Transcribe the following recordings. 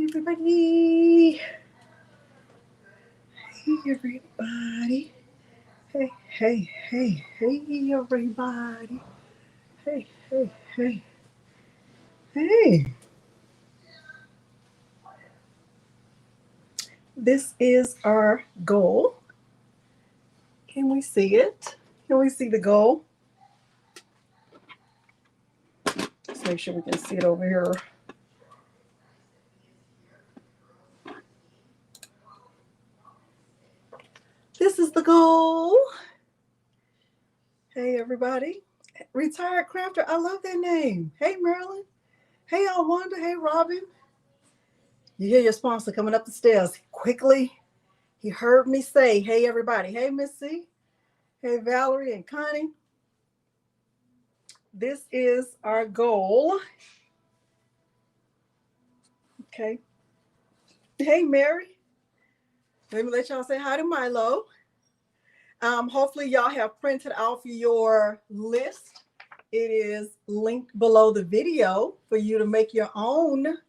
everybody. Hey, everybody. Hey, hey, hey, hey, everybody. Hey, hey, hey, hey. This is our goal. Can we see it? Can we see the goal? Let's make sure we can see it over here. This is the goal. Hey, everybody. Retired Crafter. I love that name. Hey, Marilyn. Hey, Alwanda. Hey, Robin. You hear your sponsor coming up the stairs quickly. He heard me say, hey, everybody. Hey, Miss C. Hey, Valerie and Connie. This is our goal. Okay. Hey, Mary. Let me let y'all say hi to Milo. Hopefully y'all have printed off your list. It is linked below the video for you to make your own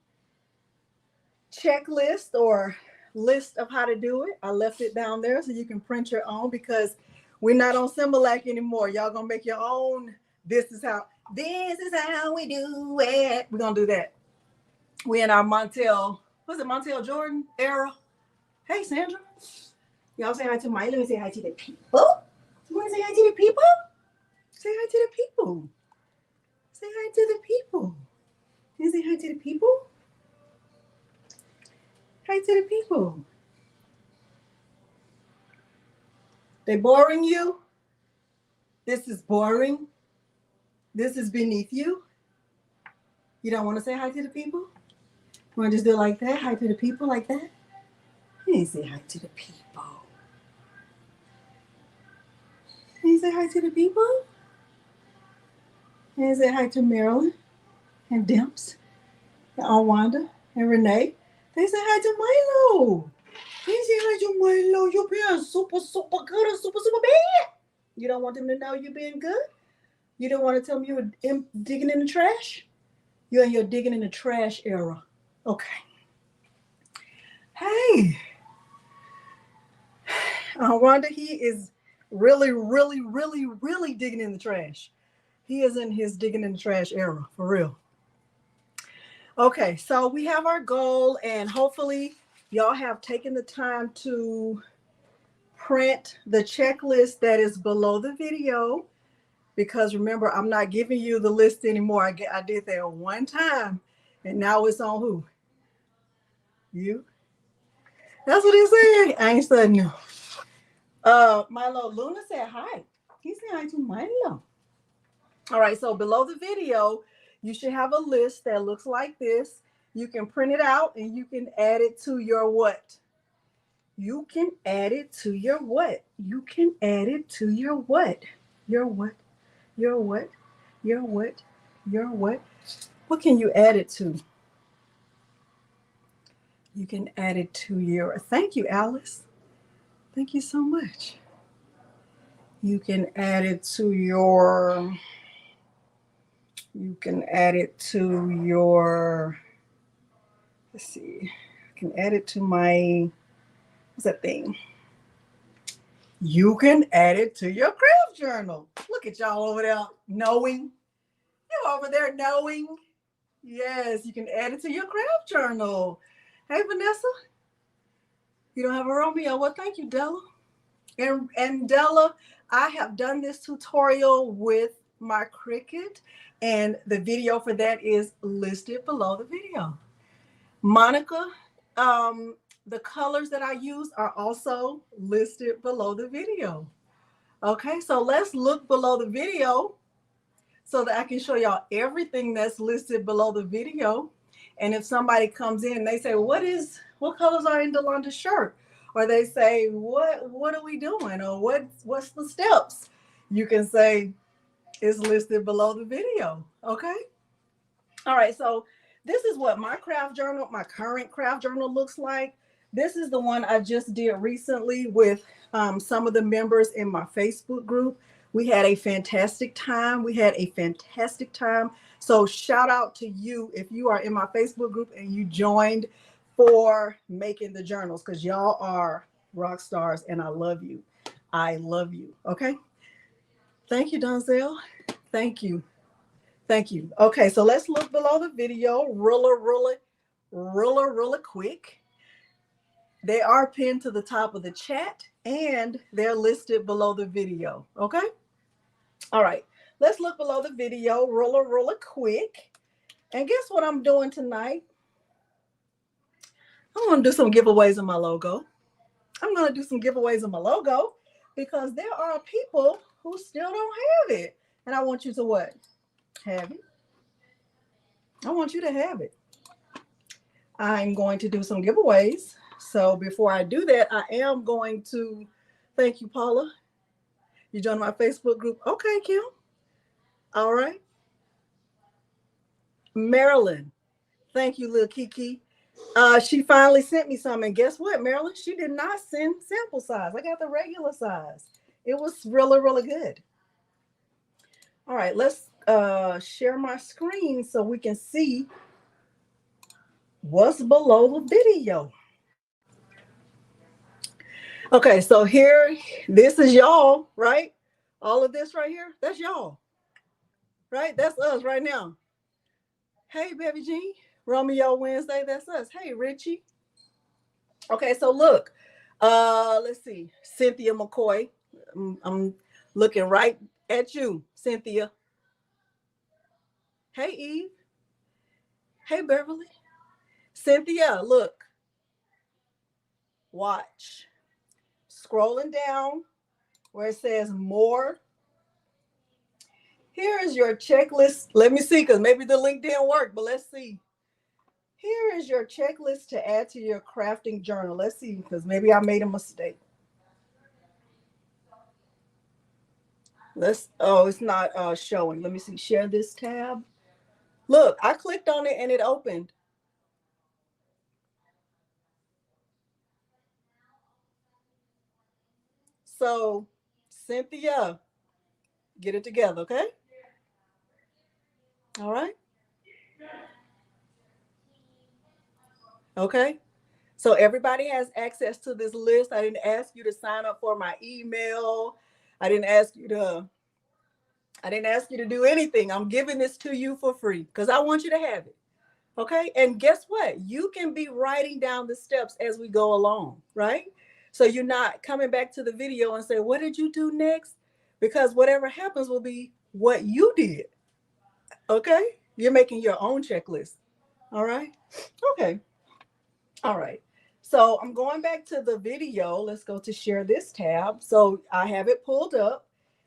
checklist or list of how to do it. I left it down there so you can print your own because we're not on Similac anymore. Y'all gonna make your own. This is how we do it. We're gonna do that. We in our Montel, was it Montel Jordan era? Hey, Sandra. Y'all say hi to Milo. Let me say hi to the people. You want to say hi to the people? Say hi to the people. Say hi to the people. You say hi to the people? Hi to the people. They boring you? This is boring. This is beneath you. You don't want to say hi to the people? You want to just do it like that? Hi to the people like that? You ain't say hi to the people. You say hi to the people? You say hi to Marilyn and Dimps and Alwanda and Renee. They say hi to Milo. They say hi to Milo. You're being super, super good and super, super bad. You don't want them to know you're being good? You don't want to tell them you were digging in the trash? You're in your digging in the trash era. Okay. Hey. Wanda, he is really, really, really, really digging in the trash. He is in his digging in the trash era, for real. Okay, so we have our goal, and hopefully y'all have taken the time to print the checklist that is below the video. Because remember, I'm not giving you the list anymore. I did that one time, and now it's on who? You? That's what he said. I ain't studying you. Milo Luna said hi. He said hi to Milo. All right, so below the video, you should have a list that looks like this. You can print it out and you can add it to your what? You can add it to your what? You can add it to your what? Your what? Your what? Your what? Your what? What can you add it to? You can add it to your, thank you, Alice. Thank you so much. You can add it to your, let's see, I can add it to my, what's that thing? You can add it to your craft journal. Look at y'all over there knowing. You're over there knowing. Yes, you can add it to your craft journal. Hey, Vanessa. You don't have a Romeo. Well, thank you, Della. And Della, I have done this tutorial with my Cricut, and the video for that is listed below the video. Monica, the colors that I use are also listed below the video. Okay, so let's look below the video so that I can show y'all everything that's listed below the video. And if somebody comes in and they say, what colors are in Delonda's shirt? Or they say, what are we doing? Or what's the steps? You can say it's listed below the video. Okay. All right. So this is what my craft journal, my current craft journal looks like. This is the one I just did recently with some of the members in my Facebook group. We had a fantastic time. So shout out to you if you are in my Facebook group and you joined for making the journals, because y'all are rock stars and I love you. I love you. Okay. Thank you, Donzel. Thank you. Thank you. Okay, so let's look below the video really quick. They are pinned to the top of the chat and they're listed below the video. Okay. All right. Let's look below the video really quick. And guess what I'm doing tonight? I'm going to do some giveaways of my logo. I'm going to do some giveaways of my logo because there are people who still don't have it. And I want you to what? Have it. I want you to have it. I'm going to do some giveaways. So before I do that, I am going to thank you, Paula. You joined my Facebook group. Okay, Kim. All right. Marilyn. Thank you, little Kiki. She finally sent me some. And guess what, Marilyn? She did not send sample size. I got the regular size. It was really good. All right, let's share my screen so we can see what's below the video. Okay, so here, this is y'all, right? All of this right here, that's y'all, right? That's us right now. Hey, Baby G, Romeo Wednesday, that's us. Hey, Richie. Okay, so look, let's see, Cynthia McCoy. I'm looking right at you, Cynthia. Hey, Eve. Hey, Beverly. Cynthia, look. Watch. Scrolling down where it says more. Here is your checklist. Let me see, because maybe the link didn't work, but let's see. Here is your checklist to add to your crafting journal. Let's see, because maybe I made a mistake. It's not showing. Let me see, share this tab. Look, I clicked on it and it opened. So, Cynthia, get it together, okay? All right. Okay. So everybody has access to this list. I didn't ask you to sign up for my email. I didn't ask you to do anything. I'm giving this to you for free because I want you to have it. Okay. And guess what? You can be writing down the steps as we go along, right? So you're not coming back to the video and say, what did you do next? Because whatever happens will be what you did. Okay. You're making your own checklist. All right. Okay. All right. So I'm going back to the video. Let's go to share this tab. So I have it pulled up.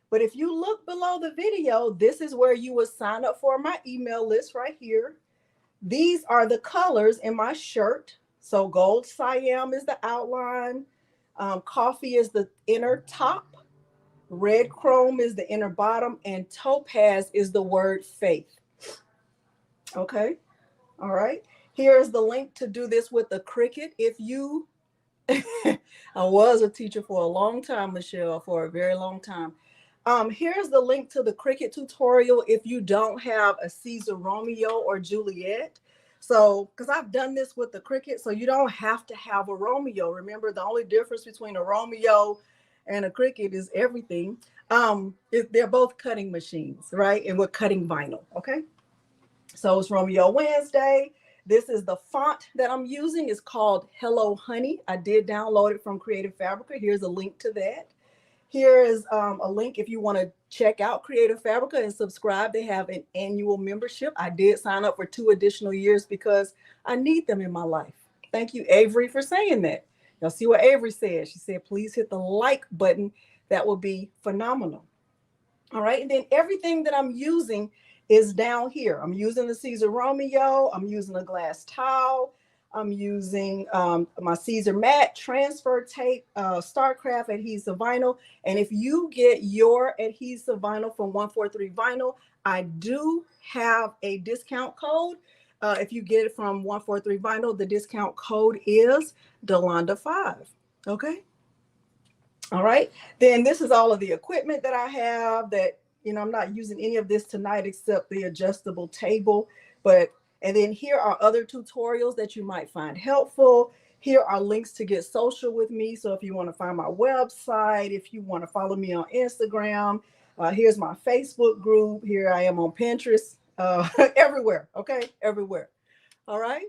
But if you look below the video, this is where you would sign up for my email list right here. These are the colors in my shirt. So gold Siam is the outline. Coffee is the inner top. Red chrome is the inner bottom. And topaz is the word faith. Okay. All right. Here's the link to do this with the Cricut. If you, I was a teacher for a long time, Michelle, for a very long time. Here's the link to the Cricut tutorial if you don't have a Siser Romeo or Juliet. So, because I've done this with the Cricut, so you don't have to have a Romeo. Remember, the only difference between a Romeo and a Cricut is everything. They're both cutting machines, right? And we're cutting vinyl, okay? So it's Romeo Wednesday. This is the font that I'm using. It's called Hello Honey. I did download it from Creative Fabrica. Here's a link to that. Here is a link if you want to check out Creative Fabrica and subscribe. They have an annual membership. I did sign up for 2 additional years because I need them in my life. Thank you, Avery, for saying that. Y'all see what Avery said. She said, please hit the like button. That will be phenomenal. All right. And then everything that I'm using is down here. I'm using the Siser Romeo. I'm using a glass towel. I'm using my Siser Matte transfer tape, StarCraft adhesive vinyl. And if you get your adhesive vinyl from 143 Vinyl, I do have a discount code. If you get it from 143 Vinyl, the discount code is Delonda 5. Okay. All right. Then this is all of the equipment that I have that, I'm not using any of this tonight except the adjustable table. But And then here are other tutorials that you might find helpful. Here are links to get social with me. So if you want to find my website, if you want to follow me on Instagram, here's my Facebook group. Here I am on Pinterest, everywhere. Okay, everywhere. All right.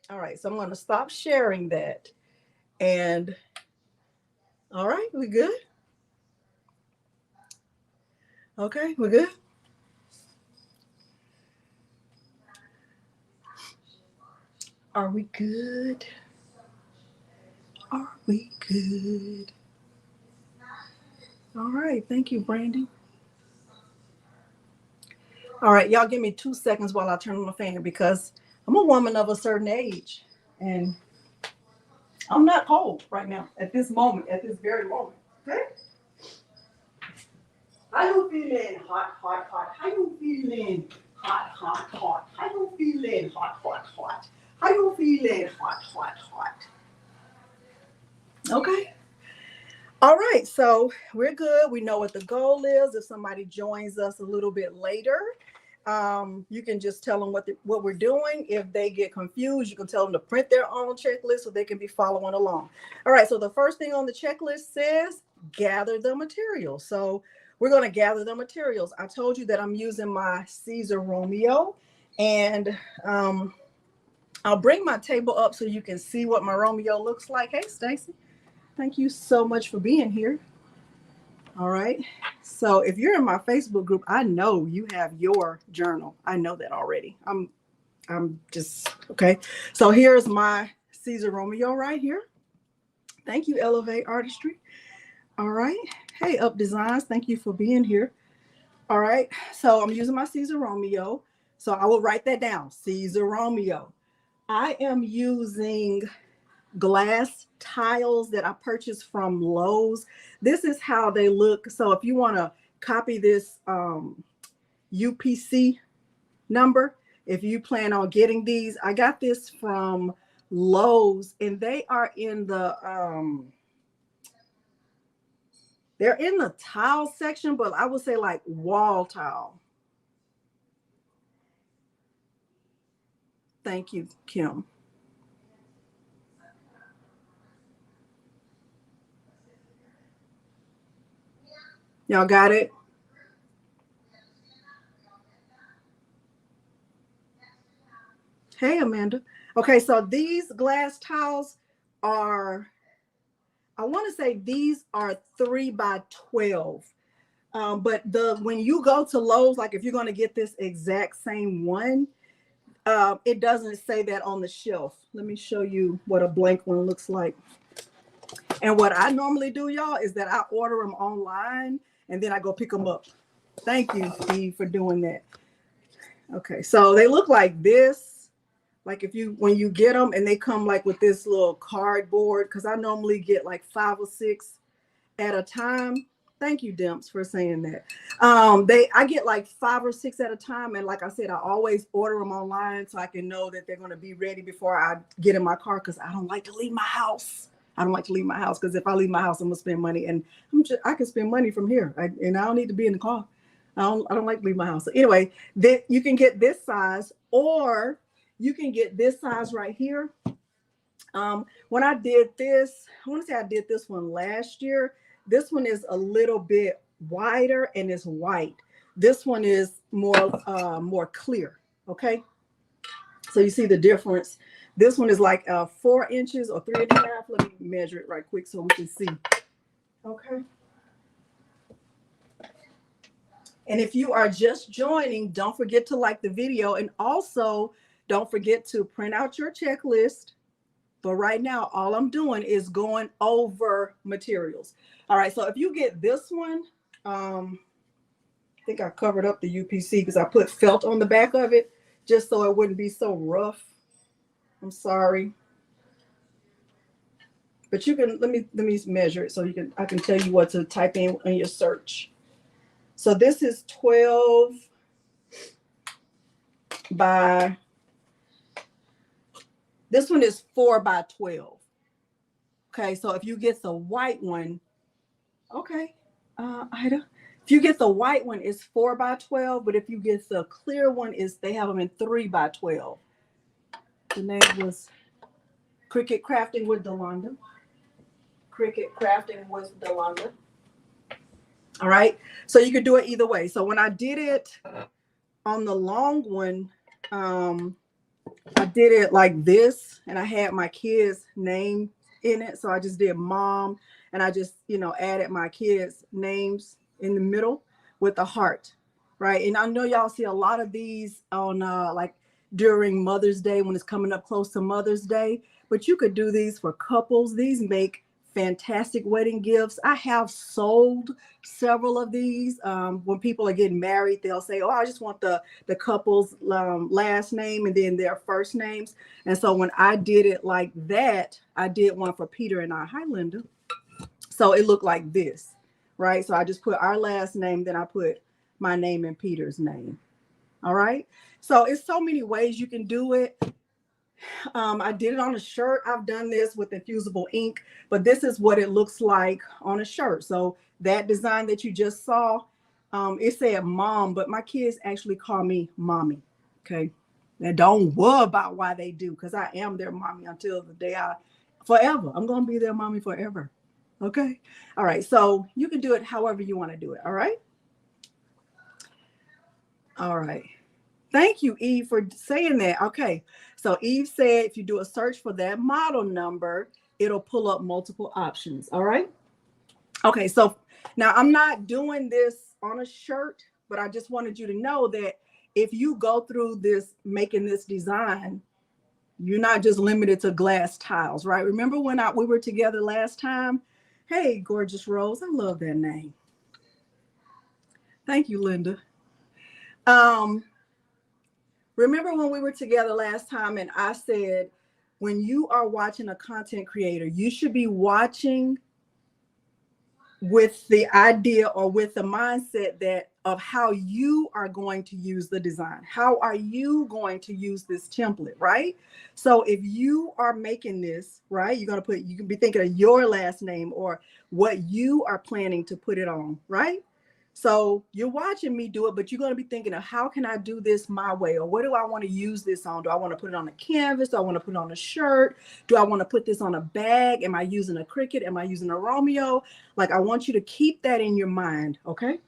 All right. So I'm going to stop sharing that. And all right, we good? Okay, we're good. Are we good? Are we good? All right. Thank you, Brandy. All right, y'all give me 2 seconds while I turn on the fan because I'm a woman of a certain age and I'm not cold right now at this moment, at this very moment. Okay? How you feeling? Hot, hot, hot. How you feeling? Hot, hot, hot. How you feeling? Hot, hot, hot. How you feeling? Hot, hot, hot. Okay. All right, so we're good. We know what the goal is. If somebody joins us a little bit later, you can just tell them what we're doing. If they get confused, you can tell them to print their own checklist so they can be following along. All right, so the first thing on the checklist says gather the materials. So we're going to gather the materials. I told you that I'm using my Siser Romeo, and I'll bring my table up so you can see what my Romeo looks like. Hey, Stacy. Thank you so much for being here. All right. So if you're in my Facebook group, I know you have your journal. I know that already. I'm just okay. So here's my Siser Romeo right here. Thank you, Elevate Artistry. All right. Hey, Up Designs. Thank you for being here. All right. So I'm using my Siser Romeo. So I will write that down. Siser Romeo. I am using glass tiles that I purchased from Lowe's. This is how they look. So if you want to copy this UPC number, if you plan on getting these, I got this from Lowe's, and they are in the they're in the tile section, but I would say like wall tile. Thank you, Kim. Y'all got it? Hey, Amanda. Okay, so these glass tiles are, I want to say these are 3 by 12. But when you go to Lowe's, like if you're going to get this exact same one, it doesn't say that on the shelf. Let me show you what a blank one looks like. And what I normally do, y'all, is that I order them online and then I go pick them up. Thank you, Steve, for doing that. Okay, so they look like this. Like when you get them and they come like with this little cardboard, because I normally get like 5 or 6 at a time. Thank you, Dimps, for saying that. I get like 5 or 6 at a time, and like I said, I always order them online so I can know that they're going to be ready before I get in my car, because I don't like to leave my house. I don't like to leave my house because if I leave my house, I'm gonna spend money, and I can spend money from here, and I don't need to be in the car. I don't like to leave my house. So anyway, you can get this size, or you can get this size right here. When I did this, I want to say I did this one last year. This one is a little bit wider and it's white. This one is more clear. Okay, so you see the difference. This one is like 4 inches or 3.5. Let me measure it right quick so we can see. Okay. And if you are just joining, don't forget to like the video, and also don't forget to print out your checklist. But right now, all I'm doing is going over materials. All right, so if you get this one, I think I covered up the UPC because I put felt on the back of it just so it wouldn't be so rough. I'm sorry. But you can let me measure it so I can tell you what to type in your search. So this is 12 by, this one is 4 by 12. Okay, so if you get the white one, okay, Ida, if you get the white one, it's 4 by 12, but if you get the clear one, they have them in 3 by 12. The name was Cricut Crafting with Delonda. Cricut Crafting with Delonda. All right. So you could do it either way. So when I did it on the long one, I did it like this, and I had my kids' name in it. So I just did mom, and I just, added my kids' names in the middle with a heart, right? And I know y'all see a lot of these on like during Mother's Day when it's coming up close to Mother's Day, but you could do these for couples. These make fantastic wedding gifts. I have sold several of these. When people are getting married, they'll say, oh, I just want the couple's last name and then their first names. And so when I did it like that, I did one for Peter and I. Hi, Linda. So it looked like this, right? So I just put our last name, then I put my name and Peter's name. All right. So it's so many ways you can do it. I did it on a shirt. I've done this with infusible ink, but this is what it looks like on a shirt. So that design that you just saw, it said mom, but my kids actually call me mommy. Okay. And don't worry about why they do, because I am their mommy until the day forever. I'm going to be their mommy forever. Okay. All right. So you can do it however you want to do it. All right. All right. Thank you, Eve, for saying that. Okay. So Eve said if you do a search for that model number, it'll pull up multiple options. All right. Okay. So now I'm not doing this on a shirt, but I just wanted you to know that if you go through this, making this design, you're not just limited to glass tiles, right? Remember when we were together last time? Hey, Gorgeous Rose. I love that name. Thank you, Linda. Remember when we were together last time and I said, when you are watching a content creator, you should be watching with the idea or with the mindset that of how you are going to use the design. How are you going to use this template, right? So if you are making this, right, you can be thinking of your last name or what you are planning to put it on, right? So you're watching me do it, but you're going to be thinking of how can I do this my way? Or what do I want to use this on? Do I want to put it on a canvas? Do I want to put it on a shirt? Do I want to put this on a bag? Am I using a Cricut? Am I using a Romeo? Like, I want you to keep that in your mind. Okay.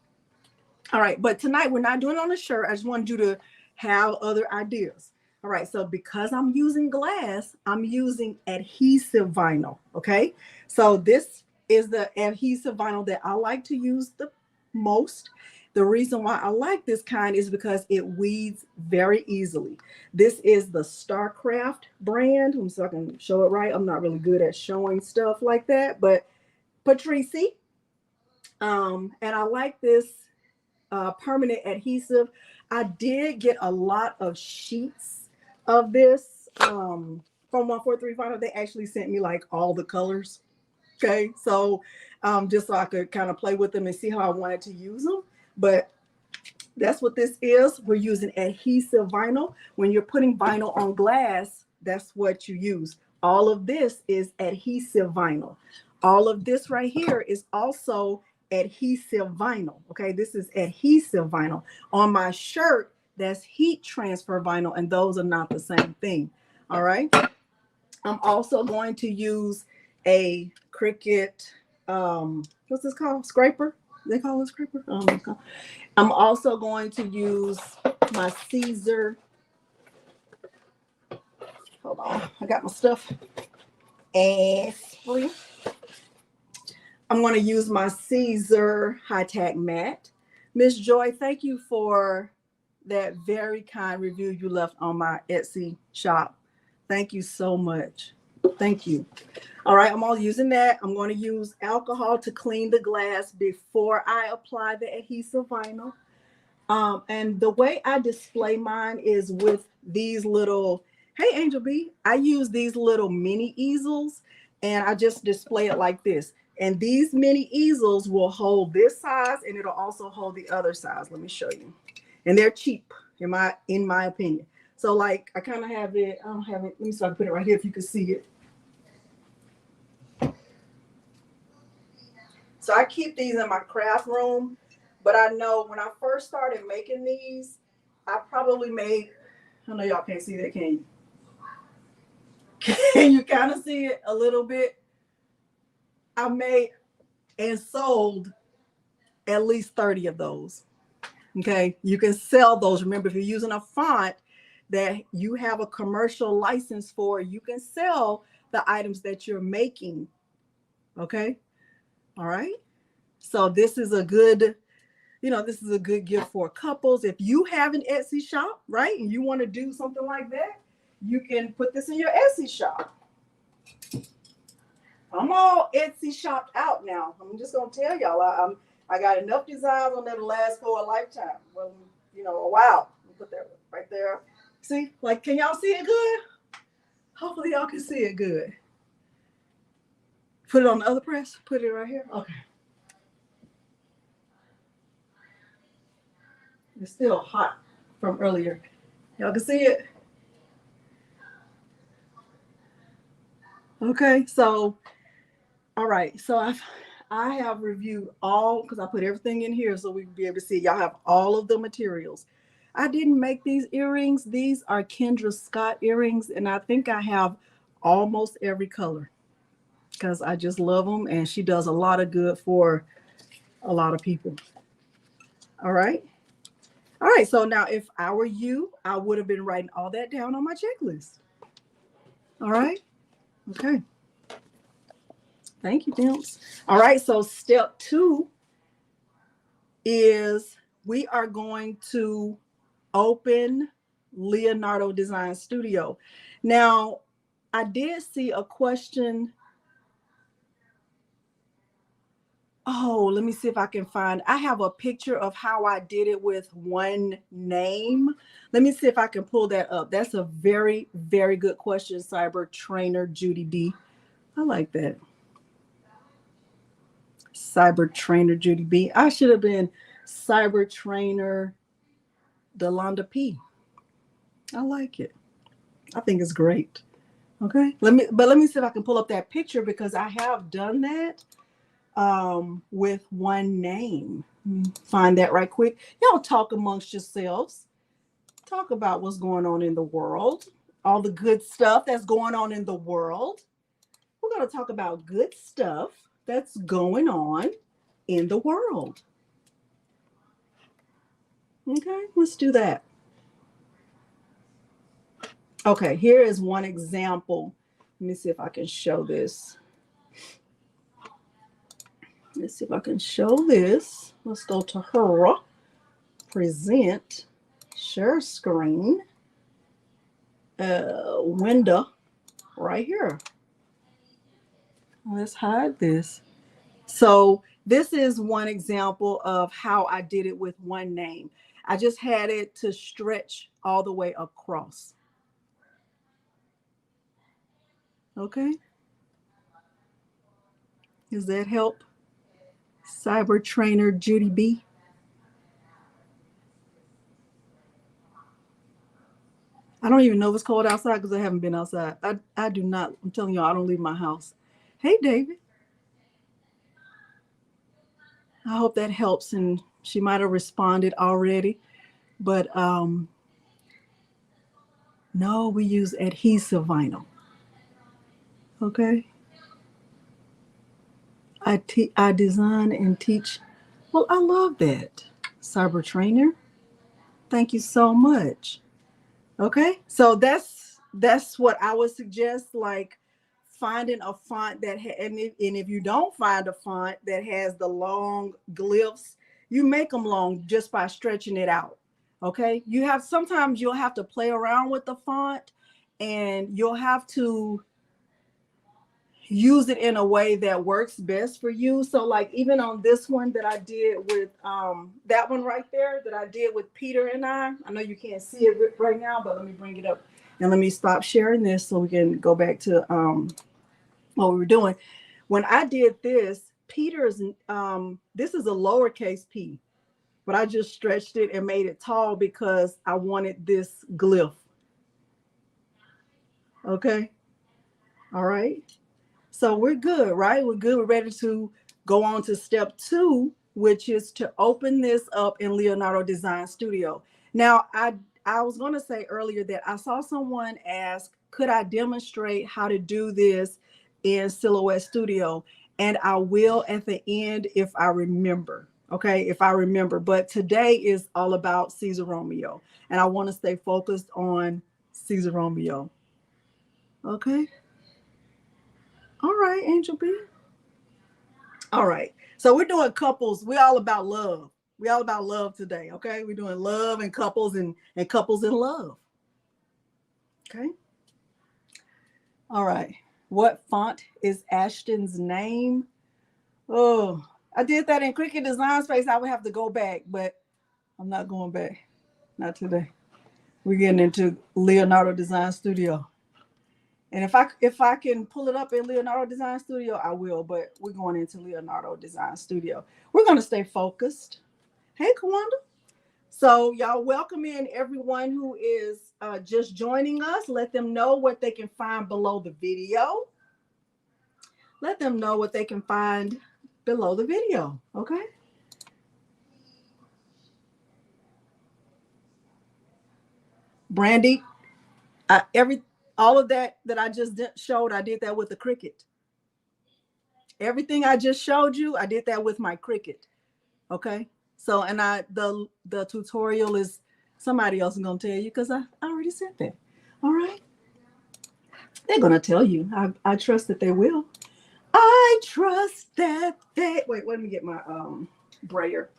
All right. But tonight we're not doing it on a shirt. I just wanted you to have other ideas. All right. So because I'm using glass, I'm using adhesive vinyl. Okay. So this is the adhesive vinyl that I like to use the most. The reason why I like this kind is because it weeds very easily. This is the Starcraft brand. So I can show it right. I'm not really good at showing stuff like that, but Patrici. And I like this permanent adhesive. I did get a lot of sheets of this from 143 Vinyl. They actually sent me like all the colors. Okay, so just so I could kind of play with them and see how I wanted to use them. But that's what this is. We're using adhesive vinyl. When you're putting vinyl on glass, that's what you use. All of this is adhesive vinyl. All of this right here is also adhesive vinyl. Okay, this is adhesive vinyl. On my shirt, that's heat transfer vinyl, and those are not the same thing. All right. I'm also going to use a Cricut, what's this called? Scraper? They call it scraper? I'm also going to use my Siser. Hold on, I got my stuff. I'm going to use my Siser High Tack Matte. Miss Joy, thank you for that very kind review you left on my Etsy shop. Thank you so much. Thank you. All right, I'm all using that. I'm going to use alcohol to clean the glass before I apply the adhesive vinyl. And the way I display mine is with these little, hey, Angel B, I use these little mini easels and I just display it like this. And these mini easels will hold this size and it'll also hold the other size. Let me show you. And they're cheap in my opinion. So like I kind of have it, I don't have it. Let me see if I can put it right here if you can see it. So I keep these in my craft room, but I know when I first started making these, I probably made, I know y'all can't see that, can you? Can you kind of see it a little bit? I made and sold at least 30 of those. Okay, you can sell those. Remember, if you're using a font that you have a commercial license for, you can sell the items that you're making. Okay, all right. So this is a good, this is a good gift for couples. If you have an Etsy shop, right, and you want to do something like that, you can put this in your Etsy shop. I'm all Etsy shopped out now. I'm just gonna tell y'all, I got enough designs on there to last for a lifetime. Well, a while. Put that right there. See, like, can y'all see it good? Hopefully y'all can see it good. Put it on the other press. Put it right here. Okay. It's still hot from earlier. Y'all can see it? Okay, so, all right. So I have reviewed all, because I put everything in here so we can be able to see. Y'all have all of the materials. I didn't make these earrings. These are Kendra Scott earrings, and I think I have almost every color because I just love them, and she does a lot of good for a lot of people. All right. All right, so now if I were you, I would have been writing all that down on my checklist. All right. Okay. Thank you, Dimps. All right, so step 2 is we are going to open Leonardo Design Studio. Now, I did see a question. Oh, let me see if I can find. I have a picture of how I did it with one name. Let me see if I can pull that up. That's a very, very good question, Cyber Trainer Judy B. I like that. Cyber Trainer Judy B. I should have been Cyber Trainer Delonda P. I like it. I think it's great. Okay. Let me see if I can pull up that picture because I have done that with one name. Find that right quick. Y'all talk amongst yourselves. Talk about what's going on in the world. All the good stuff that's going on in the world. We're going to talk about good stuff that's going on in the world. Okay, let's do that. Okay, here is one example. Let me see if I can show this. Let's see if I can show this. Let's go to her. Present. Share screen. Window. Right here. Let's hide this. So this is one example of how I did it with one name. I just had it to stretch all the way across. Okay. Does that help? Cyber Trainer Judy B. I don't even know if it's cold outside because I haven't been outside. I do not. I'm telling you, I don't leave my house. Hey, David. I hope that helps. And she might have responded already. But no, we use adhesive vinyl. Okay. I design and teach. Well, I love that. Cyber Trainer. Thank you so much. Okay. So that's what I would suggest, like finding a font that and if you don't find a font that has the long glyphs, you make them long just by stretching it out. Okay. Sometimes you'll have to play around with the font and you'll have to use it in a way that works best for you. So like even on this one that I did with that one right there that I did with Peter and I know you can't see it right now, but let me bring it up and let me stop sharing this so we can go back to what we were doing. When I did this, Peter's this is a lowercase p, but I just stretched it and made it tall because I wanted this glyph. Okay. All right. So we're good, right? We're good. We're ready to go on to step 2, which is to open this up in Leonardo Design Studio. Now, I was going to say earlier that I saw someone ask, could I demonstrate how to do this in Silhouette Studio? And I will at the end if I remember. Okay, if I remember. But today is all about Siser Romeo. And I want to stay focused on Siser Romeo. Okay. All right, Angel B. All right. So we're doing couples. We're all about love. We're all about love today. Okay. We're doing love and couples and couples in love. Okay. All right. What font is Ashton's name? Oh, I did that in Cricut Design Space. I would have to go back, but I'm not going back. Not today. We're getting into Leonardo Design Studio. And if I can pull it up in Leonardo Design Studio, I will, but we're going into Leonardo Design Studio. We're going to stay focused. Hey, Kawanda. So y'all welcome in everyone who is just joining us. Let them know what they can find below the video. Let them know what they can find below the video, okay? Brandy, all of that I just showed, I did that with the Cricut. Everything I just showed you, I did that with my Cricut. Okay. So, and the tutorial is somebody else is going to tell you because I already said that. All right. They're going to tell you. I trust that they will. I trust that they, wait, let me get my brayer.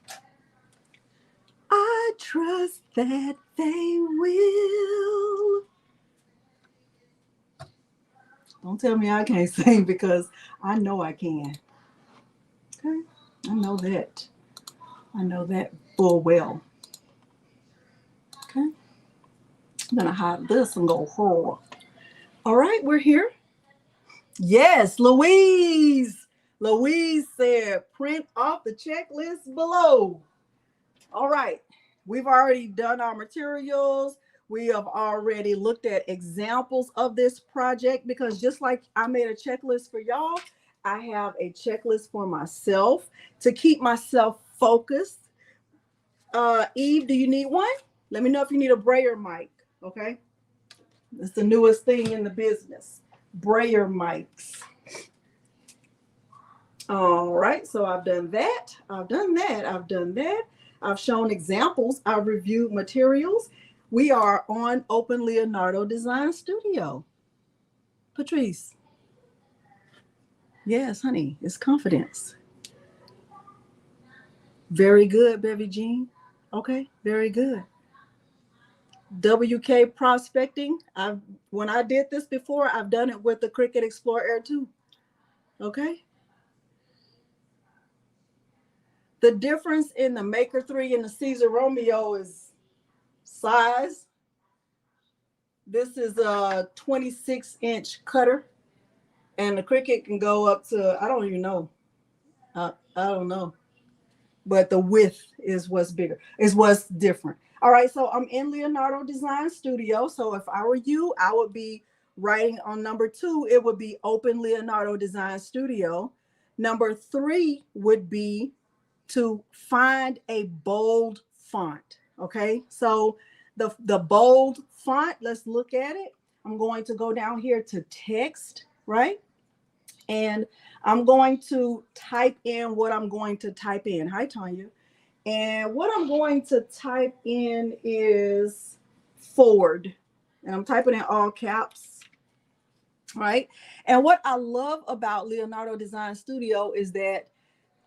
I trust that they will. Don't tell me I can't sing because I know I can. Okay. I know that. I know that full well. Okay. I'm going to hide this and go horror. All right, we're here. Yes, Louise. Louise said, print off the checklist below. All right. We've already done our materials. We have already looked at examples of this project because just like I made a checklist for y'all, I have a checklist for myself to keep myself focused. Eve, do you need one? Let me know if you need a brayer mic, okay? It's the newest thing in the business, brayer mics. All right, so I've done that. I've done that. I've done that. I've shown examples. I've reviewed materials. We are on Open Leonardo Design Studio. Patrice. Yes, honey, it's confidence. Very good, Bevy Jean. Okay, very good. WK prospecting. When I did this before, I've done it with the Cricut Explore Air 2. Okay. The difference in the Maker 3 and the Siser Romeo is size. This is a 26-inch cutter, and the Cricut can go up to, I don't even know. I don't know. But the width is what's bigger, is what's different. All right, so I'm in Leonardo Design Studio. So if I were you, I would be writing on number 2, it would be Open Leonardo Design Studio. Number 3 would be to find a bold font. Okay, so the bold font, let's look at it. I'm going to go down here to text, right? And I'm going to type in what I'm going to type in. Hi, Tanya. And what I'm going to type in is forward. And I'm typing in all caps, right? And what I love about Leonardo Design Studio is that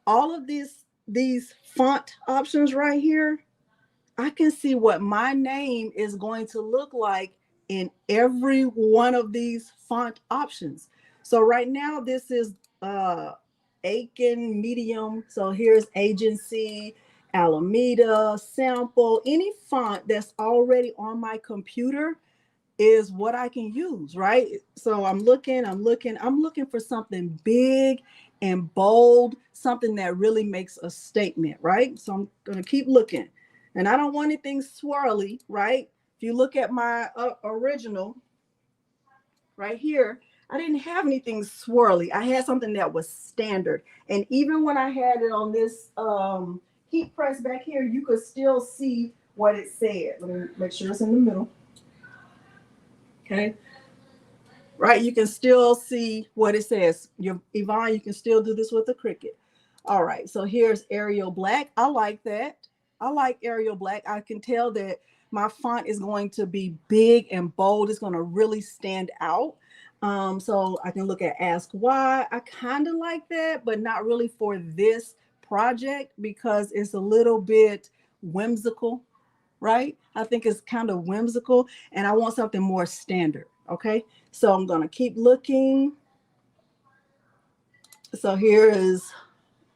all of these font options right here, I can see what my name is going to look like in every one of these font options. So right now, this is Aiken medium. So here's Agency, Alameda, Sample. Any font that's already on my computer is what I can use, right? So I'm looking for something big and bold, something that really makes a statement, right? So I'm going to keep looking. And I don't want anything swirly, right? If you look at my original right here, I didn't have anything swirly. I had something that was standard. And even when I had it on this heat press back here, you could still see what it said. Let me make sure it's in the middle. Okay. Right, you can still see what it says. Yvonne, you can still do this with the Cricut. All right, so here's Arial Black. I like that. I like Arial Black. I can tell that my font is going to be big and bold. It's going to really stand out. So I can look at Ask Why. I kind of like that, but not really for this project because it's a little bit whimsical, right? I think it's kind of whimsical and I want something more standard. Okay, so I'm going to keep looking. So here is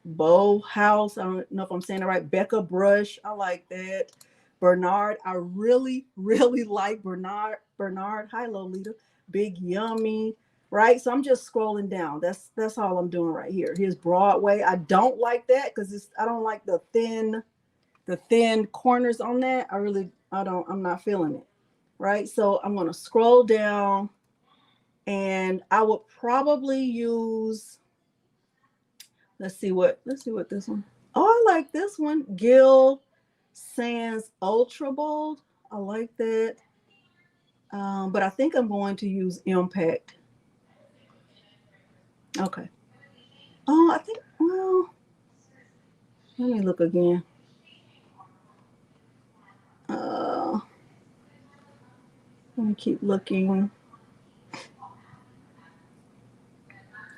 Bow House. I don't know if I'm saying it right. Becca Brush. I like that. Bernard. I really, really like Bernard. Hi, Lolita. Big Yummy. Right. So I'm just scrolling down. That's all I'm doing right here. Here's Broadway. I don't like that because I don't like the thin corners on that. I'm not feeling it. Right. So I'm going to scroll down and I would probably use, let's see what this one. Oh, I like this one. Gil Sans Ultra Bold. I like that. But I think I'm going to use Impact. Okay. Oh, I think, well, let me look again. Let me keep looking.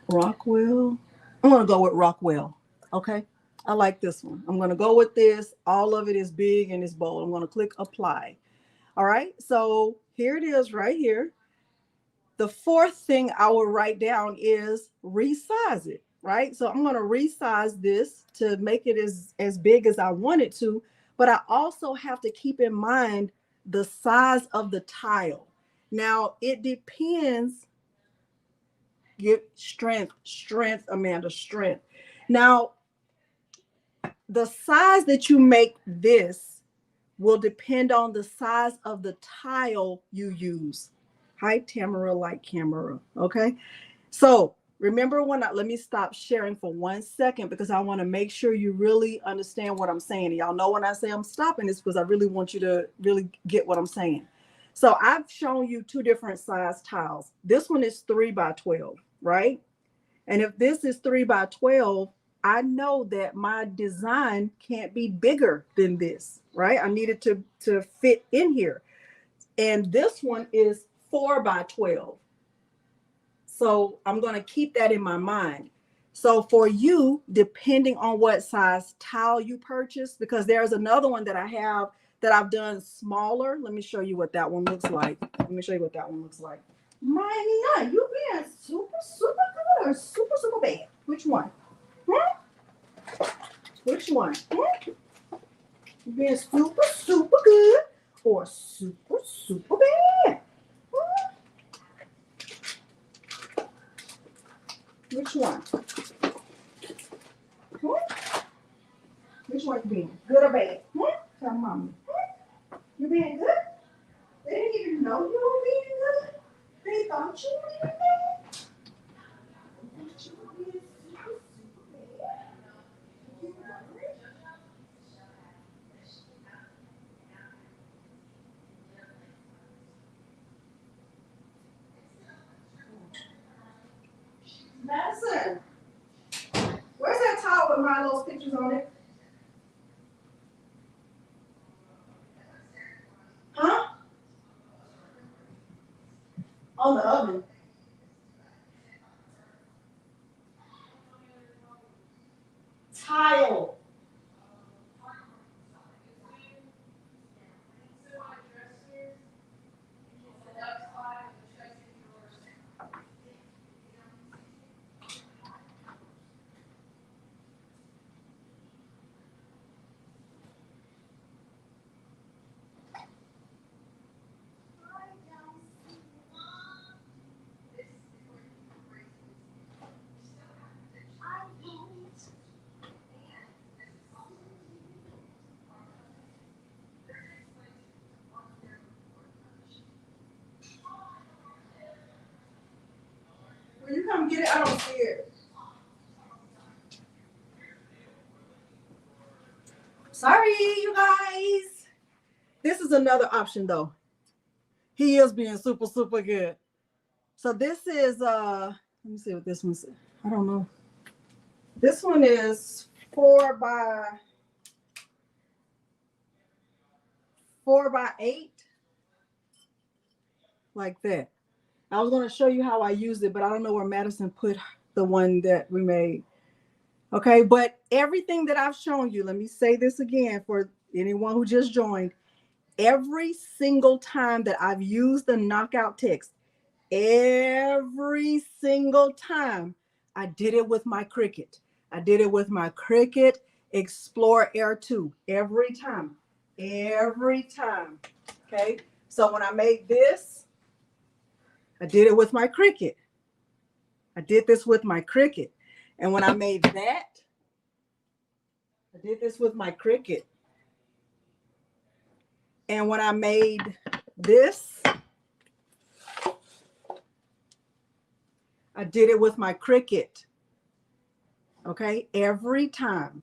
Rockwell. I'm going to go with Rockwell. Okay. I like this one. I'm going to go with this. All of it is big and it's bold. I'm going to click apply. All right. So here it is right here. The fourth thing I will write down is resize it. Right. So I'm going to resize this to make it as big as I want it to. But I also have to keep in mind the size of the tile. Now it depends. Get strength, Amanda, strength. Now, the size that you make this will depend on the size of the tile you use. Hi, Tamara, like camera. Okay. So remember let me stop sharing for 1 second because I want to make sure you really understand what I'm saying. Y'all know when I say I'm stopping, it's because I really want you to really get what I'm saying. So I've shown you 2 different size tiles. This one is 3 by 12, right? And if this is 3 by 12, I know that my design can't be bigger than this, right? I need it to fit in here. And this one is 4 by 12. So I'm going to keep that in my mind. So for you, depending on what size tile you purchase, because there's another one that I have that I've done smaller. Let me show you what that one looks like. My, you being super, super good or super, super bad? Which one? Which one? You being super, super good or super, super bad? Which one? Which one you being? Good or bad? Tell mommy. You being good? They didn't even know you were being good. They thought you were being bad. You were being super, super bad. Madison, where's that towel with Milo's pictures on it? Huh? On the oven. Tile. Will you come get it? I don't see it. Sorry, you guys. This is another option though. He is being super, super good. So this is, let me see what this one's, I don't know. This one is 4x8, like that. I was going to show you how I used it, but I don't know where Madison put the one that we made. Okay, but everything that I've shown you, let me say this again for anyone who just joined. Every single time that I've used the knockout text, every single time, I did it with my Cricut. I did it with my Cricut Explore Air 2. Every time. Every time. Okay, so when I made this, I did it with my Cricut. I did this with my Cricut. And when I made that, I did this with my Cricut. And when I made this, I did it with my Cricut. Okay, every time.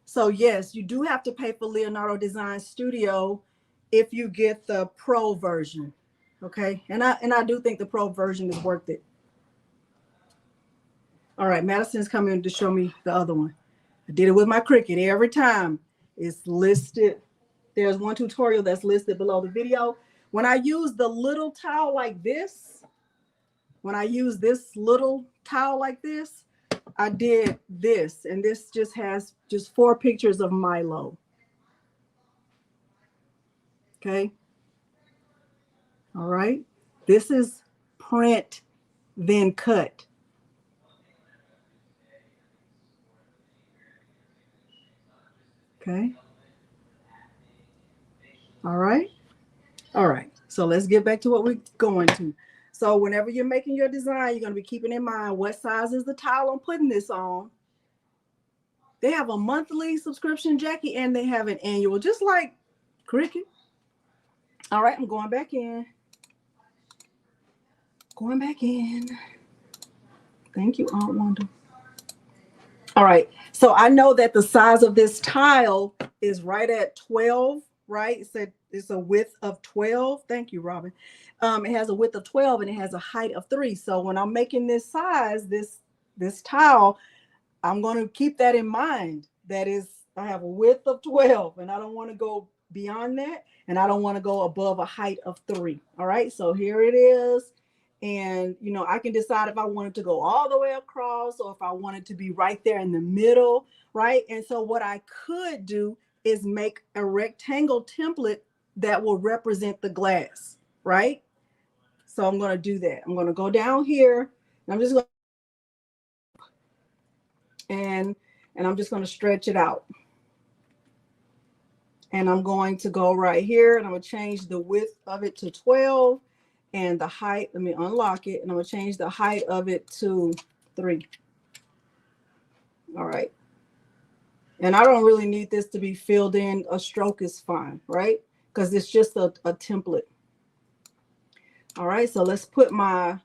So yes, you do have to pay for Leonardo Design Studio if you get the pro version. Okay, and I do think the pro version is worth it. All right, Madison's coming to show me the other one. I did it with my Cricut every time. It's listed. There's one tutorial that's listed below the video. When I use the little towel like this, when I use this little towel like this, I did this, and this just has just 4 pictures of Milo. Okay. All right. This is print, then cut. Okay. All right. All right. So let's get back to what we're going to. So whenever you're making your design, you're going to be keeping in mind what size is the towel I'm putting this on. They have a monthly subscription, Jackie, and they have an annual, just like Cricut. All right, I'm going back in. Going back in. Thank you, Aunt Wanda. All right, so I know that the size of this tile is right at 12, right? It's a width of 12. Thank you, Robin. It has a width of 12 and it has a height of 3. So when I'm making this size, this tile, I'm going to keep that in mind. That is, I have a width of 12 and I don't want to go beyond that. And I don't want to go above a height of 3. All right, so here it is. And, you know, I can decide if I wanted to go all the way across or if I wanted to be right there in the middle, right? And so what I could do is make a rectangle template that will represent the glass, right? So I'm going to do that. I'm going to go down here and I'm just going to, and I'm just going to stretch it out. And I'm going to go right here and I'm going to change the width of it to 12 and the height, let me unlock it, and I'm going to change the height of it to 3. All right. And I don't really need this to be filled in. A stroke is fine, right? Because it's just a template. All right, so let's put my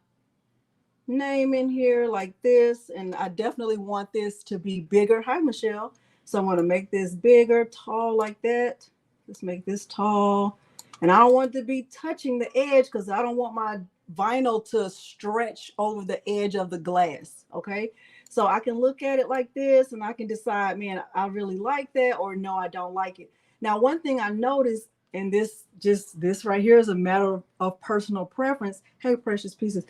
name in here like this. And I definitely want this to be bigger. Hi, Michelle. So I'm going to make this bigger, tall like that. Let's make this tall. And I don't want it to be touching the edge because I don't want my vinyl to stretch over the edge of the glass. Okay, so I can look at it like this and I can decide, man, I really like that, or no, I don't like it. Now, one thing I noticed, and this right here is a matter of personal preference. Hey, precious pieces.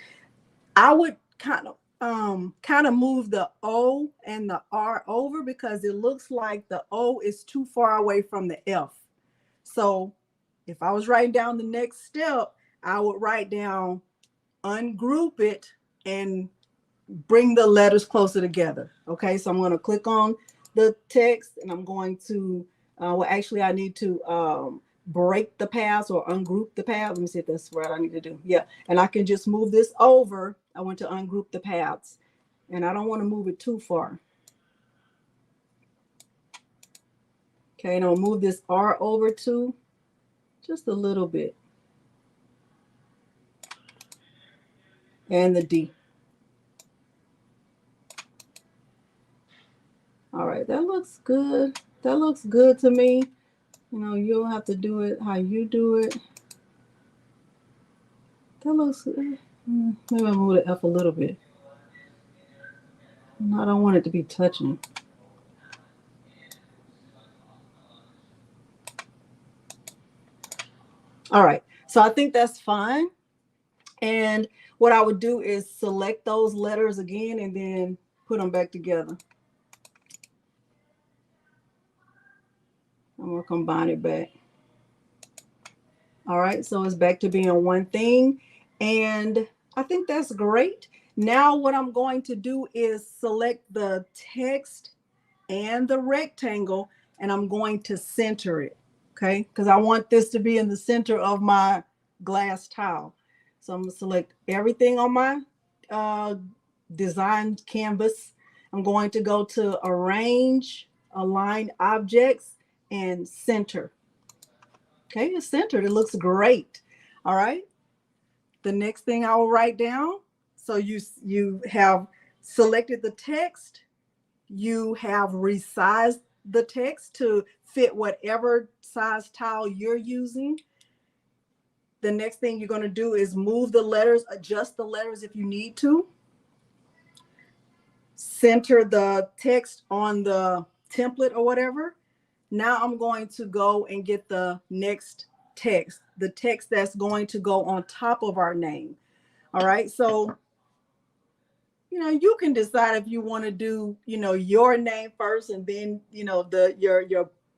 I would kind of move the O and the R over because it looks like the O is too far away from the F. So if I was writing down the next step, I would write down, ungroup it, and bring the letters closer together. Okay, so I'm going to click on the text and I'm going to, well, actually, I need to break the paths or ungroup the path. Let me see if that's what I need to do. Yeah, and I can just move this over. I want to ungroup the paths, and I don't want to move it too far. Okay, and I'll move this R over to just a little bit. And the D. All right, that looks good. That looks good to me. You know, you'll have to do it how you do it. That looks, maybe I'll move the F a little bit. I don't want it to be touching. All right, so I think that's fine. And what I would do is select those letters again and then put them back together. I'm gonna combine it back. All right, so it's back to being one thing. And I think that's great. Now what I'm going to do is select the text and the rectangle, and I'm going to center it, okay? Because I want this to be in the center of my glass tile. So I'm gonna select everything on my design canvas. I'm going to go to Arrange, Align Objects, and Center. Okay, it's centered. It looks great. All right. The next thing I will write down. So you have selected the text. You have resized the text to fit whatever size tile you're using. The next thing you're going to do is move the letters, adjust the letters if you need to. Center the text on the template or whatever. Now I'm going to go and get the next text, the text that's going to go on top of our name. All right. So, you know, you can decide if you want to do, you know, your name first and then, you know,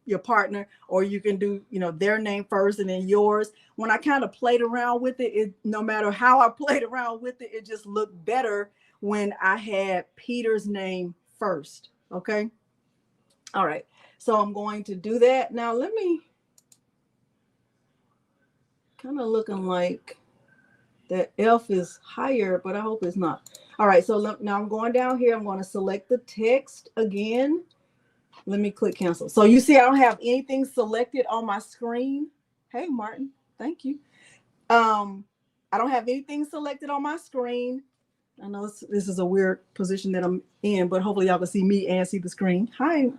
your partner, or you can do, you know, their name first and then yours. When I kind of played around with it, no matter how I played around with it, it just looked better when I had Peter's name first. Okay. All right. So I'm going to do that. Now let me kind of looking like that F is higher, but I hope it's not. All right. So now I'm going down here. I'm going to select the text again. Let me click cancel. So you see, I don't have anything selected on my screen. Hey, Martin. Thank you. I don't have anything selected on my screen. I know this is a weird position that I'm in, but hopefully y'all can see me and see the screen. Hi,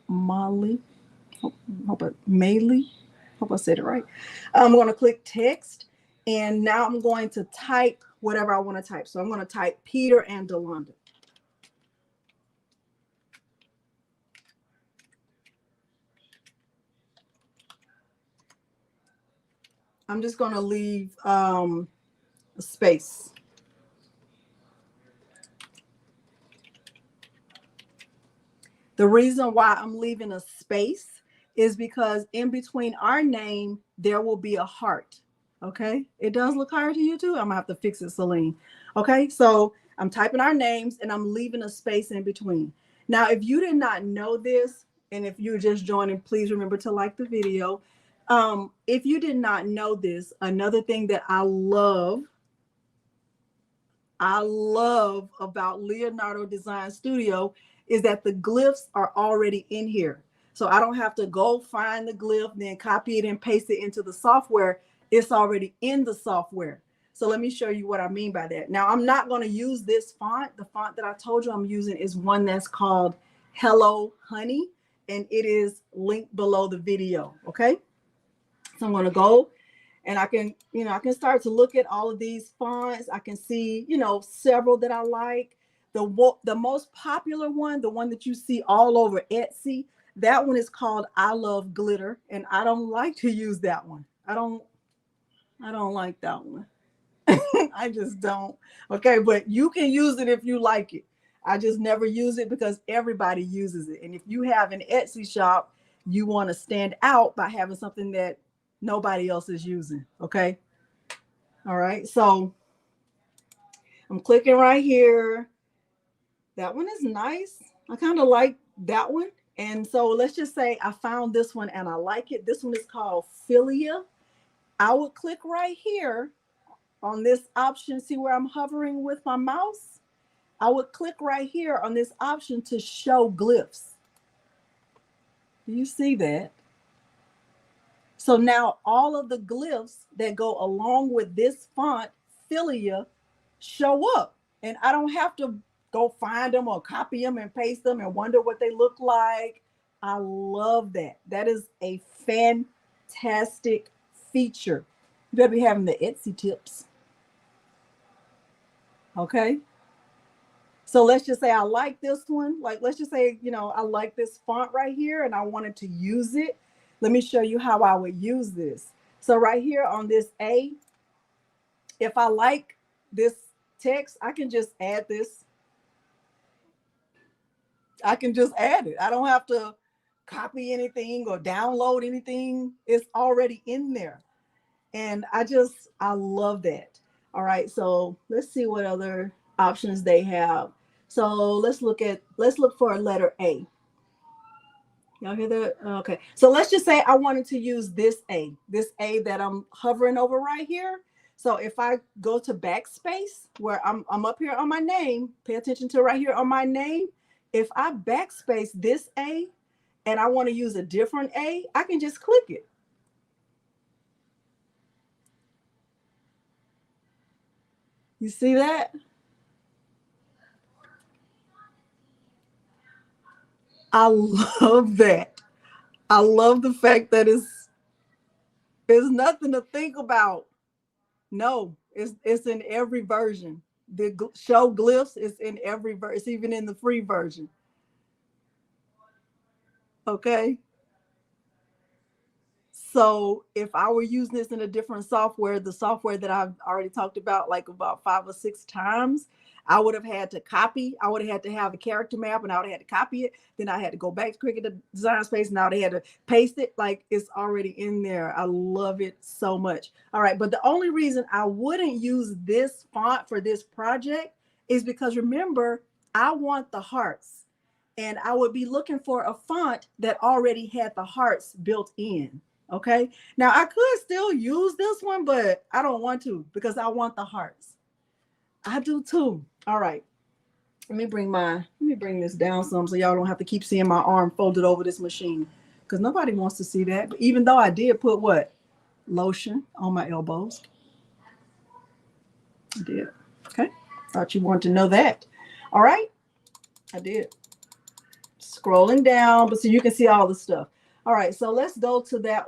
Molly. Hope I said it right. I'm going to click text, and now I'm going to type whatever I want to type. So I'm going to type Peter and Delonda. I'm just going to leave a space. The reason why I'm leaving a space is because in between our name, there will be a heart. Okay. It does look hard to you too. I'm gonna have to fix it, Celine. Okay. So I'm typing our names and I'm leaving a space in between. Now, if you did not know this, and if you're just joining, please remember to like the video. If you did not know this, another thing that I love about Leonardo Design Studio is that the glyphs are already in here. So I don't have to go find the glyph, then copy it and paste it into the software. It's already in the software. So let me show you what I mean by that. Now, I'm not going to use this font. The font that I told you I'm using is one that's called Hello Honey, and it is linked below the video. Okay. So I'm going to go and I can start to look at all of these fonts. I can see, several that I like. The most popular one, the one that you see all over Etsy, that one is called I Love Glitter, and I don't like to use that one. I don't like that one. I just don't. Okay, but you can use it if you like it. I just never use it because everybody uses it. And if you have an Etsy shop, you want to stand out by having something that nobody else is using. Okay. All right. So I'm clicking right here. That one is nice. I kind of like that one. And so let's just say I found this one and I like it. This one is called Philia. I would click right here on this option. See where I'm hovering with my mouse? I would click right here on this option to show glyphs. Do you see that? So now all of the glyphs that go along with this font, Philia, show up. And I don't have to go find them or copy them and paste them and wonder what they look like. I love that. That is a fantastic feature. You better be having the Etsy tips. Okay. So let's just say I like this one. Like, let's just say, I like this font right here and I wanted to use it. Let me show you how I would use this. So right here on this A, if I like this text, I can just add this. I can just add it. I don't have to copy anything or download anything. It's already in there. And I love that. All right, so let's see what other options they have. So let's look for a letter A. Y'all hear that? Okay. So let's just say I wanted to use this A that I'm hovering over right here. So if I go to backspace where I'm up here on my name, pay attention to right here on my name. If I backspace this A and I want to use a different A, I can just click it. You see that? I love that. I love the fact that it's nothing to think about. No, it's in every version. The show Glyphs is in every version. It's even in the free version. Okay. So if I were using this in a different software, the software that I've already talked about like about 5 or 6 times, I would have had to copy. I would have had to have a character map and I would have had to copy it. Then I had to go back to Cricut Design Space. Now they had to paste it. Like it's already in there. I love it so much. All right. But the only reason I wouldn't use this font for this project is because remember, I want the hearts and I would be looking for a font that already had the hearts built in. Okay. Now I could still use this one, but I don't want to because I want the hearts. I do too. All right. Let me bring this down some so y'all don't have to keep seeing my arm folded over this machine because nobody wants to see that. But even though I did put what? Lotion on my elbows. I did. Okay. Thought you wanted to know that. All right. I did. Scrolling down, but so you can see all the stuff. All right. So let's go to that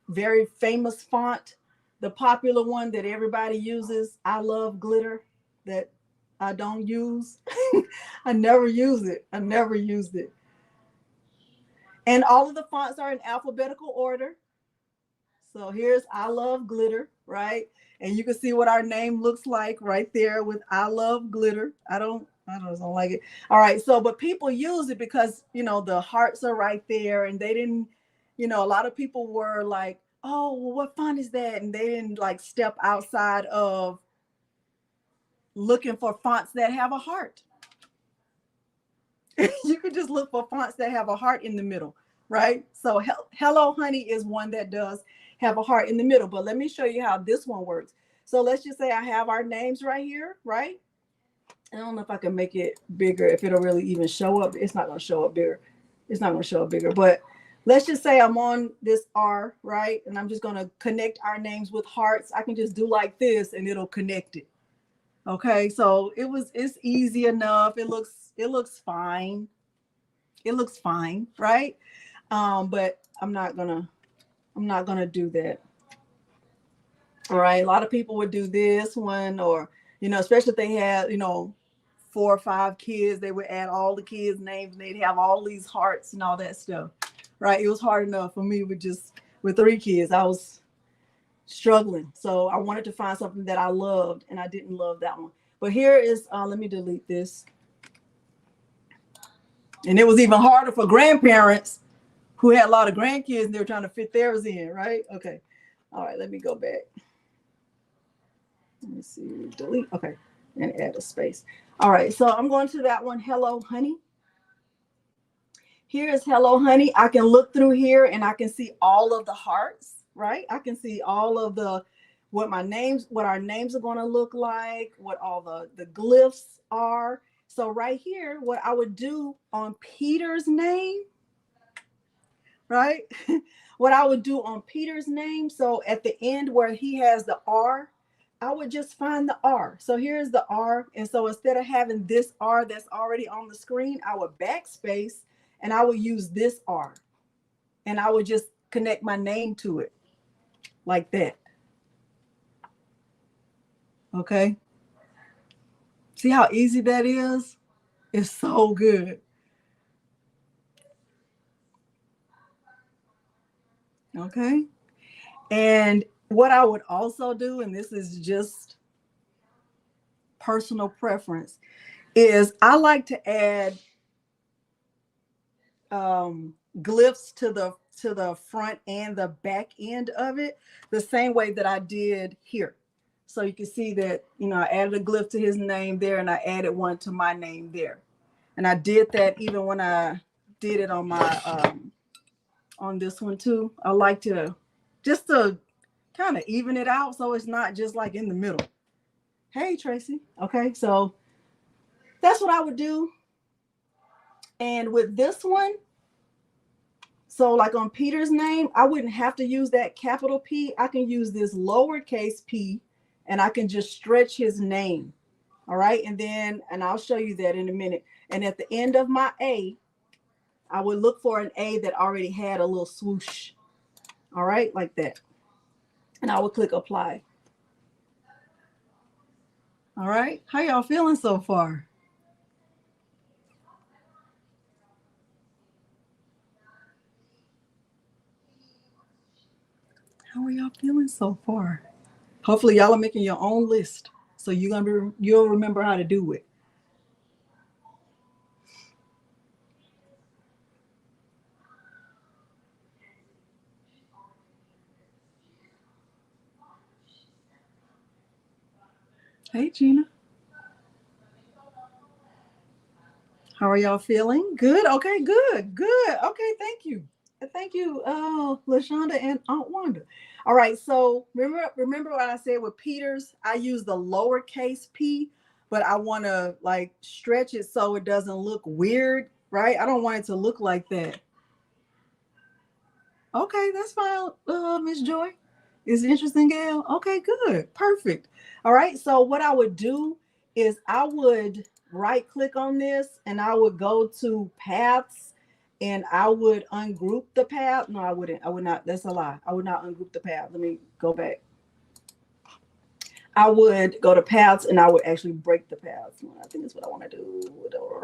very famous font, the popular one that everybody uses. I love glitter that I don't use. I never use it. I never used it. And all of the fonts are in alphabetical order. So here's I love glitter, right? And you can see what our name looks like right there with I love glitter. I don't like it. All right. So, but people use it because, the hearts are right there and they didn't, a lot of people were like, oh, well, what font is that? And they didn't like step outside of looking for fonts that have a heart. You could just look for fonts that have a heart in the middle, right? So Hello Honey is one that does have a heart in the middle, but let me show you how this one works. So let's just say I have our names right here, right? I don't know if I can make it bigger, if it'll really even show up. It's not going to show up bigger. It's not going to show up bigger, but let's just say I'm on this R, right? And I'm just going to connect our names with hearts. I can just do like this and it'll connect it. Okay, so it's easy enough. It looks fine. It looks fine, right? But I'm not gonna do that. All right. A lot of people would do this one, or especially if they had 4 or 5 kids, they would add all the kids' names and they'd have all these hearts and all that stuff. Right. It was hard enough for me with 3 kids. I was struggling. So I wanted to find something that I loved and I didn't love that one. But here is, let me delete this. And it was even harder for grandparents who had a lot of grandkids and they were trying to fit theirs in, right? Okay. All right, let me go back. Let me see, delete, okay, and add a space. All right, so I'm going to that one, Hello Honey. Here is Hello Honey. I can look through here and I can see all of the hearts, right? I can see all of what our names are going to look like, what all the glyphs are. So right here, what I would do on Peter's name, right? What I would do on Peter's name. So at the end where he has the R, I would just find the R. So here's the R. And so instead of having this R that's already on the screen, I would backspace and I would use this R, and I would just connect my name to it like that. Okay. See how easy that is? It's so good. Okay. And what I would also do, and this is just personal preference, is I like to add glyphs to the front and the back end of it, the same way that I did here. So you can see that, you know, I added a glyph to his name there, and I added one to my name there. And I did that even when I did it on my on this one too. I like to just to kind of even it out so it's not just like in the middle. Hey Tracy. Okay, so that's what I would do. And with this one, so like on Peter's name, I wouldn't have to use that capital P. I can use this lowercase p, and I can just stretch his name. All right, and I'll show you that in a minute. And at the end of my A, I would look for an A that already had a little swoosh. All right, like that. And I would click apply. All right, how y'all feeling so far? How are y'all feeling so far? Hopefully y'all are making your own list, so you'll remember how to do it. Hey Gina. How are y'all feeling? Good. Okay, good. Okay, thank you. Thank you, LaShonda and Aunt Wanda. All right, so remember what I said with Peter's? I use the lowercase p, but I want to like stretch it so it doesn't look weird, right? I don't want it to look like that. Okay, that's fine, Miss Joy. Is it interesting, Gail? Okay, good. Perfect. All right, so what I would do is I would right click on this and I would go to paths and I would ungroup the path. No, I wouldn't. I would not. That's a lie. I would not ungroup the path. Let me go back. I would go to paths and I would actually break the paths. I think that's what I want to do.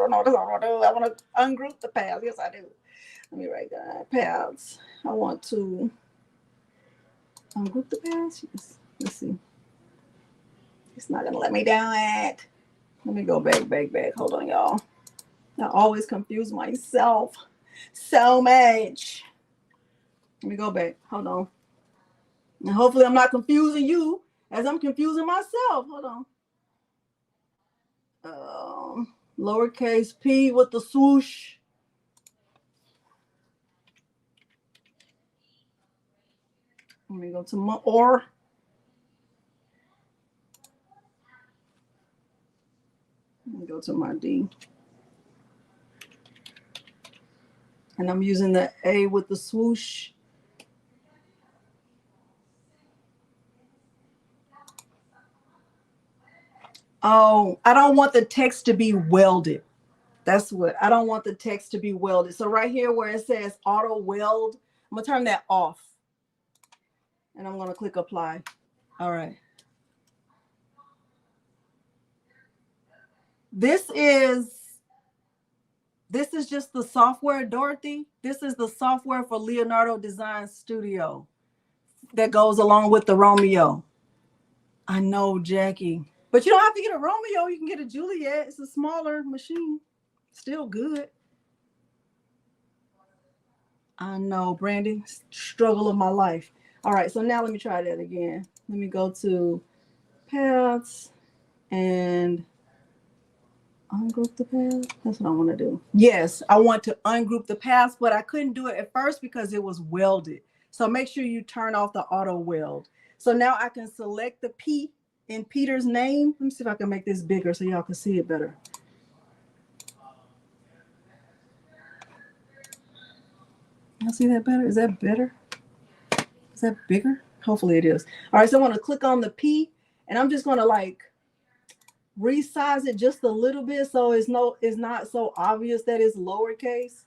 No, that's what I want to do. I want to ungroup the paths. Yes, I do. Let me write that. Paths. I want to ungroup the paths. Yes. Let's see. It's not going to let me do it. Let me go back. Hold on, y'all. I always confuse myself so much. Let me go back. Hold on. And hopefully I'm not confusing you as I'm confusing myself. Hold on. Lowercase p with the swoosh. Let me go to my or. Let me go to my D. And I'm using the A with the swoosh. Oh, I don't want the text to be welded. That's what I don't want the text to be welded. So right here where it says auto weld, I'm gonna turn that off. And I'm gonna click apply. All right. This is just the software, Dorothy. This is the software for Leonardo Design Studio that goes along with the Romeo. I know, Jackie. But you don't have to get a Romeo. You can get a Juliet. It's a smaller machine. Still good. I know, Brandy. Struggle of my life. All right, so now let me try that again. Let me go to paths and ungroup the paths. That's what I want to do. Yes, I want to ungroup the paths, but I couldn't do it at first because it was welded. So make sure you turn off the auto weld. So now I can select the P in Peter's name. Let me see if I can make this bigger so y'all can see it better. Y'all see that better? Is that better? Is that bigger? Hopefully it is. All right, so I want to click on the P and I'm just going to like resize it just a little bit so it's not so obvious that it's lowercase.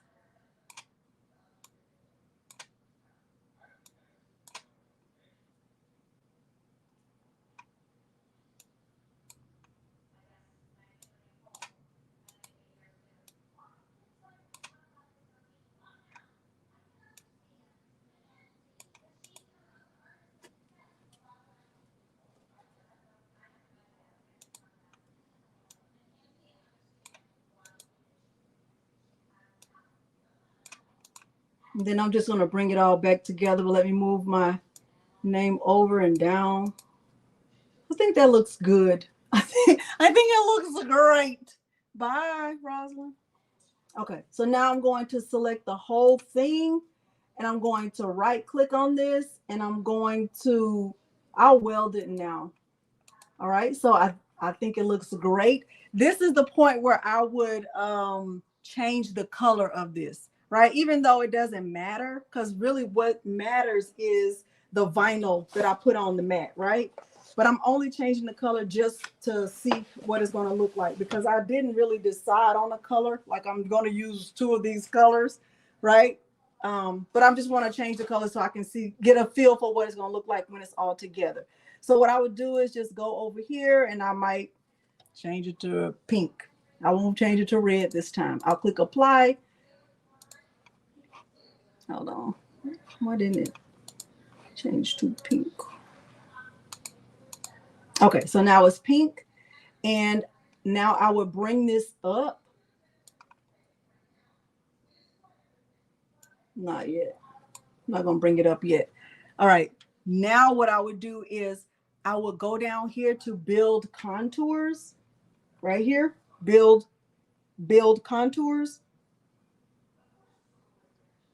And then I'm just going to bring it all back together. But let me move my name over and down. I think that looks good. I think it looks great. Bye, Rosalind. Okay, so now I'm going to select the whole thing, and I'm going to right click on this, and I'll weld it now. All right, so I think it looks great. This is the point where I would change the color of this, right? Even though it doesn't matter, because really what matters is the vinyl that I put on the mat, right? But I'm only changing the color just to see what it's going to look like, because I didn't really decide on a color. Like I'm going to use two of these colors, right? But I just want to change the color so I can get a feel for what it's going to look like when it's all together. So what I would do is just go over here and I might change it to pink. I won't change it to red this time. I'll click apply. Hold on. Why didn't it change to pink? Okay, so now it's pink. And now I would bring this up. Not yet. I'm not going to bring it up yet. All right. Now what I would do is I would go down here to build contours. Right here. Build contours.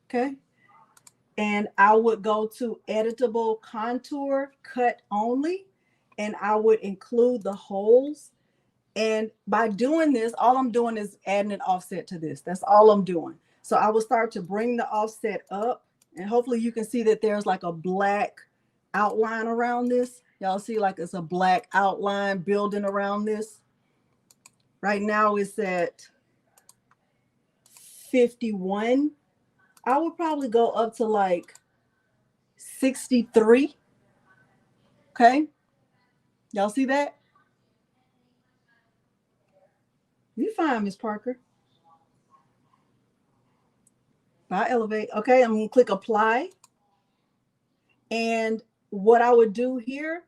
Okay. And I would go to editable contour, cut only, and I would include the holes. And by doing this, all I'm doing is adding an offset to this. That's all I'm doing. So I will start to bring the offset up, and hopefully you can see that there's like a black outline around this. Y'all see like it's a black outline building around this. Right now it's at 51. I would probably go up to like 63. Okay. Y'all see that? You fine, Miss Parker. Bye, elevate. Okay, I'm gonna click apply. And what I would do here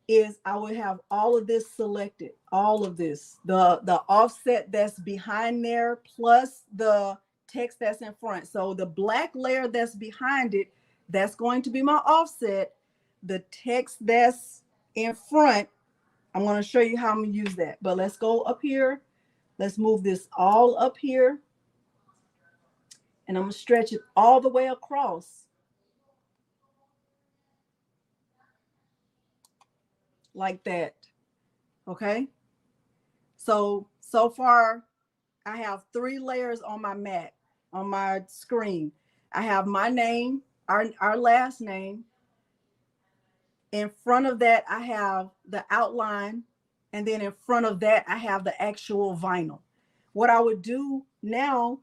is I would have all of this selected, all of this, the offset that's behind there plus the text that's in front. So the black layer that's behind it, that's going to be my offset. The text that's in front, I'm going to show you how I'm going to use that. But let's go up here. Let's move this all up here. And I'm going to stretch it all the way across. Like that. Okay. So far, I have 3 layers on my mat, on my screen. I have my name, our last name. In front of that, I have the outline. And then in front of that, I have the actual vinyl. What I would do now,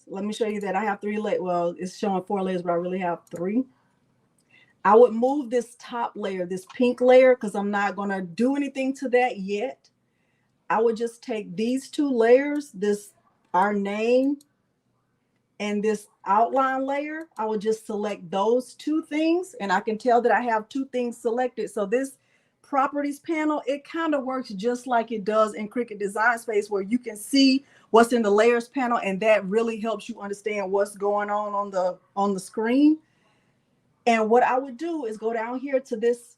let me show you that I have 3 layers. Well, it's showing 4 layers, but I really have 3. I would move this top layer, this pink layer, because I'm not going to do anything to that yet. I would just take these 2 layers, our name and this outline layer. I would just select those 2 things, and I can tell that I have 2 things selected. So this properties panel, it kind of works just like it does in Cricut Design Space, where you can see what's in the layers panel, and that really helps you understand what's going on the screen. And what I would do is go down here to this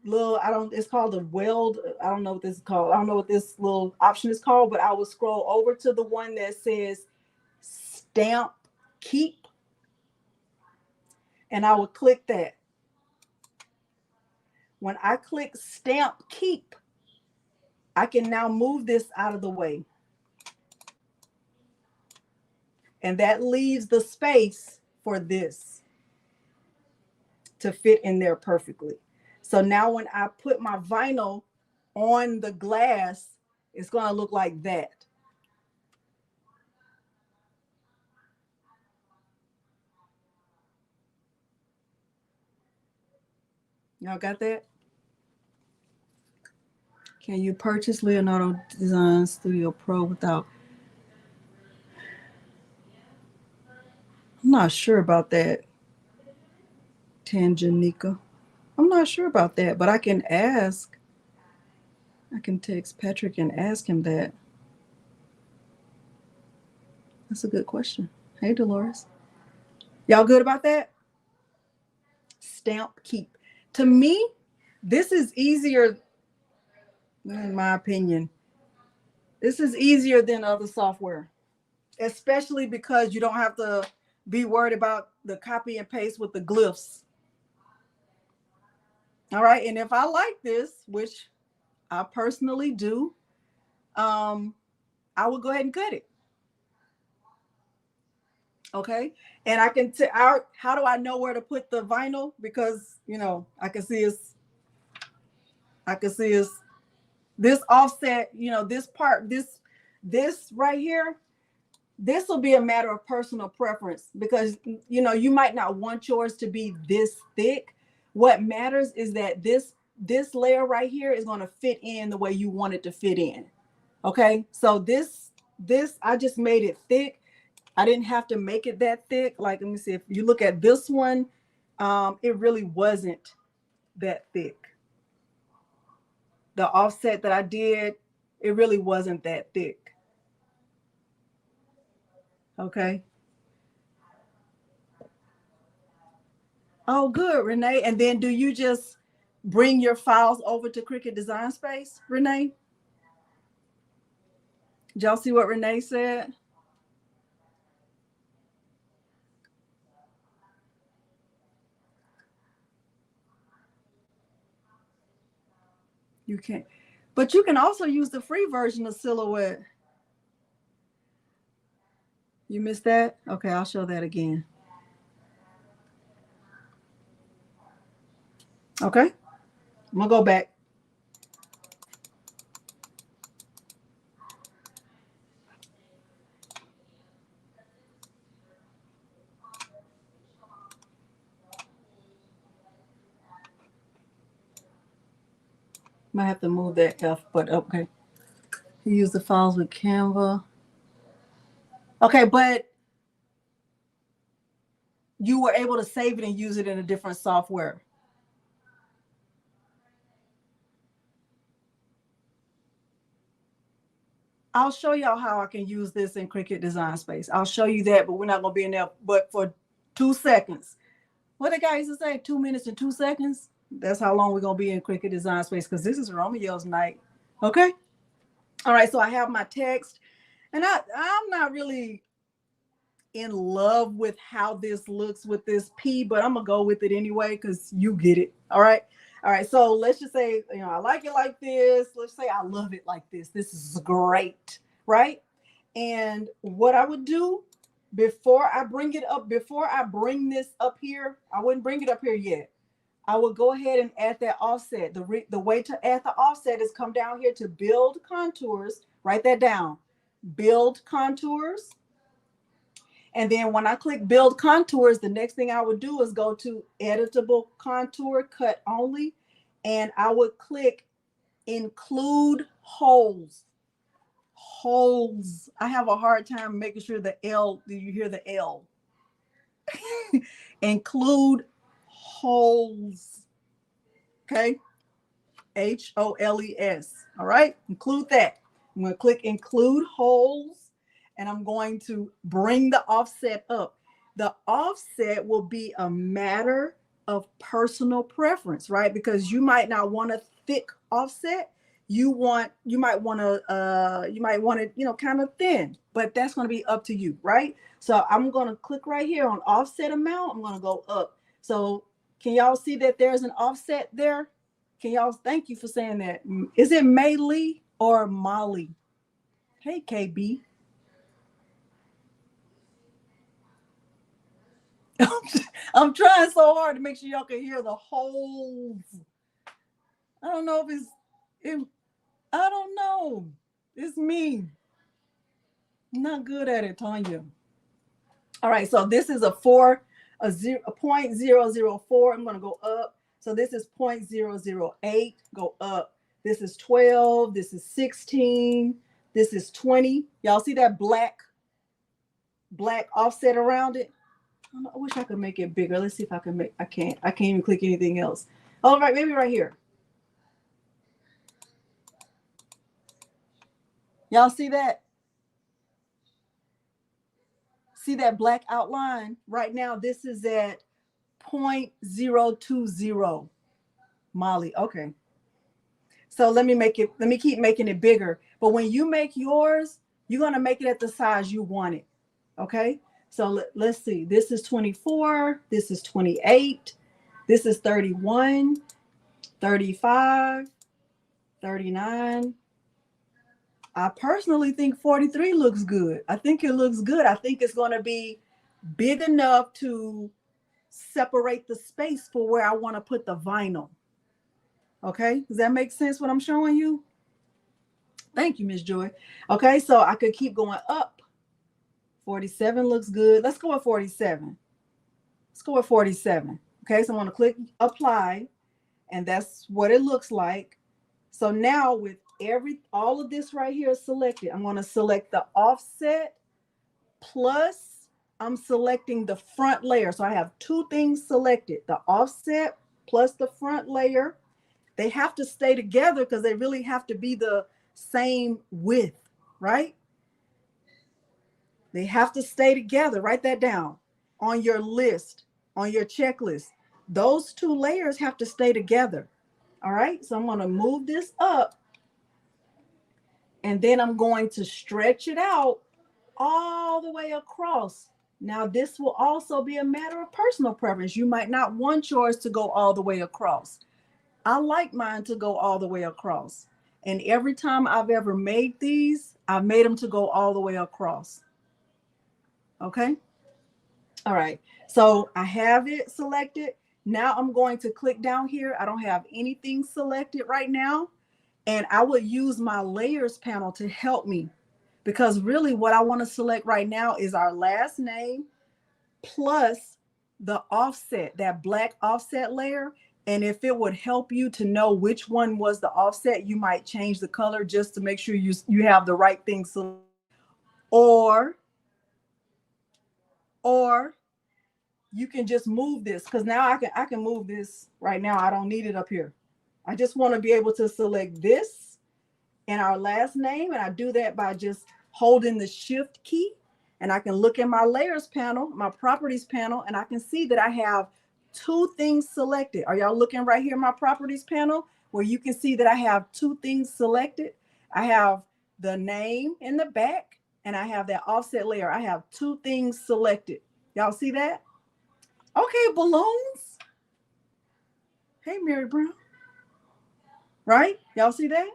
little, it's called the weld. I don't know what this is called. I don't know what this little option is called, but I will scroll over to the one that says stamp keep. And I will click that. When I click stamp keep, I can now move this out of the way. And that leaves the space for this to fit in there perfectly. So now when I put my vinyl on the glass, it's going to look like that. Y'all got that? Can you purchase Leonardo Design Studio Pro without? I'm not sure about that, Tanjanika. I'm not sure about that, but I can ask. I can text Patrick and ask him that. That's a good question. Hey, Dolores. Y'all good about that? Stamp keep. To me, this is easier, in my opinion. This is easier than other software, especially because you don't have to be worried about the copy and paste with the glyphs. All right. And if I like this, which I personally do, I will go ahead and cut it. Okay. And I can tell, how do I know where to put the vinyl? Because, you know, I can see this offset, you know, this part, this right here, this will be a matter of personal preference because, you know, you might not want yours to be this thick. What matters is that this layer right here is going to fit in the way you want it to fit in. Okay. So this, I just made it thick. I didn't have to make it that thick. Like, let me see, if you look at this one, it really wasn't that thick. The offset that I did, it really wasn't that thick. Okay. Oh, good, Renee. And then do you just bring your files over to Cricut Design Space, Renee? Did y'all see what Renee said? You can't. But you can also use the free version of Silhouette. You missed that? Okay, I'll show that again. Okay, I'm gonna go back. Might have to move that F, but okay. You use the files with Canva. Okay, but you were able to save it and use it in a different software. I'll show y'all how I can use this in Cricut Design Space. I'll show you that, but we're not gonna be in there but for 2 seconds. What the guy used to say, 2 minutes and 2 seconds? That's how long we're gonna be in Cricut Design Space because this is Romeo's night. Okay. All right, so I have my text, and I'm not really in love with how this looks with this P, but I'm gonna go with it anyway because you get it. All right. All right. So let's just say, you know, I like it like this. Let's say I love it like this. This is great. Right. And what I would do before I bring it up, before I bring this up here, I wouldn't bring it up here yet. I would go ahead and add that offset. The way to add the offset is come down here to build contours. Write that down. Build contours. And then when I click build contours, the next thing I would do is go to editable contour, cut only. And I would click include holes. Holes. I have a hard time making sure the L, do you hear the L? Include holes. Okay. HOLES. All right. Include that. I'm going to click include holes. And I'm going to bring the offset up. The offset will be a matter of personal preference, right? Because you might not want a thick offset. You might want it, you know, kind of thin, but that's going to be up to you, right? So I'm going to click right here on offset amount. I'm going to go up. So can y'all see that there's an offset there? Can y'all, thank you for saying that. Is it May Lee or Molly? Hey, KB. I'm trying so hard to make sure y'all can hear the holes. I don't know if I don't know. It's me. I'm not good at it, Tanya. All right, so this is a 0.004. I'm going to go up. So this is 0.008. Go up. This is 12. This is 16. This is 20. Y'all see that black offset around it? I wish I could make it bigger. Let's see if I can make. I can't even click anything else. All right, maybe right here. Y'all see that? See that black outline? Right now, this is at 0.020 Molly. Okay. So let me keep making it bigger. But when you make yours, you're going to make it at the size you want it. Okay. So let's see. This is 24. This is 28. This is 31, 35, 39. I personally think 43 looks good. I think it looks good. I think it's going to be big enough to separate the space for where I want to put the vinyl. Okay, does that make sense what I'm showing you? Thank you, Miss Joy. Okay, so I could keep going up. 47 looks good. Let's go with 47. Let's go with 47. Okay, so I'm going to click apply, and that's what it looks like. So now with all of this right here selected, I'm going to select the offset plus I'm selecting the front layer. So I have two things selected, the offset plus the front layer. They have to stay together because they really have to be the same width, right? They have to stay together. Write that down on your list, on your checklist. Those two layers have to stay together. All right, so I'm going to move this up, and then I'm going to stretch it out all the way across. Now, this will also be a matter of personal preference. You might not want yours to go all the way across. I like mine to go all the way across. And every time I've ever made these, I've made them to go all the way across. Okay. All right. So I have it selected. Now I'm going to click down here. I don't have anything selected right now. And I would use my layers panel to help me, because really what I want to select right now is our last name plus the offset, that black offset layer. And if it would help you to know which one was the offset, you might change the color just to make sure you have the right thing selected. Or you can just move this, because now I can move this right now. I don't need it up here. I just want to be able to select this and our last name. And I do that by just holding the shift key. And I can look in my layers panel, my properties panel, and I can see that I have two things selected. Are y'all looking right here in my properties panel where you can see that I have two things selected? I have the name in the back and I have that offset layer. I have two things selected. Y'all see that? Okay, balloons. Hey, Mary Brown. Right? Y'all see that?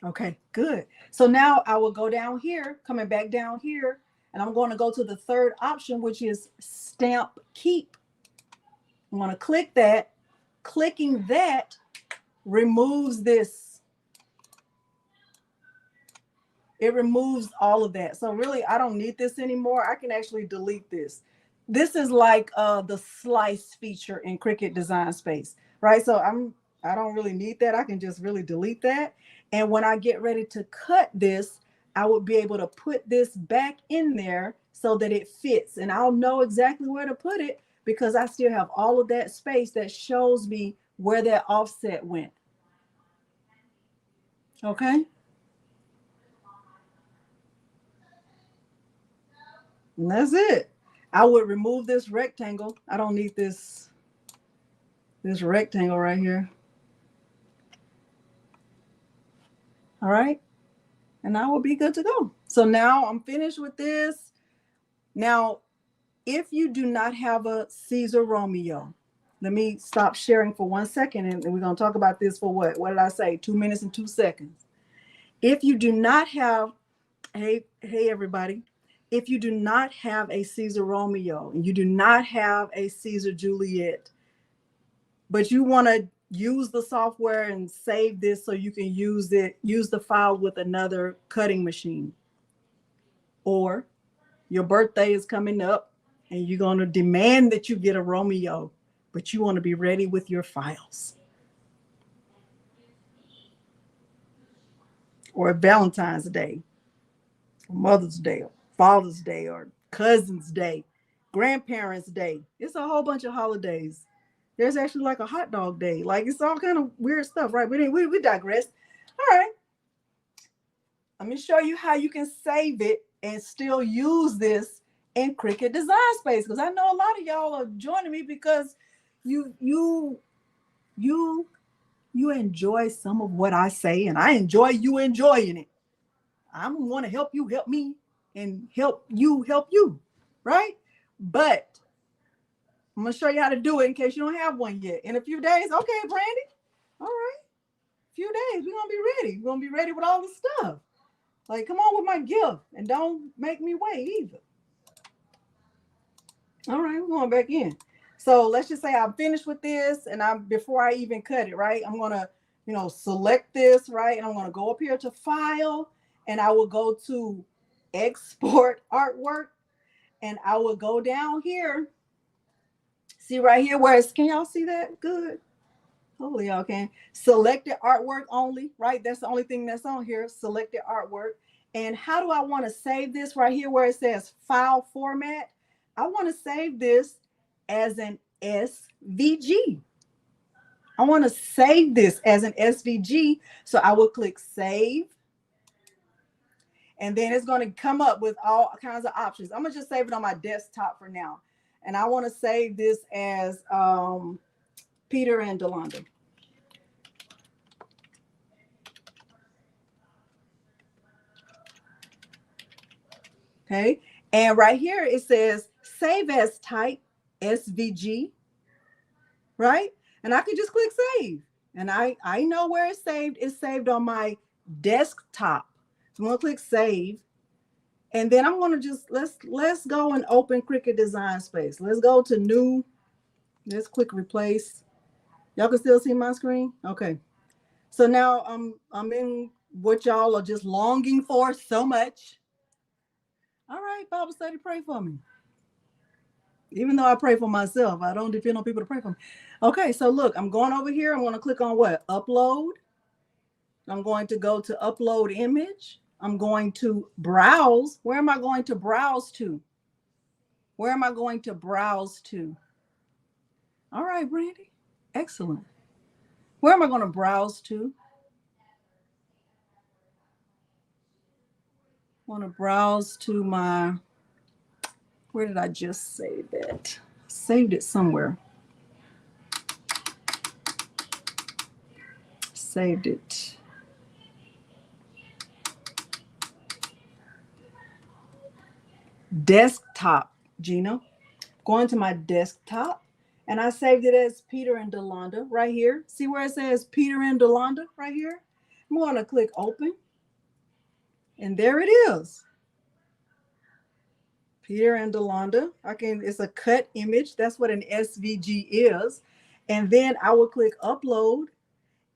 Okay, good. So now I will go down here, coming back down here, and I'm going to go to the third option, which is stamp keep. I'm going to click that. Clicking that removes this. It removes all of that. So really, I don't need this anymore. I can actually delete this. This is like the slice feature in Cricut Design Space, right? So I don't really need that. I can just really delete that. And when I get ready to cut this, I would be able to put this back in there so that it fits. And I'll know exactly where to put it because I still have all of that space that shows me where that offset went. Okay. And that's it. I would remove this rectangle. I don't need this rectangle right here. All right. And I will be good to go. So now I'm finished with this. Now, if you do not have a Siser Romeo, let me stop sharing for 1 second. And we're going to talk about this for what? What did I say? 2 minutes and 2 seconds. If you do not have, hey, everybody. If you do not have a Siser Romeo and you do not have a Siser Juliet, but you want to use the software and save this so you can use the file with another cutting machine, or your birthday is coming up and you're going to demand that you get a Romeo, but you want to be ready with your files, or Valentine's Day, or Mother's Day, or Father's Day, or Cousin's Day, Grandparents' Day. It's a whole bunch of holidays. There's actually like a hot dog day. Like it's all kind of weird stuff, right? But anyway, we digress. All right. Let me show you how you can save it and still use this in Cricut Design Space. Because I know a lot of y'all are joining me because you enjoy some of what I say, and I enjoy you enjoying it. I want to help you help me and help you, right? But I'm going to show you how to do it in case you don't have one yet. In a few days, okay, Brandy? All right. A few days, we're going to be ready. We're going to be ready with all the stuff. Like, come on with my gift and don't make me wait either. All right, we're going back in. So let's just say I'm finished with this, and before I even cut it, right, I'm going to, select this, right, and I'm going to go up here to File, and I will go to Export Artwork, and I will go down here. See right here where it's, can y'all see that? Good. Hopefully y'all can. Selected artwork only, right? That's the only thing that's on here, selected artwork. And how do I want to save this right here where it says file format? I want to save this as an SVG. I want to save this as an SVG. So I will click save. And then it's going to come up with all kinds of options. I'm going to just save it on my desktop for now. And I want to save this as Peter and Delonda. Okay. And right here it says save as type SVG. Right. And I can just click save. And I know where it's saved. It's saved on my desktop. So I'm going to click save. And then I'm going to just, let's go and open Cricut Design Space. Let's go to new. Let's quick replace. Y'all can still see my screen? Okay. So now I'm in what y'all are just longing for so much. All right, Bible study, pray for me. Even though I pray for myself, I don't depend on people to pray for me. Okay, so look, I'm going over here. I'm going to click on what? Upload. I'm going to go to upload image. I'm going to browse. Where am I going to browse to? Where am I going to browse to? All right, Brandy. Excellent. Where am I going to browse to? I want to browse to my, where did I just save that? Saved it somewhere. Saved it. Desktop, Gina. Going to my desktop, and I saved it as Peter and Delonda right here. See where it says Peter and Delonda right here? I'm going to click open, and there it is. Peter and Delonda. It's a cut image. That's what an SVG is. And then I will click upload,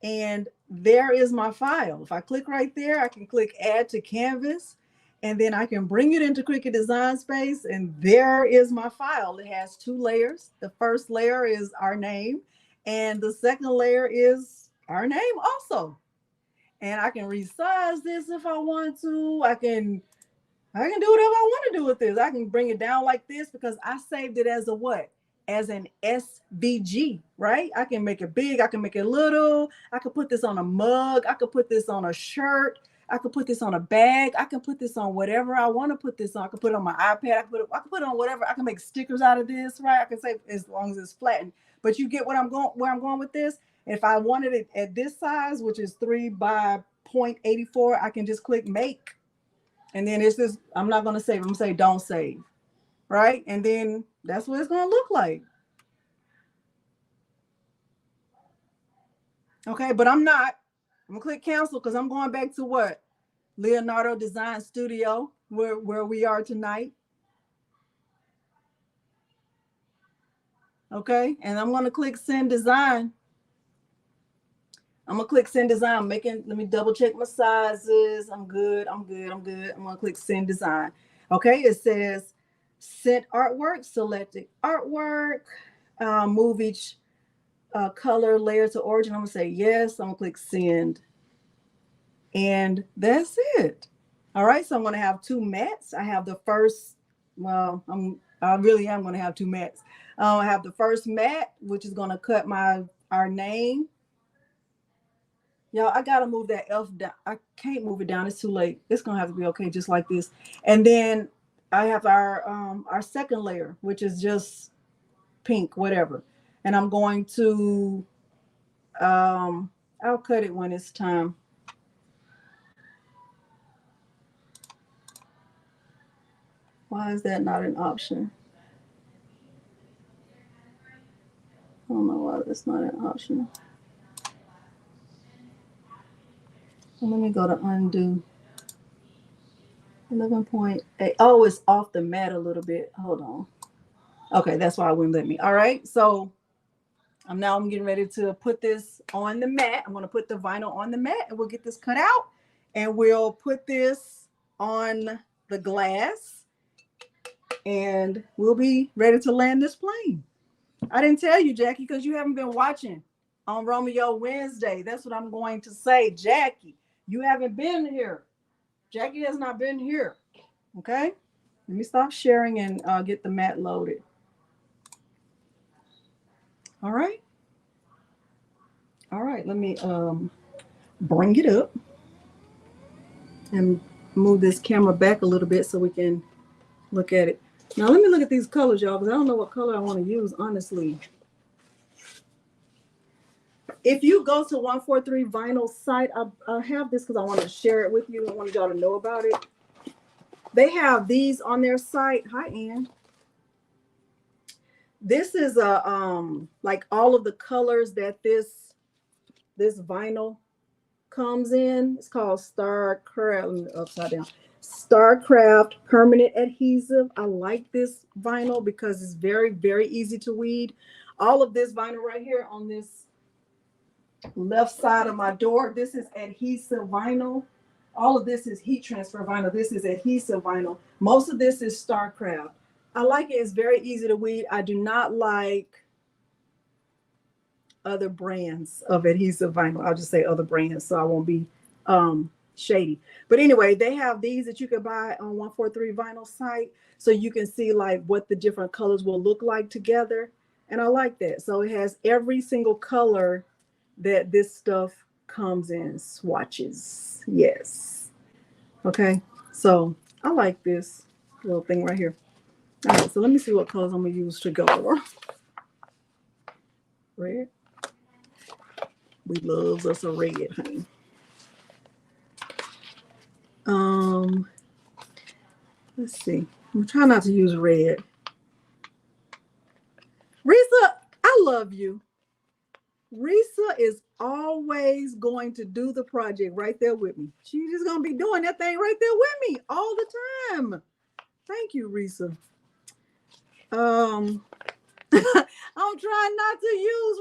and there is my file. If I click right there, I can click add to canvas, and then I can bring it into Cricut Design Space, and there is my file. It has two layers. The first layer is our name, and the second layer is our name also. And I can resize this if I want to. I can do whatever I want to do with this. I can bring it down like this because I saved it as a what? As an SVG, right? I can make it big. I can make it little. I could put this on a mug. I could put this on a shirt. I could put this on a bag. I can put this on whatever I want to put this on. I could put it on my iPad. I could put it on whatever. I can make stickers out of this, right? I can say as long as it's flattened. But you get where I'm going with this. If I wanted it at this size, which is 3 by 0.84, I can just click make. And then it's just, I'm not going to save. I'm going to say don't save, right? And then that's what it's going to look like. Okay, but I'm not. I'm going to click cancel because I'm going back to what? Leonardo Design Studio, where we are tonight. Okay, and I'm going to click send design. I'm going to click send design. Let me double check my sizes. I'm good. I'm going to click send design. Okay, it says sent artwork, selected artwork, move each color layer to origin. I'm going to say yes. I'm going to click send. And that's it. All right, so I'm going to have two mattes. I have the first, well, I really am going to have two mats. I have the first mat, which is going to cut our name. Y'all, I gotta move that F down. I can't move it down. It's too late. It's gonna have to be okay, just like this. And then I have our second layer, which is just pink, whatever. And I'm going to I'll cut it when it's time. Why is that not an option? I don't know why that's not an option. Let me go to undo. 11.8. Oh, it's off the mat a little bit. Hold on. Okay, that's why it wouldn't let me. All right, so I'm getting ready to put this on the mat. I'm going to put the vinyl on the mat, and we'll get this cut out, and we'll put this on the glass, and we'll be ready to land this plane. I didn't tell you, Jackie, because you haven't been watching on Romeo Wednesday. That's what I'm going to say. Jackie, you haven't been here. Jackie has not been here. Okay? Let me stop sharing and get the mat loaded. All right. All right. Let me bring it up and move this camera back a little bit so we can look at it. Now, let me look at these colors, y'all, because I don't know what color I want to use, honestly. If you go to 143 Vinyl site, I have this because I want to share it with you. I wanted y'all to know about it. They have these on their site. Hi, Ann. This is like all of the colors that this vinyl comes in. It's called StarCraft. Upside down. StarCraft Permanent Adhesive. I like this vinyl because it's very, very easy to weed. All of this vinyl right here on this left side of my door, this is adhesive vinyl. All of this is heat transfer vinyl. This is adhesive vinyl. Most of this is StarCraft. I like it. It's very easy to weed. I do not like other brands of adhesive vinyl. I'll just say other brands so I won't be shady. But anyway, they have these that you can buy on 143 Vinyl site so you can see like what the different colors will look like together. And I like that. So it has every single color that this stuff comes in swatches. Yes. Okay. So I like this little thing right here. All right. So let me see what colors I'm going to use to go over. Red. We love us a red, honey. Let's see. I'm trying not to use red. Risa, I love you. Risa is always going to do the project right there with me. She's just going to be doing that thing right there with me all the time. Thank you, Risa. I'm trying not to use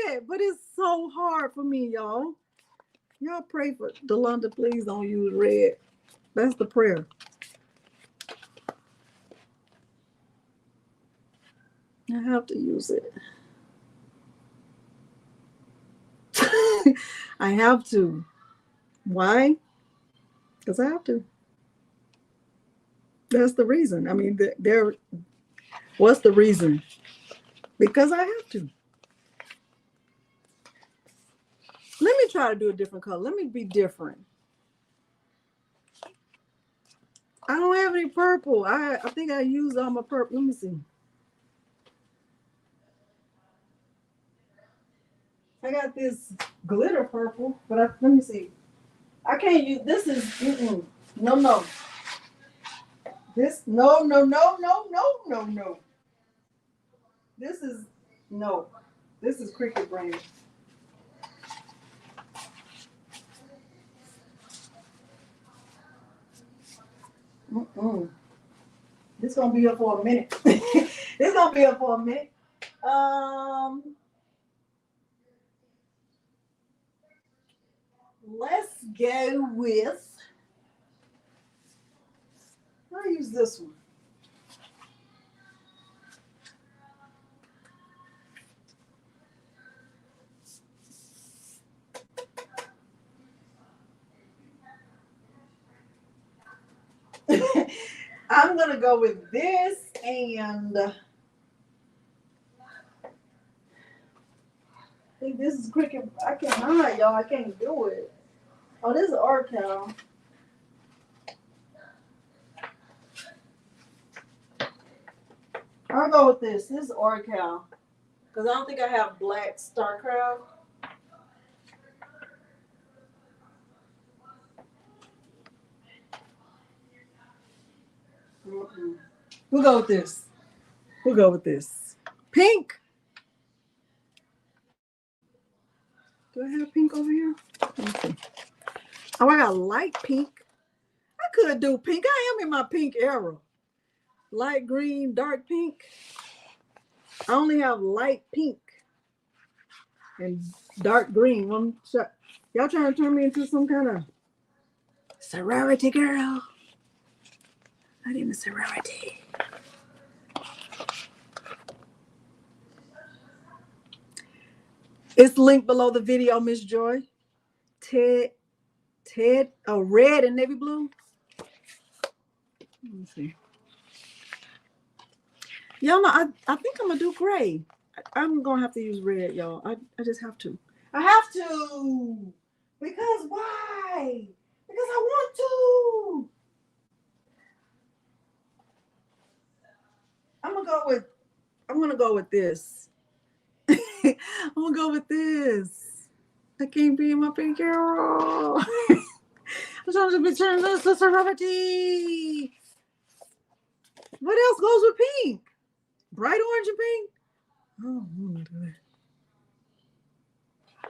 red, but it's so hard for me, y'all. Y'all pray for Delonda, please don't use red. That's the prayer. I have to use it. I have to. Why? Because I have to. That's the reason. I mean, what's the reason? Because I have to. Let me try to do a different color. Let me be different. I don't have any purple. I think I used all my purple. Let me see. I got this glitter purple, but let me see. I can't use this. Is no. This no. This is no. This is Cricut brand. This gonna be up for a minute. This gonna be up for a minute. Let's go with. I'll use this one. I'm gonna go with this, and I think this is Cricut. I can't hide, y'all. I can't do it. Oh, this is Arcal. I'll go with this. This is Arcal. Because I don't think I have black StarCraft. We'll go with this. We'll go with this. Pink. Do I have pink over here? Let me see. Oh, I got light pink. I could do pink. I am in my pink era. Light green, dark pink. I only have light pink and dark green. Y'all trying to turn me into some kind of sorority girl? Not even sorority. It's linked below the video, Miss Joy. Ted, red and navy blue. Let me see. Y'all know, I think I'm gonna do gray. I'm gonna have to use red, y'all. I just have to. I have to. Because why? Because I want to. I'm gonna go with this. I'm gonna go with this. I can't be in my pink arrow. I'm trying to be turning this to sorority. What else goes with pink? Bright orange and pink? Oh,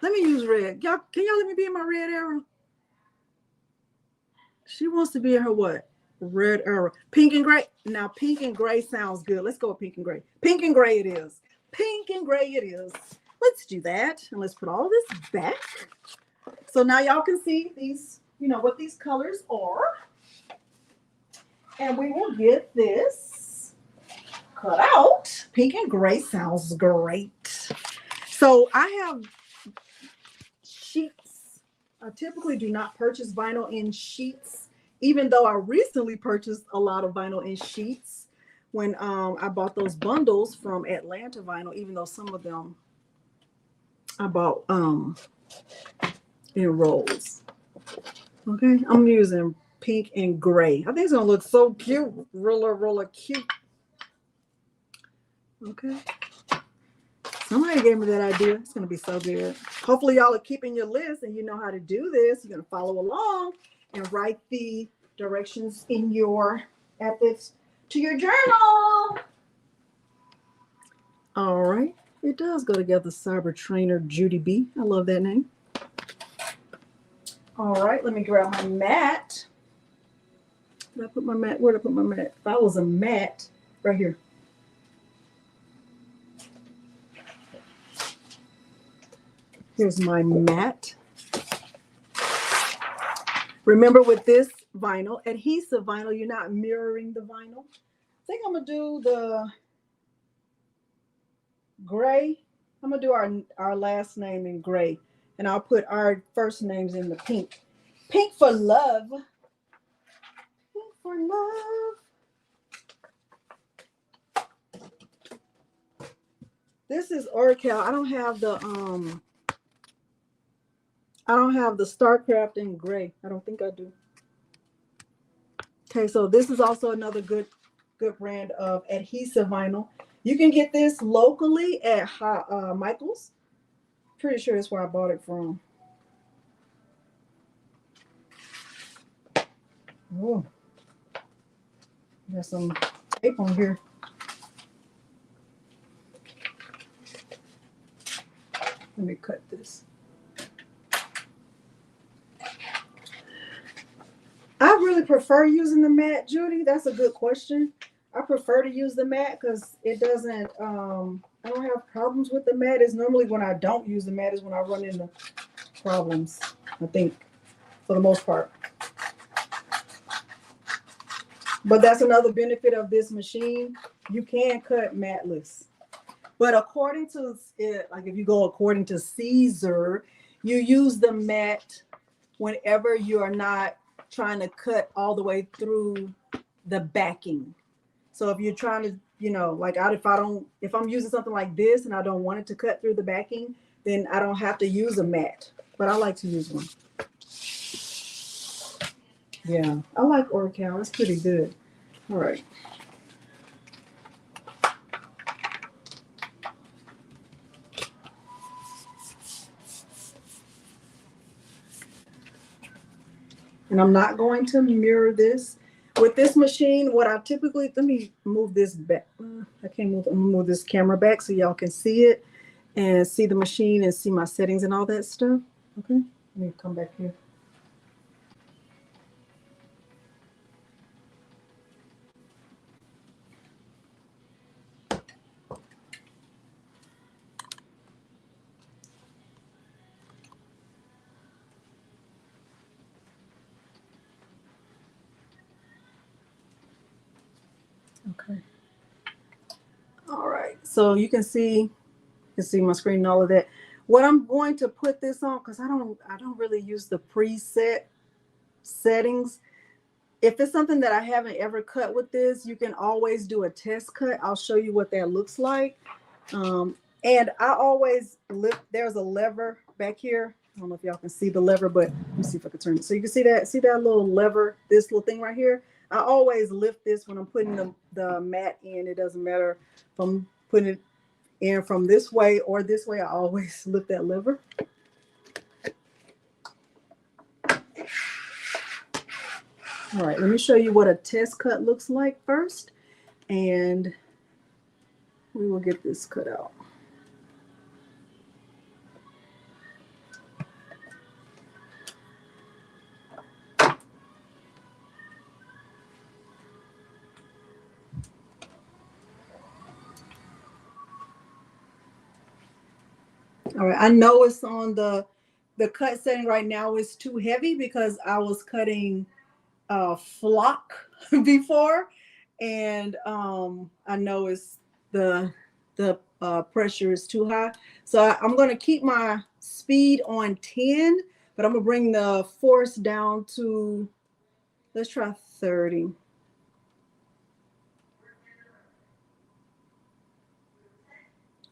let me use red. Y'all, can y'all let me be in my red arrow? She wants to be in her what? Red arrow. Pink and gray. Now, pink and gray sounds good. Let's go with pink and gray. Pink and gray it is. Pink and gray it is. Let's do that. And let's put all this back. So now y'all can see these, you know, what these colors are. And we will get this cut out. Pink and gray sounds great. So I have sheets. I typically do not purchase vinyl in sheets, even though I recently purchased a lot of vinyl in sheets when I bought those bundles from Atlanta Vinyl, even though some of them I bought in rolls. Okay, I'm using pink and gray. I think it's gonna look so cute, really cute. Okay. Somebody gave me that idea. It's gonna be so good. Hopefully y'all are keeping your list and you know how to do this. You're gonna follow along and write the directions in your ethics to your journal. All right. It does go together. Cyber Trainer Judy B. I love that name. All right, let me grab my mat. Did I put my mat? Where did I put my mat? If I was a mat, right here. Here's my mat. Remember, with this vinyl, adhesive vinyl, you're not mirroring the vinyl. I think I'm gonna do the gray. I'm gonna do our last name in gray, and I'll put our first names in the pink. Pink for love. Pink for love. This is Orcal. I don't have the StarCraft in gray. I don't think I do. Okay, so this is also another good brand of adhesive vinyl. You can get this locally at Michael's. Pretty sure that's where I bought it from. Oh, there's some tape on here. Let me cut this. I really prefer using the mat, Judy. That's a good question. I prefer to use the mat because it doesn't, I don't have problems with the mat. It's normally when I don't use the mat is when I run into problems, I think, for the most part. But that's another benefit of this machine. You can cut matless. But according to it, like if you go according to Siser, you use the mat whenever you are not trying to cut all the way through the backing. So if you're trying to, you know, like if I'm using something like this and I don't want it to cut through the backing, then I don't have to use a mat, but I like to use one. Yeah, I like Orcal. It's pretty good. All right. And I'm not going to mirror this. With this machine, what I typically, let me move this back. I can't move, I'm gonna move this camera back so y'all can see it and see the machine and see my settings and all that stuff. Okay, let me come back here. Okay. All right, so you can see my screen and all of that. What I'm going to put this on, because I don't really use the preset settings. If it's something that I haven't ever cut with this, you can always do a test cut. I'll show you what that looks like. And I always lift, there's a lever back here. I don't know if y'all can see the lever, but let me see if I can turn it. So you can see that little lever, this little thing right here. I always lift this when I'm putting the mat in. It doesn't matter if I'm putting it in from this way or this way. I always lift that lever. All right, let me show you what a test cut looks like first, and we will get this cut out. All right, I know it's on the cut setting right now is too heavy because I was cutting flock before, and I know it's the pressure is too high. So I'm going to keep my speed on 10, but I'm going to bring the force down to, let's try 30.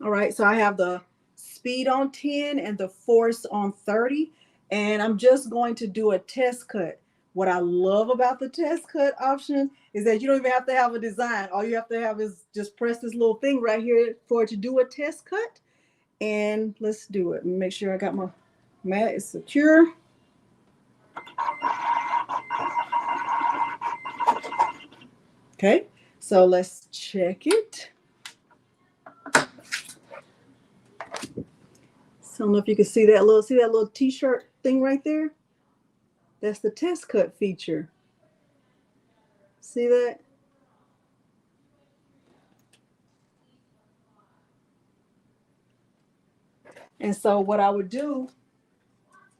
All right, so I have the speed on 10 and the force on 30, and I'm just going to do a test cut. What I love about the test cut option is that you don't even have to have a design. All you have to have is just press this little thing right here for it to do a test cut. And let's do it. Make sure I got my mat is secure. Okay, so let's check it. So I don't know if you can see that little t-shirt thing right there. That's the test cut feature. See that? And so what I would do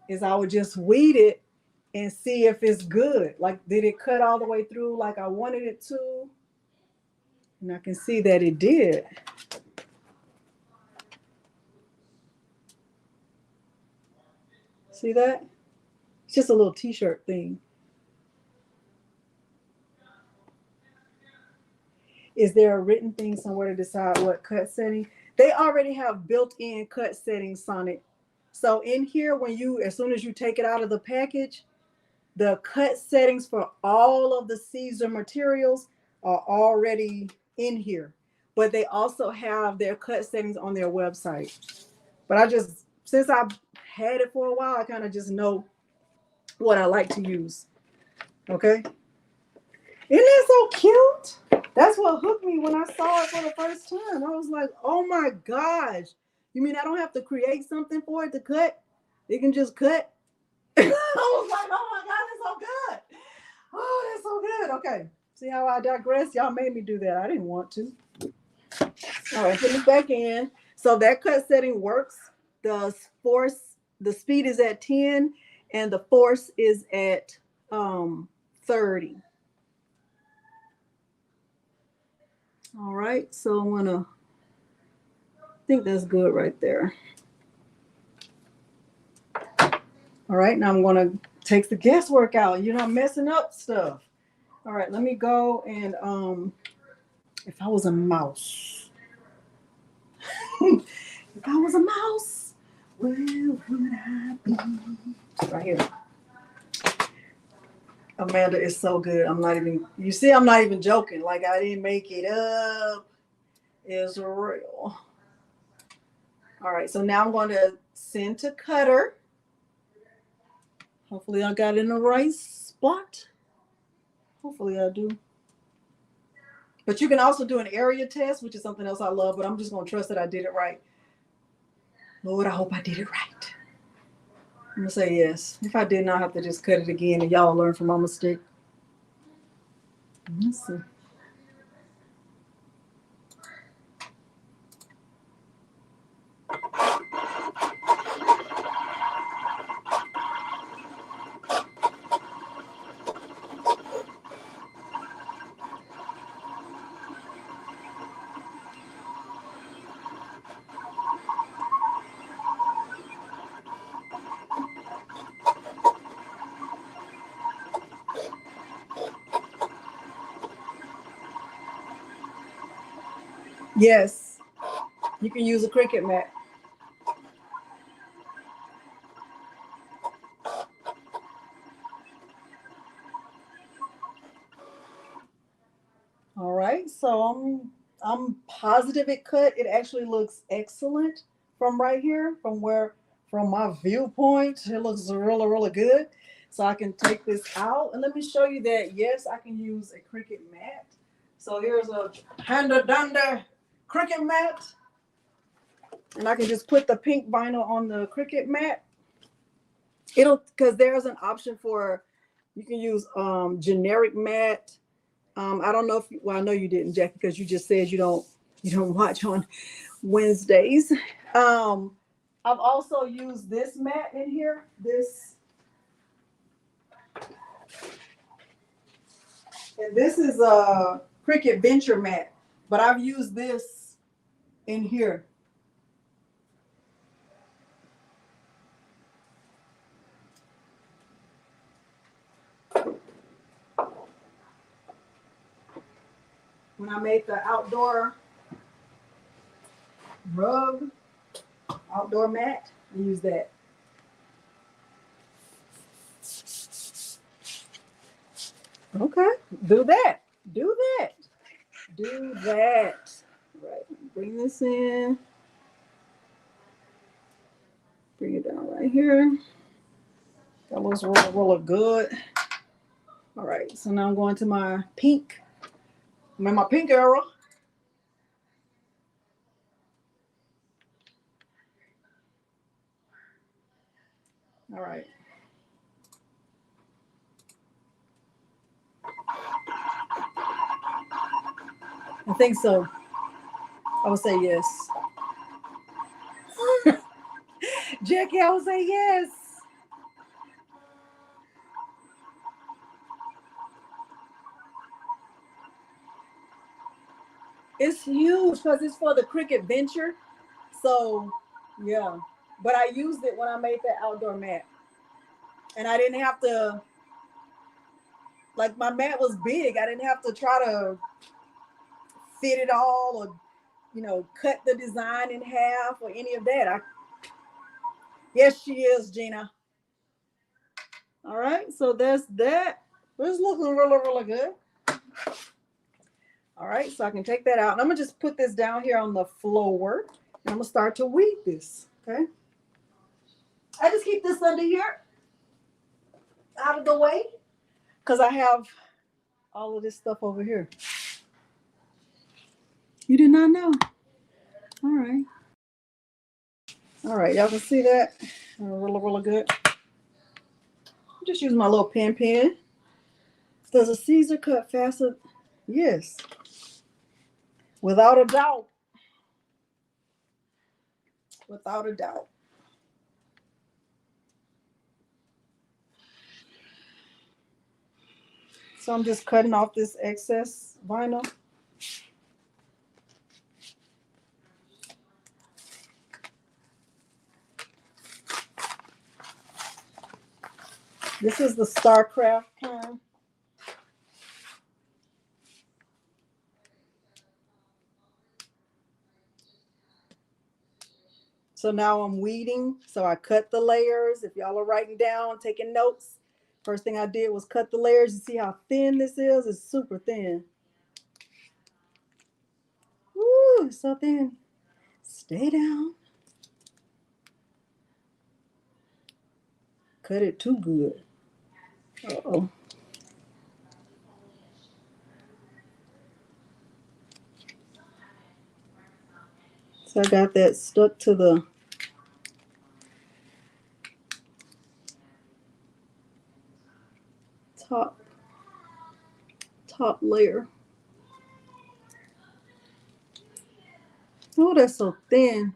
is I would just weed it and see if it's good. Like, did it cut all the way through like I wanted it to? And I can see that it did. See that? It's just a little t-shirt thing. Is there a written thing somewhere to decide what cut setting? They already have built-in cut settings on it. So in here, as soon as you take it out of the package, the cut settings for all of the Siser materials are already in here. But they also have their cut settings on their website. But since I've had it for a while, I kind of just know what I like to use. Okay? Isn't that so cute? That's what hooked me when I saw it for the first time. I was like, oh my gosh. You mean I don't have to create something for it to cut? It can just cut? I was like, oh my God, that's so good. Oh, that's so good. Okay. See how I digress? Y'all made me do that. I didn't want to. All right, put it back in. So that cut setting works. The speed is at 10 and the force is at 30. All right, so I'm gonna think that's good right there. All right, now I'm gonna take the guesswork out. You're not messing up stuff. All right, let me go and if I was a mouse, if I was a mouse, where would I be? Right here. Amanda is so good. I'm not even, you see, I'm not even joking. Like, I didn't make it up. It's real. All right, so now I'm going to send to cutter. Hopefully I got it in the right spot. Hopefully I do. But you can also do an area test, which is something else I love, but I'm just going to trust that I did it right. Lord, I hope I did it right. I'm going to say yes. If I did, I'll have to just cut it again and y'all learn from my mistake. Let's see. Yes, you can use a Cricut mat. All right, so I'm positive it cut. It actually looks excellent from right here, from my viewpoint. It looks really, really good. So I can take this out and let me show you that yes, I can use a Cricut mat. So here's a Handa Dunda Cricut mat. And I can just put the pink vinyl on the Cricut mat. Because there's an option for, you can use generic mat. I don't know if well, I know you didn't, Jackie, because you just said you don't watch on Wednesdays. I've also used this mat in here. This is a Cricut Venture mat, but I've used this in here. When I made the outdoor rug, outdoor mat, I use that. Okay, do that. Do that. Do that. Right, bring this in. Bring it down right here. That looks really, really good. All right, so now I'm going to my pink. I'm in my pink era. All right. I think so. I would say yes. Jackie, I would say yes. It's huge because it's for the Cricut Venture. So, yeah. But I used it when I made that outdoor mat. And I didn't have to, like, my mat was big. I didn't have to try to fit it all or, cut the design in half or any of that. Yes, she is, Gina. All right, so that's that. It's looking really, really good. All right, so I can take that out. And I'm going to just put this down here on the floor. And I'm going to start to weed this, okay? I just keep this under here, out of the way, because I have all of this stuff over here. You did not know? All right. All right, y'all can see that? Really, really good. I'm just using my little pen. Does a Siser cut faster? Yes. Without a doubt. Without a doubt. So I'm just cutting off this excess vinyl. This is the StarCraft kind. So now I'm weeding. So I cut the layers. If y'all are writing down, taking notes, first thing I did was cut the layers. You see how thin this is? It's super thin. Woo, it's so thin. Stay down. Cut it too good. Uh-oh. So I got that stuck to the top layer. Oh, that's so thin.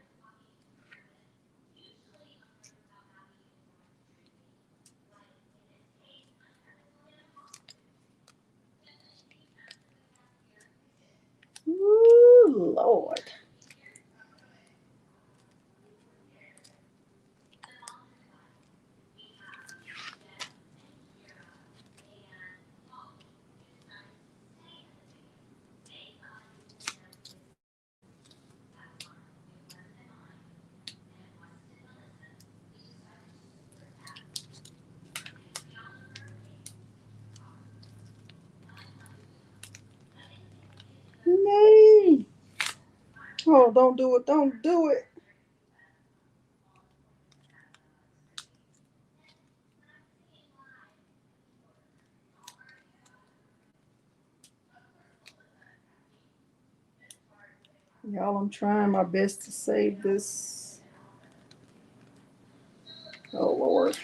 Ooh, Lord. Nay. Oh, don't do it. Don't do it. Y'all, I'm trying my best to save this. Oh, Lord.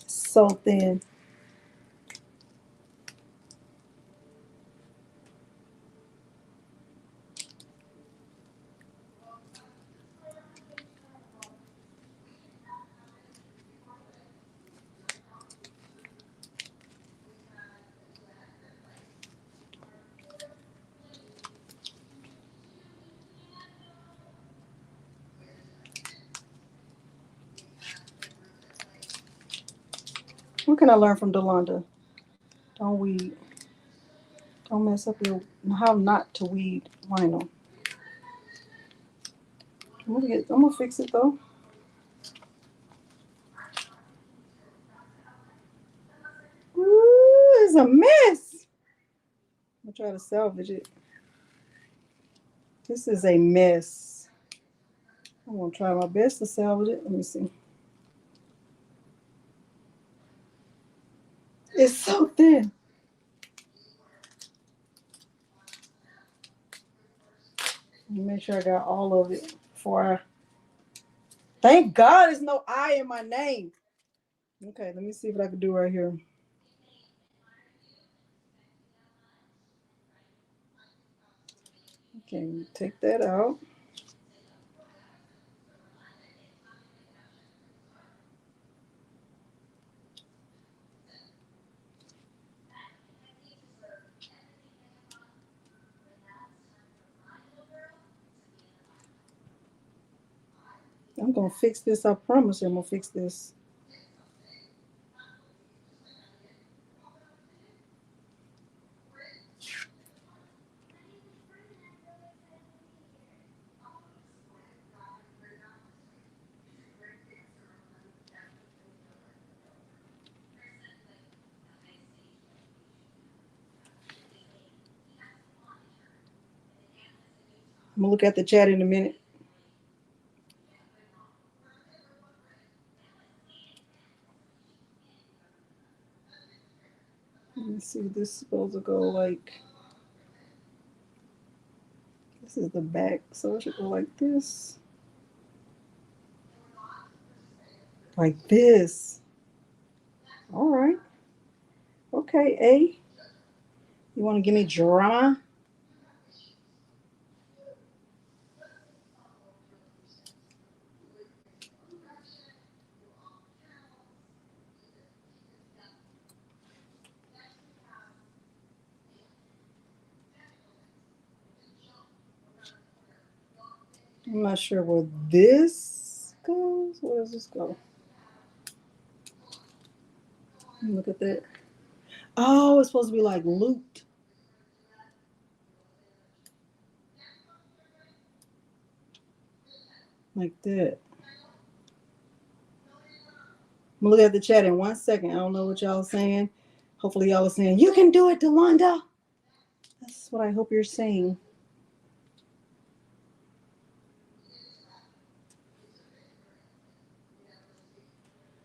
So thin. What can I learn from Delonda? Don't weed. Don't mess up your, how not to weed vinyl. I'm gonna fix it though. Ooh, it's a mess. I'm gonna try to salvage it. This is a mess. I'm gonna try my best to salvage it. Let me see. It's so thin. Let me make sure I got all of it before I. Thank God there's no I in my name. Okay, let me see what I can do right here. Okay, take that out. I'm gonna fix this. I promise you I'm gonna fix this. I'm gonna look at the chat in a minute. Let me see. This is supposed to go like. This is the back, so it should go like this. Like this. All right. Okay, A. You want to give me dry? I'm not sure where this goes. Where does this go? Look at that. Oh, it's supposed to be like looped. like that. I'm gonna look at the chat in 1 second. I don't know what y'all are saying. Hopefully y'all are saying, you can do it, Delonda. That's what I hope you're saying.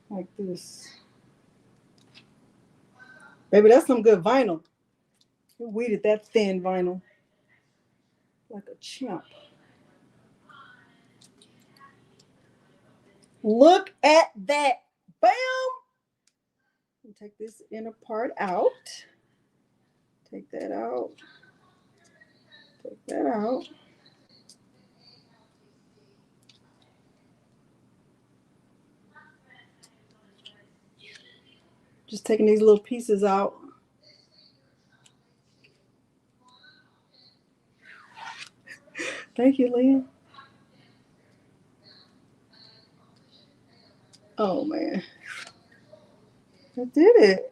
Like this. Baby, that's some good vinyl. You weeded that thin vinyl. Like a chimp. Look at that. Bam! Take this inner part out. Take that out. Take that out. Just taking these little pieces out. Thank you, Leah. Oh, man. I did it.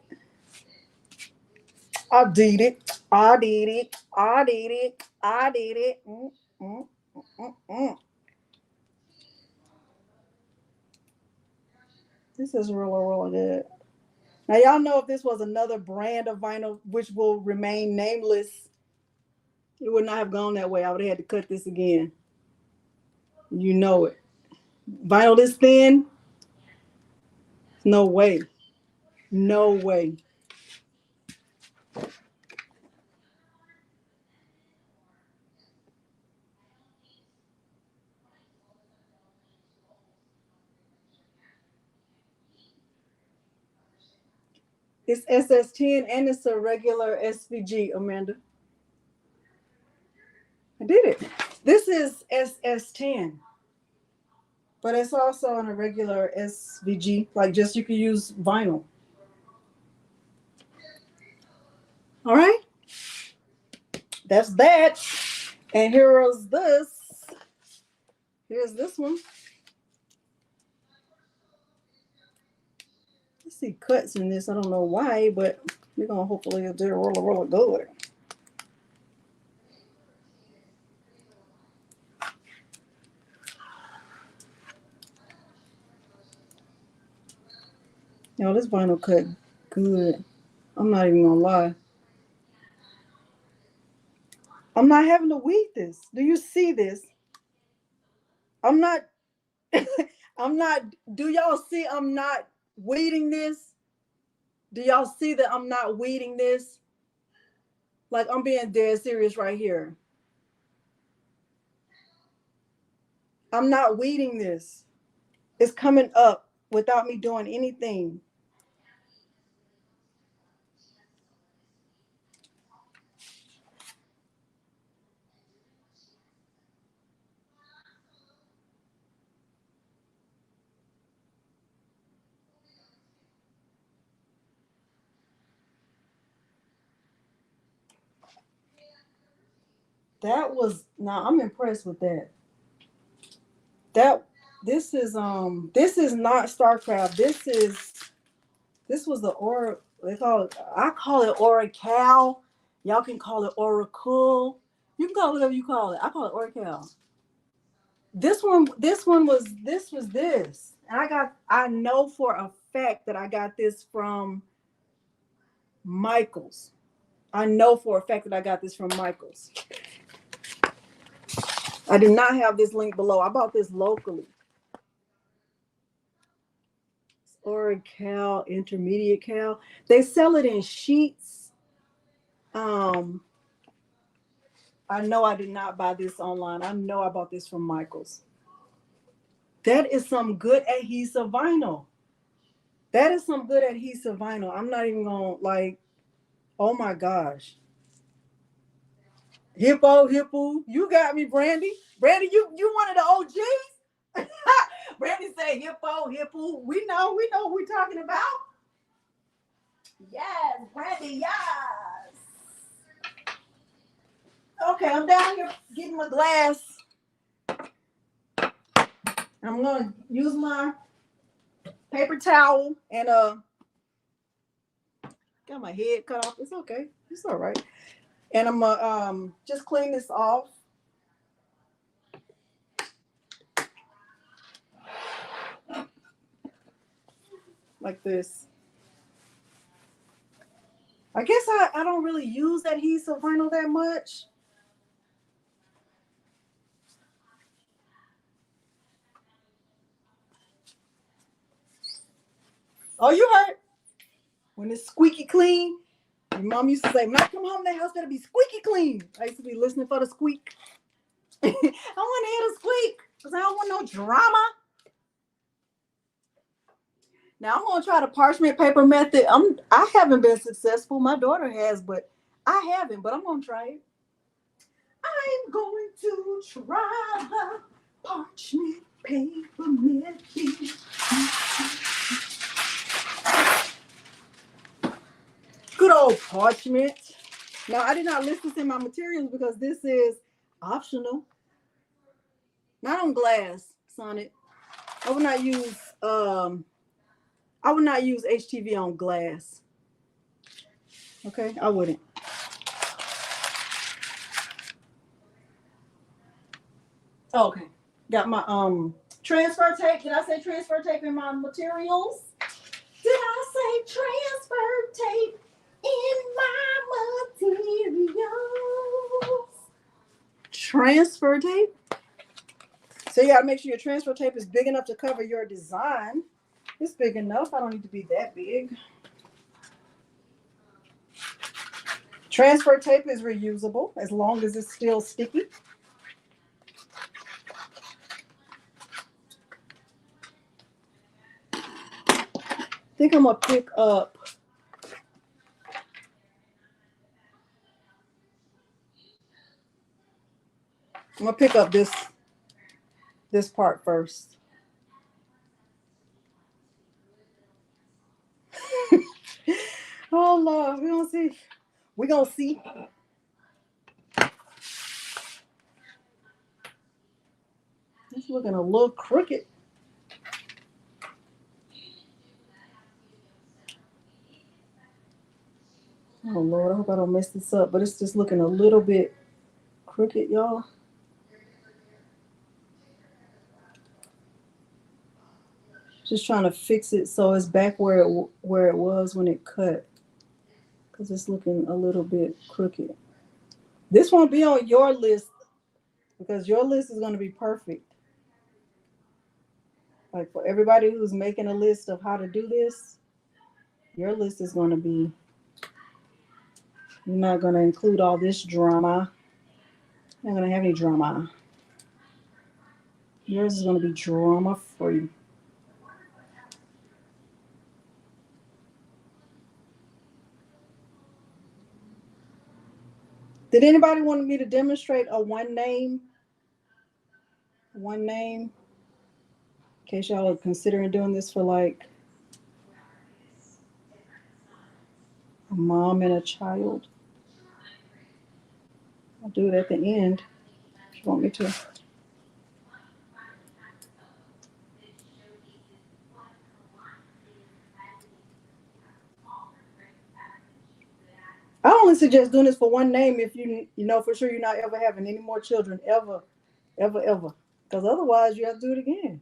I did it. I did it. I did it. I did it. This is really good. Now, y'all know if this was another brand of vinyl, which will remain nameless, it would not have gone that way. I would have had to cut this again. You know it. Vinyl this thin? No way. No way. It's SS10 and it's a regular SVG, Amanda. I did it. This is SS10, but it's also in a regular SVG. Like just you can use vinyl. All right. That's that. And here's this. Here's this one. I see cuts in this. I don't know why, but we're gonna hopefully do it really good. Yo, this vinyl cut good. I'm not even gonna lie. I'm not having to weed this. Do you see this? I'm not. I'm not. Do y'all see? I'm not weeding this. Do y'all see that I'm not weeding this? Like I'm being dead serious right here. I'm not weeding this. It's coming up without me doing anything. That was now I'm impressed with that. This is not StarCraft. This was the Aura. They call it. I call it Oracle. Y'all can call it Oracle. You can call it whatever you call it. I call it Oracle. This was this. And I know for a fact that I got this from Michael's. I know for a fact that I got this from Michael's. I did not have this link below. I bought this locally. Oracle Intermediate Cal. They sell it in sheets. I know I did not buy this online. I know I bought this from Michael's. That is some good adhesive vinyl. That is some good adhesive vinyl. I'm not even gonna like, oh my gosh. Hippo, you got me, Brandy. Brandy, you one of the OGs. Brandy said hippo. We know what we're talking about. Yes, Brandy, yes. Okay, I'm down here getting my glass. I'm gonna use my paper towel and got my head cut off. It's okay. It's all right. And I'm gonna just clean this off. like this. I guess I don't really use adhesive vinyl that much. Oh, you heard? When it's squeaky clean. Your mom used to say, when I come home, that house better be squeaky clean. I used to be listening for the squeak. I want to hear the squeak because I don't want no drama. Now I'm gonna try the parchment paper method. I haven't been successful. My daughter has, but I haven't. But I'm gonna try it. I'm going to try the parchment paper method. Good old parchment. Now I did not list this in my materials because this is optional. Not on glass, Sonnet. I would not use HTV on glass. Okay, I wouldn't. Okay, got my transfer tape. Did I say transfer tape in my materials? Did I say transfer tape in my materials? Transfer tape. So you gotta make sure your transfer tape is big enough to cover your design. It's big enough. I don't need to be that big. Transfer tape is reusable as long as it's still sticky. I think I'm gonna pick up. I'm gonna pick up this part first. Oh Lord, we're gonna see. We're gonna see. It's looking a little crooked. Oh Lord, I hope I don't mess this up, but it's just looking a little bit crooked, y'all. Just trying to fix it so it's back where it was when it cut, because it's looking a little bit crooked. This won't be on your list because your list is going to be perfect. Like for everybody who's making a list of how to do this, your list is going to be, you're not going to include all this drama. You're not going to have any drama. Yours is going to be drama free. Did anybody want me to demonstrate a one name? One name? In case y'all are considering doing this for like a mom and a child. I'll do it at the end if you want me to. I only suggest doing this for one name if you know for sure you're not ever having any more children ever. Because otherwise you have to do it again.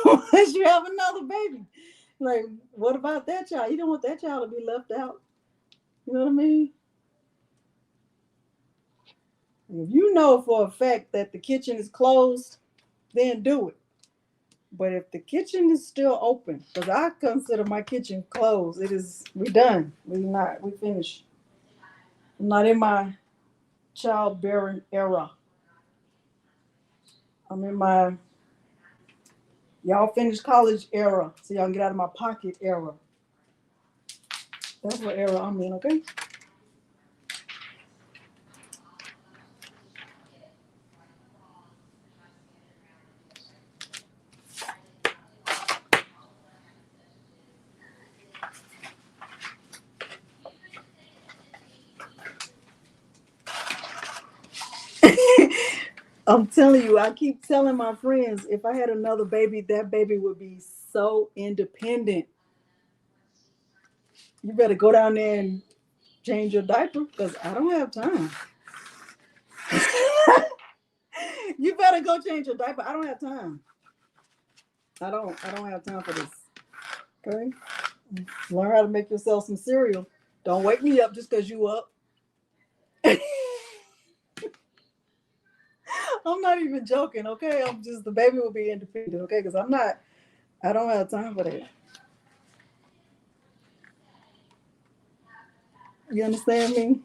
Unless you have another baby. Like, what about that child? You don't want that child to be left out. You know what I mean? If you know for a fact that the kitchen is closed, then do it. But if the kitchen is still open, because I consider my kitchen closed, we're done. We finished. I'm not in my childbearing era. I'm in my y'all finished college era, so y'all can get out of my pocket era. That's what era I'm in, okay? I'm telling you, I keep telling my friends, if I had another baby, that baby would be so independent. You better go down there and change your diaper because I don't have time. You better go change your diaper. I don't have time. I don't have time for this. Okay. Learn how to make yourself some cereal. Don't wake me up just because you up. I'm not even joking, okay? I'm just, the baby will be independent, okay? Because I don't have time for that. You understand me?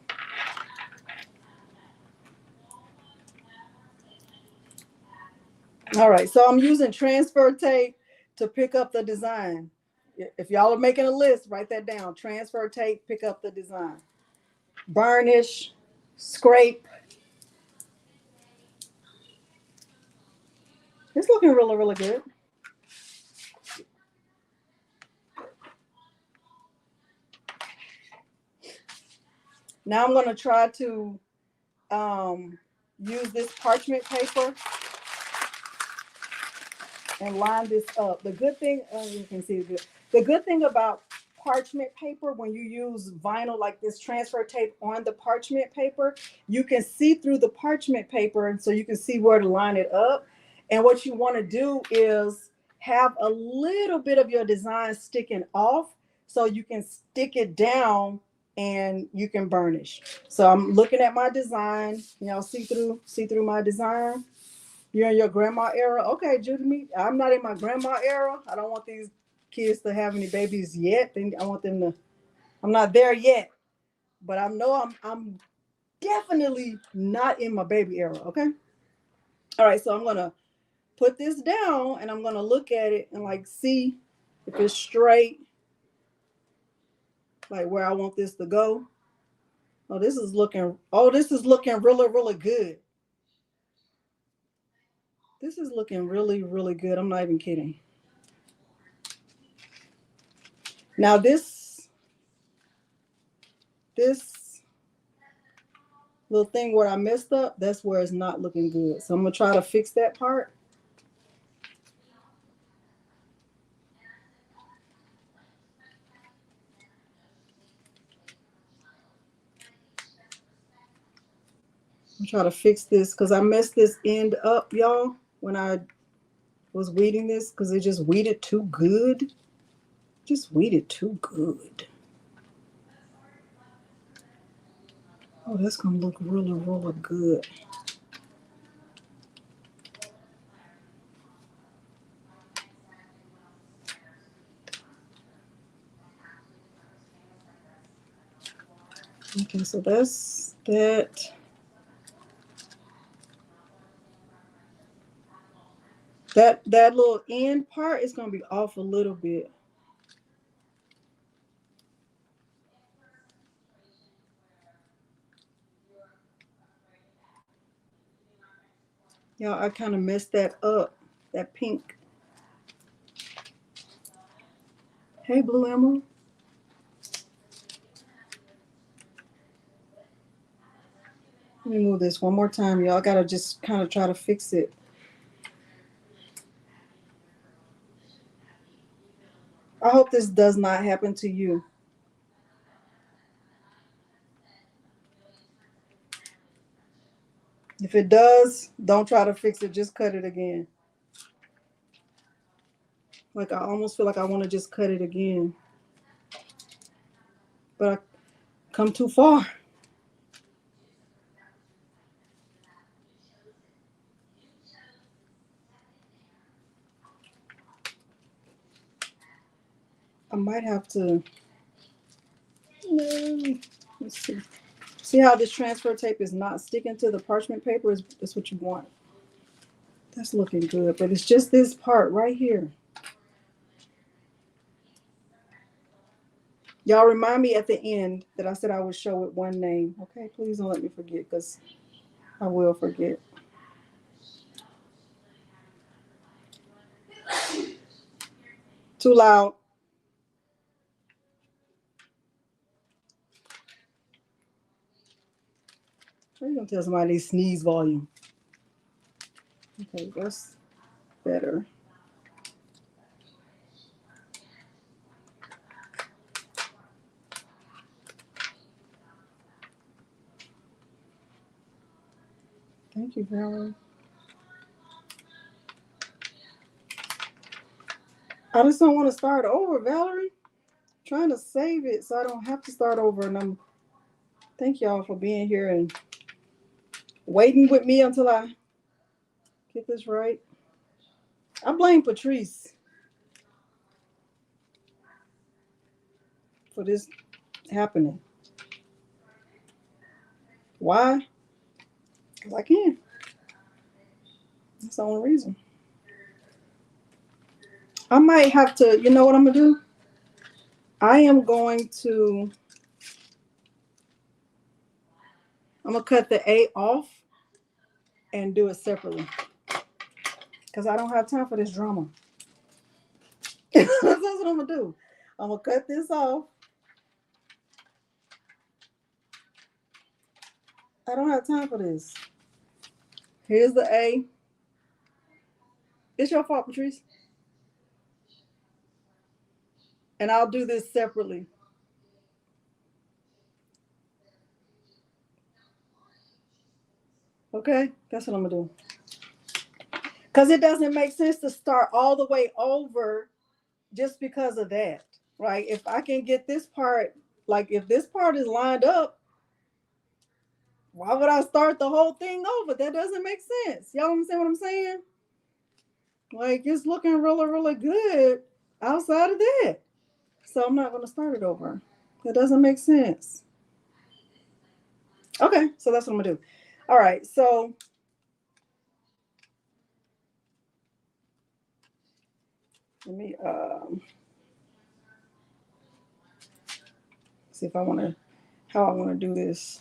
All right, so I'm using transfer tape to pick up the design. If y'all are making a list, write that down. Transfer tape, pick up the design. Burnish, scrape. It's looking really, really good. Now I'm going to try to use this parchment paper and line this up. The good thing, you can see the good thing about parchment paper, when you use vinyl like this transfer tape on the parchment paper, you can see through the parchment paper, and so you can see where to line it up. And what you want to do is have a little bit of your design sticking off so you can stick it down and you can burnish. So I'm looking at my design. Y'all see through my design. You're in your grandma era? Okay, Judy, I'm not in my grandma era. I don't want these kids to have any babies yet. I want them to, I'm not there yet. But I know I'm definitely not in my baby era, okay? All right, so I'm gonna put this down and I'm gonna look at it and like see if it's straight, like where I want this to go. This is looking really, really good. This is looking really, really good. I'm not even kidding. Now this little thing where I messed up, that's where it's not looking good. So I'm gonna try to fix that part. I'm trying to fix this because I messed this end up, y'all, when I was weeding this, because it just weeded too good. Just weeded too good. Oh, that's gonna look really, really good. Okay, so that's that. That little end part is gonna be off a little bit. Y'all, I kind of messed that up. That pink. Hey, Blue Emerald. Let me move this one more time, y'all. I gotta just kind of try to fix it. I hope this does not happen to you. If it does, don't try to fix it. Just cut it again. Like I almost feel like I want to just cut it again. But I come too far. I might have to. Let's see. See how this transfer tape is not sticking to the parchment paper? That's what you want. That's looking good, but it's just this part right here. Y'all remind me at the end that I said I would show it one name. Okay, please don't let me forget, because I will forget. Too loud. How you gonna tell somebody they sneeze volume? Okay, that's better. Thank you, Valerie. I just don't want to start over, Valerie. I'm trying to save it so I don't have to start over. And thank y'all for being here and waiting with me until I get this right. I blame Patrice for this happening. Why? Because I can. That's the only reason. I might have to, you know what I'm going to do? I am going to, I'm going to cut the A off and do it separately. Because I don't have time for this drama. That's what I'm going to do. I'm going to cut this off. I don't have time for this. Here's the A. It's your fault, Patrice. And I'll do this separately. Okay? That's what I'm going to do. Because it doesn't make sense to start all the way over just because of that, right? If I can get this part, like if this part is lined up, why would I start the whole thing over? That doesn't make sense. Y'all understand what I'm saying? Like it's looking really, really good outside of that. So I'm not going to start it over. That doesn't make sense. Okay, so that's what I'm going to do. All right, so let me see if I want to, how I want to do this.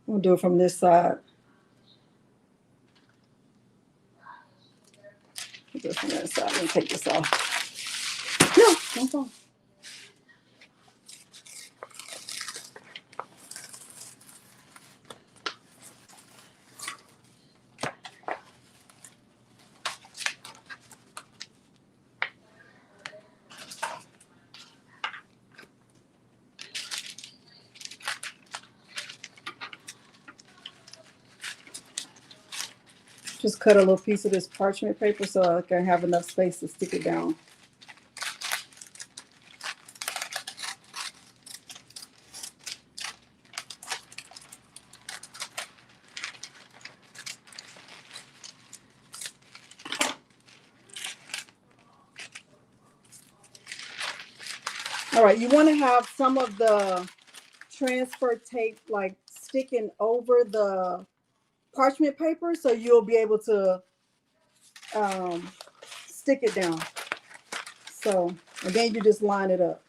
I'm going to do it from this side. Just from that side. Let me take this off. No, don't fall. Just cut a little piece of this parchment paper so I can have enough space to stick it down. All right, you want to have some of the transfer tape like sticking over the parchment paper so you'll be able to stick it down. So, and then you just line it up.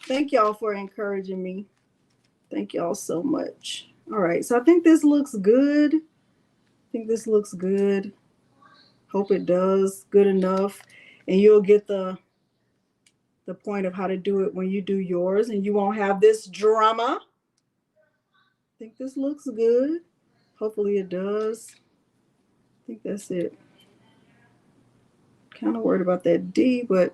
Thank y'all for encouraging me. Thank y'all so much. All right, so I think this looks good. I think this looks good. Hope it does good enough. And you'll get the point of how to do it when you do yours, and you won't have this drama. I think this looks good. Hopefully it does. I think that's it. Kind of worried about that D, but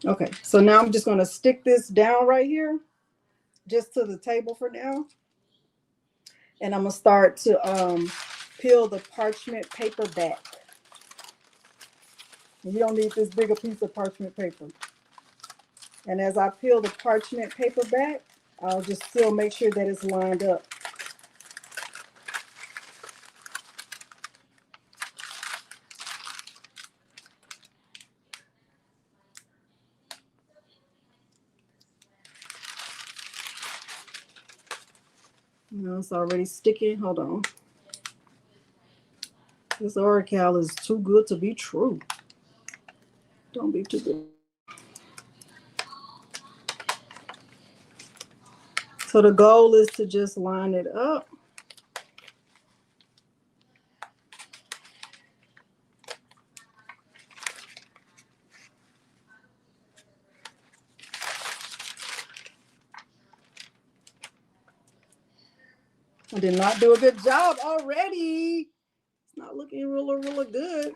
okay. So now I'm just going to stick this down right here, just to the table for now. And I'm going to start to peel the parchment paper back. You don't need this bigger piece of parchment paper. And as I peel the parchment paper back, I'll just still make sure that it's lined up. No, it's already sticky. Hold on. This Oracle is too good to be true. Don't be too good. So the goal is to just line it up. I did not do a good job already. It's not looking really, really good.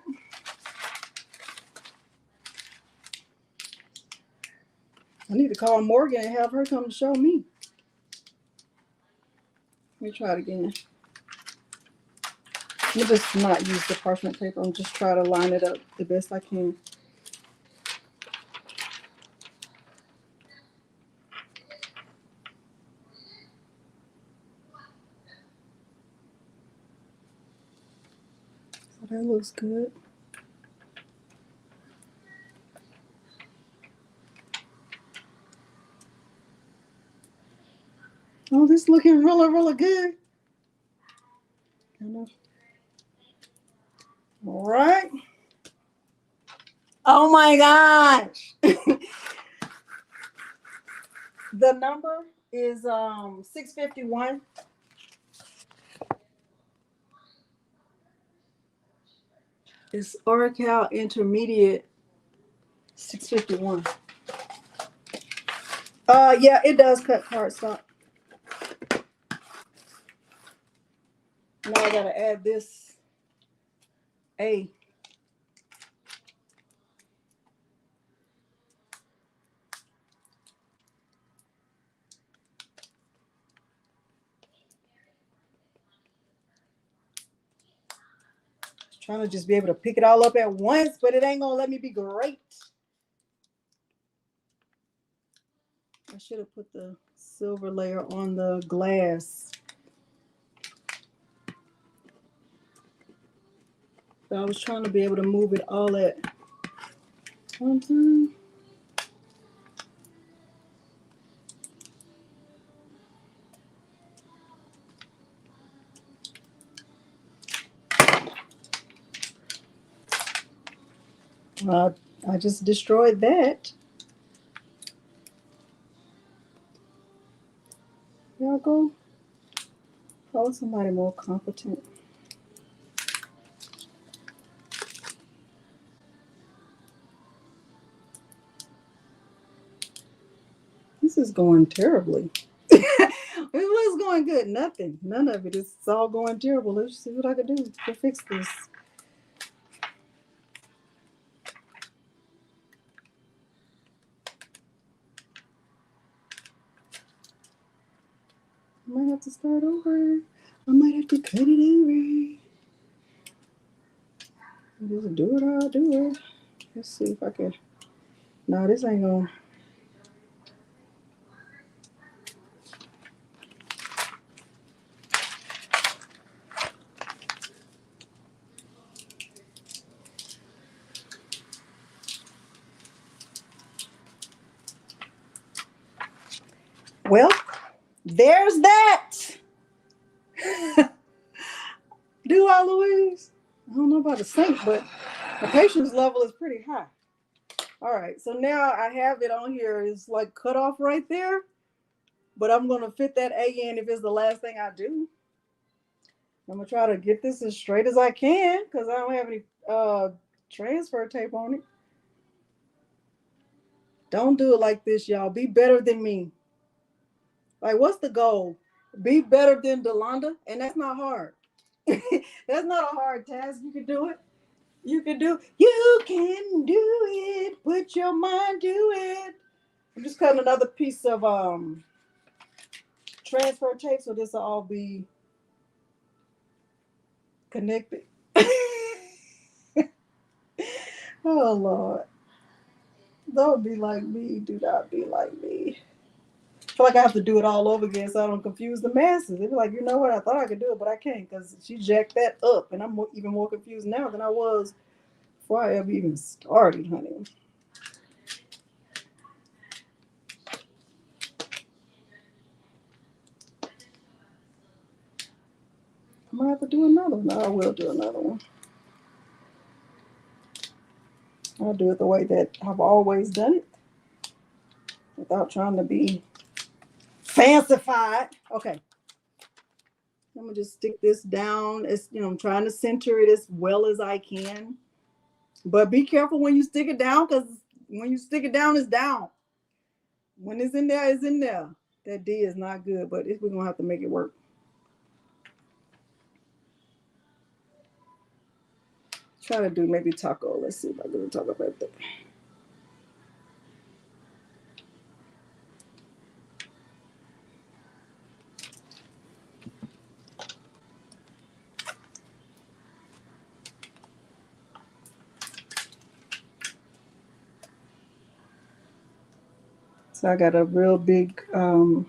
I need to call Morgan and have her come show me. Let me try it again. Let me just not use the parchment paper and just try to line it up the best I can. So that looks good. Oh, this is looking really, really good. All right. Oh my gosh. The number is 651. It's Oracle Intermediate 651. Yeah, it does cut cardstock. Now I gotta add this A. Trying to just be able to pick it all up at once, but it ain't gonna let me be great. I should have put the silver layer on the glass. But I was trying to be able to move it all at one time. I just destroyed that. Y'all go call somebody more competent. This is going terribly. It was going good. Nothing. None of it. It's all going terrible. Let's see what I can do to fix this. I might have to start over. I might have to cut it over. Just do it or I'll do it. Let's see if I can. No, this ain't gonna. Well, there's that. Do I, Louise? I don't know about the sink, but the patience level is pretty high. All right, so now I have it on here. It's like cut off right there, but I'm gonna fit that A in if it's the last thing I do. I'm gonna try to get this as straight as I can because I don't have any transfer tape on it. Don't do it like this, y'all. Be better than me. Like, what's the goal? Be better than Delonda, and that's not hard. That's not a hard task. You can do it. You can do. You can do it. Put your mind to it. I'm just cutting another piece of transfer tape so this will all be connected. Oh Lord. Don't be like me. Do not be like me. I feel like I have to do it all over again so I don't confuse the masses. They be like, you know what? I thought I could do it, but I can't because she jacked that up, and I'm even more confused now than I was before I ever even started, honey. I might have to do another one. I will do another one. I'll do it the way that I've always done it without trying to be fancified. Okay. I'm gonna just stick this down. It's, I'm trying to center it as well as I can. But be careful when you stick it down, because when you stick it down, it's down. When it's in there, it's in there. That D is not good, but we're gonna have to make it work. Try to do maybe taco. Let's see if I can do taco right there. So I got a real big my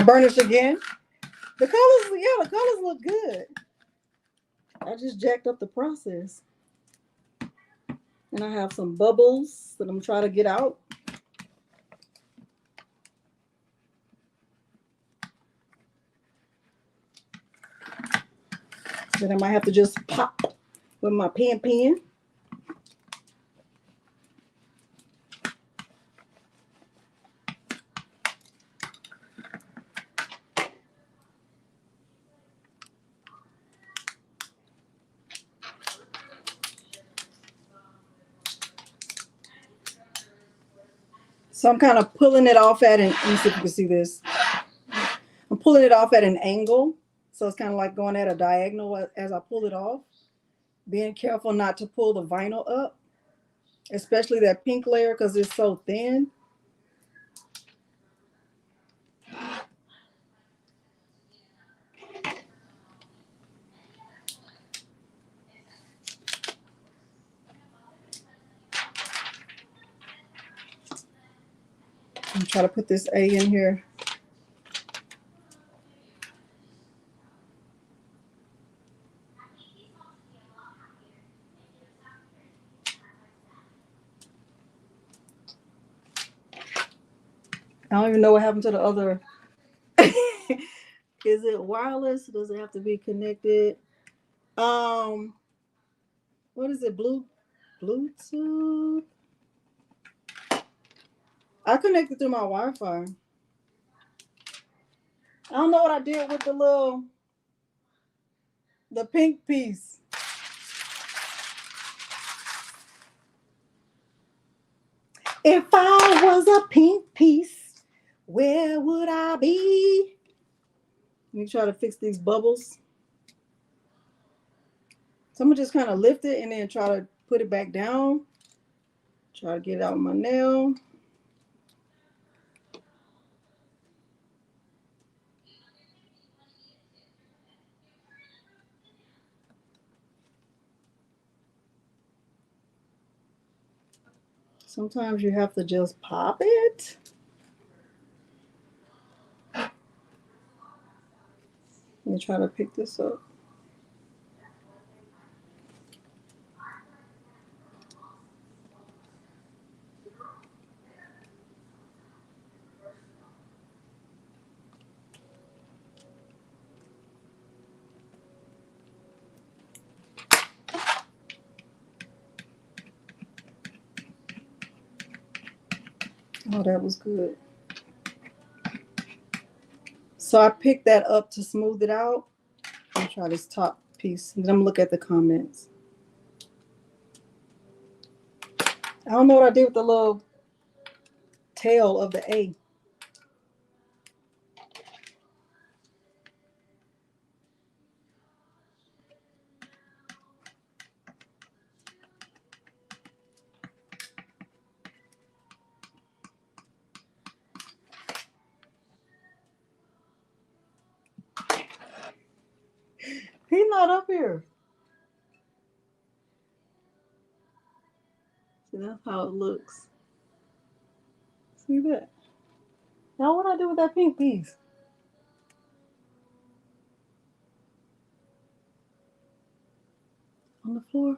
burnish again. The colors, yeah, the colors look good. I just jacked up the process. And I have some bubbles that I'm trying to get out. Then I might have to just pop with my pen. So I'm kind of pulling it off at an, let me see if you can see this. I'm pulling it off at an angle. So it's kind of like going at a diagonal as I pull it off. Being careful not to pull the vinyl up, especially that pink layer because it's so thin. I'm trying to put this A in here. I don't even know what happened to the other. Is it wireless? Does it have to be connected? What is it? Bluetooth? I connected through my Wi-Fi. I don't know what I did with the pink piece. If I was a pink piece, where would I be? Let me try to fix these bubbles. So I'm gonna just kind of lift it and then try to put it back down. Try to get it out with my nail. Sometimes you have to just pop it. Let me try to pick this up. Oh, that was good. So I picked that up to smooth it out. Let me try this top piece. And then I'm gonna look at the comments. I don't know what I did with the little tail of the A. He's not up here. See, that's how it looks. See that? Now what I do with that pink piece? On the floor?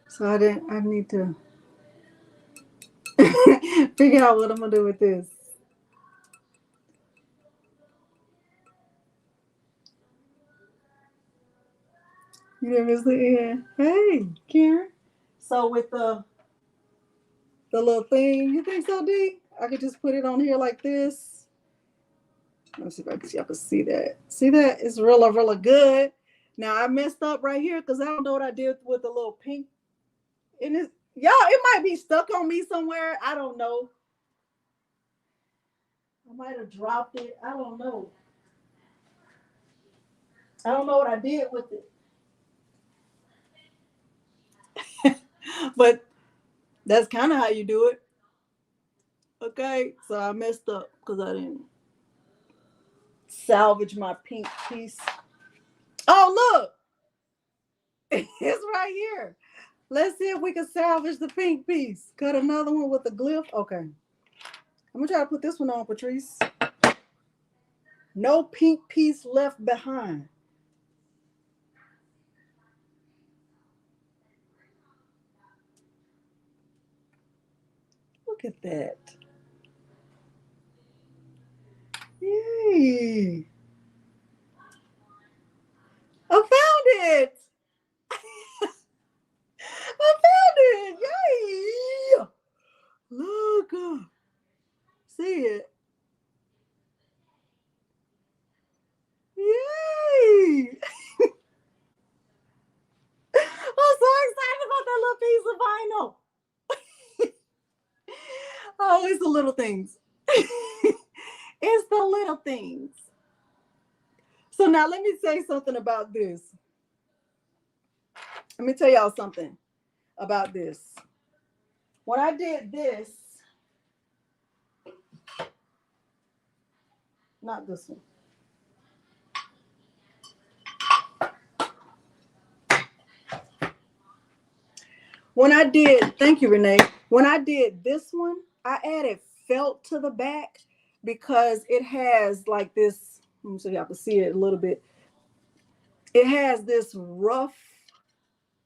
So I need to figure out what I'm gonna do with this. You didn't miss the end. Hey, Karen. So with the little thing, you think so, D? I could just put it on here like this. Let's see if y'all can see that. See that? It's really good. Now I messed up right here because I don't know what I did with the little pink. And it's, y'all, it might be stuck on me somewhere. I don't know. I might have dropped it. I don't know. I don't know what I did with it. But that's kind of how you do it. Okay, so I messed up because I didn't salvage my pink piece. Oh, look, it's right here. Let's see if we can salvage the pink piece. Cut another one with a glyph. Okay, I'm gonna try to put this one on, Patrice. No pink piece left behind. Look at that. Yay. I found it. I found it. Yay. Look. See it. Yay. I'm so excited about that little piece of vinyl. Oh, it's the little things. It's the little things. So now let me say something about this. Let me tell y'all something about this. When I did this, not this one. When I did, thank you, Renee. When I did this one, I added felt to the back because it has like this. Let me see if y'all can see it a little bit. It has this rough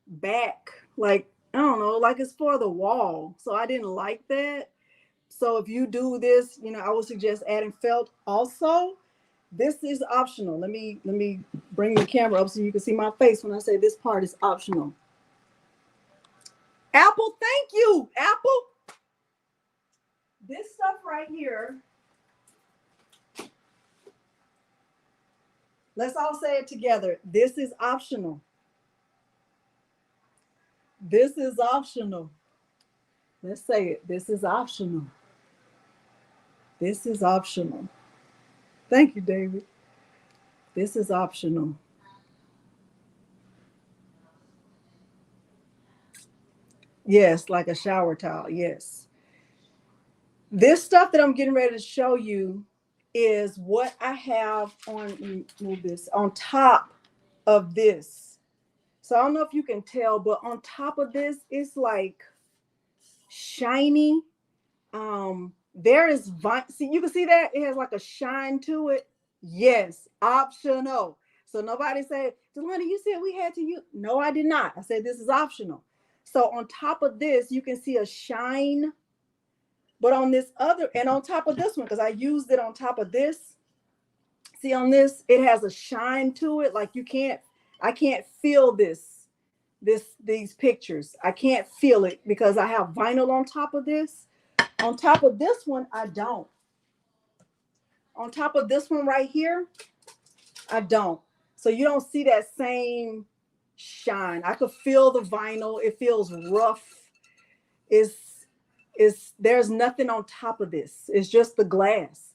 back, like, I don't know, like it's for the wall. So I didn't like that. So if you do this, I would suggest adding felt also. This is optional. Let me bring the camera up so you can see my face when I say this part is optional. Apple, thank you, Apple. This stuff right here, let's all say it together. This is optional. This is optional. Let's say it. This is optional. This is optional. Thank you, David. This is optional. Yes, like a shower towel. Yes. This stuff that I'm getting ready to show you is what I have on, move this, on top of this. So I don't know if you can tell, but on top of this, it's like shiny. There is, see, you can see that it has like a shine to it. Yes, optional. So nobody said, Delonda, you said we had to use. No, I did not. I said this is optional. So on top of this, you can see a shine. But on this other, and on top of this one, because I used it on top of this, see on this, it has a shine to it. Like I can't feel these pictures. I can't feel it because I have vinyl on top of this. On top of this one, I don't. On top of this one right here, I don't. So you don't see that same shine. I could feel the vinyl. It feels rough. There's nothing on top of this. It's just the glass.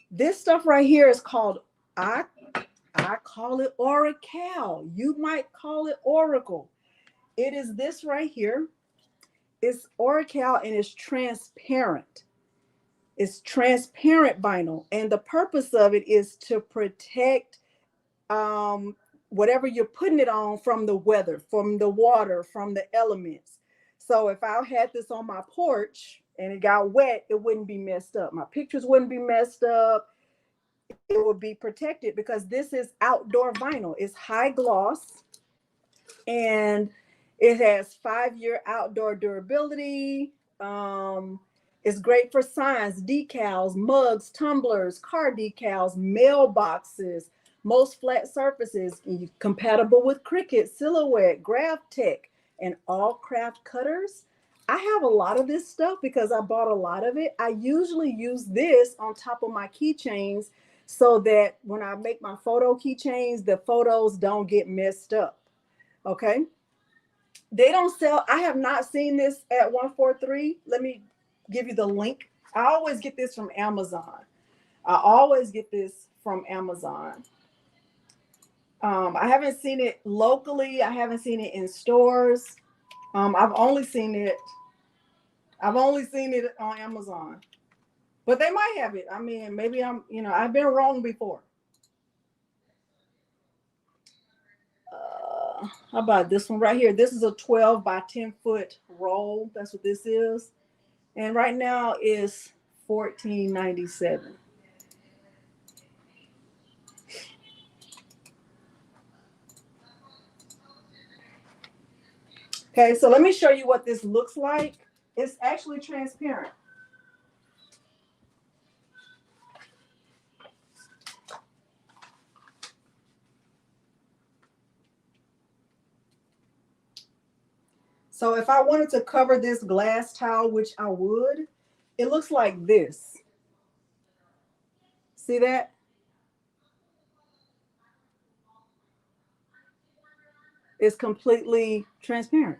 This stuff right here is called, I call it Oracle. You might call it Oracle. It is this right here. It's Oracle and it's transparent. It's transparent vinyl. And the purpose of it is to protect whatever you're putting it on from the weather, from the water, from the elements. So if I had this on my porch and it got wet, it wouldn't be messed up. My pictures wouldn't be messed up. It would be protected because this is outdoor vinyl. It's high gloss and it has 5-year outdoor durability. It's great for signs, decals, mugs, tumblers, car decals, mailboxes, most flat surfaces, compatible with Cricut, Silhouette, GraphTech, and all craft cutters. I have a lot of this stuff because I bought a lot of it. I usually use this on top of my keychains so that when I make my photo keychains, the photos don't get messed up. Okay. They don't sell. I have not seen this at 143. Let me give you the link. I always get this from Amazon. I haven't seen it locally. I haven't seen it in stores. I've only seen it on Amazon, but they might have it. I mean, maybe I've been wrong before. How about this one right here? This is a 12 by 10 foot roll. That's what this is. And right now is $14.97. Okay, so let me show you what this looks like. It's actually transparent. So if I wanted to cover this glass towel, which I would, it looks like this. See that? It's completely transparent.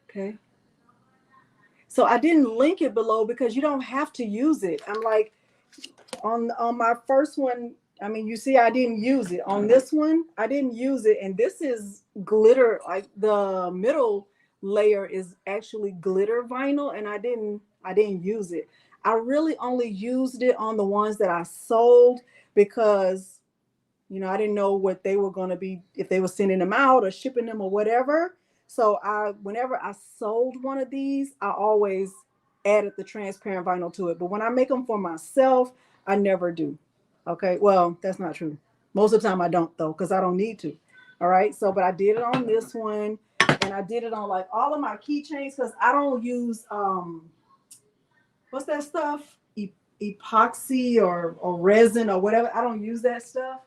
Okay. So I didn't link it below because you don't have to use it. I'm like, on my first one, I mean, you see, I didn't use it. On this one, I didn't use it. And this is glitter, like the middle layer is actually glitter vinyl, and I didn't use it. I really only used it on the ones that I sold because, I didn't know what they were going to be, if they were sending them out or shipping them or whatever. So whenever I sold one of these, I always added the transparent vinyl to it. But when I make them for myself, I never do. Okay, well, that's not true. Most of the time I don't, though, because I don't need to. All right, so but I did it on this one, and I did it on like all of my keychains because I don't use what's that stuff? Epoxy or resin or whatever. I don't use that stuff.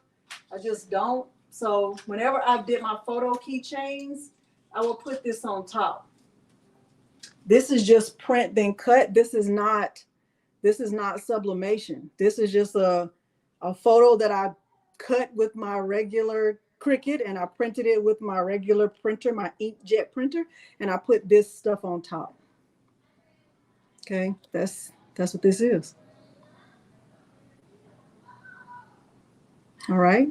I just don't. So whenever I did my photo keychains, I will put this on top. This is just print then cut. This is not sublimation. This is just a photo that I cut with my regular Cricut, and I printed it with my regular printer, my inkjet printer, and I put this stuff on top. Okay, that's what this is. All right.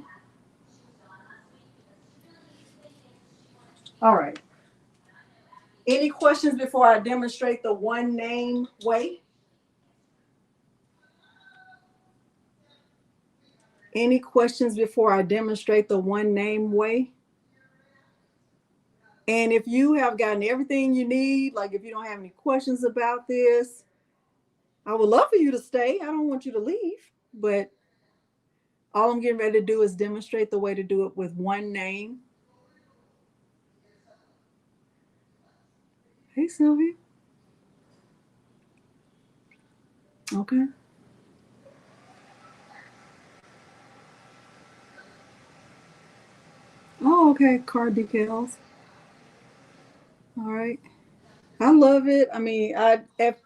All right. Any questions before I demonstrate the one name way? Any questions before I demonstrate the one name way? And if you have gotten everything you need, like if you don't have any questions about this, I would love for you to stay. I don't want you to leave, but all I'm getting ready to do is demonstrate the way to do it with one name. Hey, Sylvia. Okay. Oh, okay. Card decals. All right. I love it. I mean,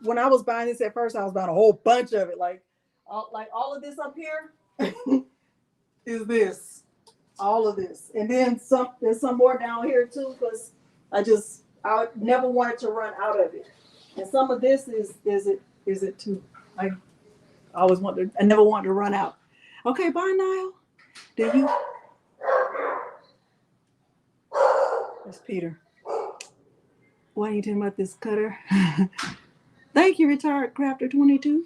when I was buying this at first, I was buying a whole bunch of it. Like all of this up here is this, all of this, and then some. There's some more down here too, because I never wanted to run out of it. And some of this is it too. I never wanted to run out. Okay, bye, Niall. Do you? That's Peter. Why are you talking about this cutter? Thank you, retired crafter 22.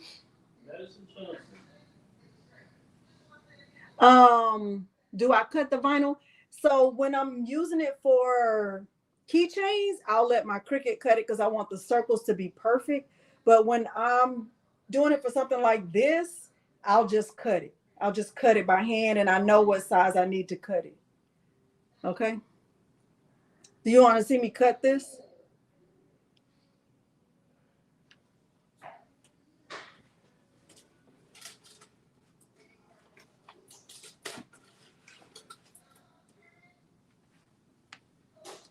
Do I cut the vinyl? So when I'm using it for keychains, I'll let my Cricut cut it because I want the circles to be perfect. But when I'm doing it for something like this, I'll just cut it. I'll just cut it by hand, and I know what size I need to cut it. Okay. Do you want to see me cut this?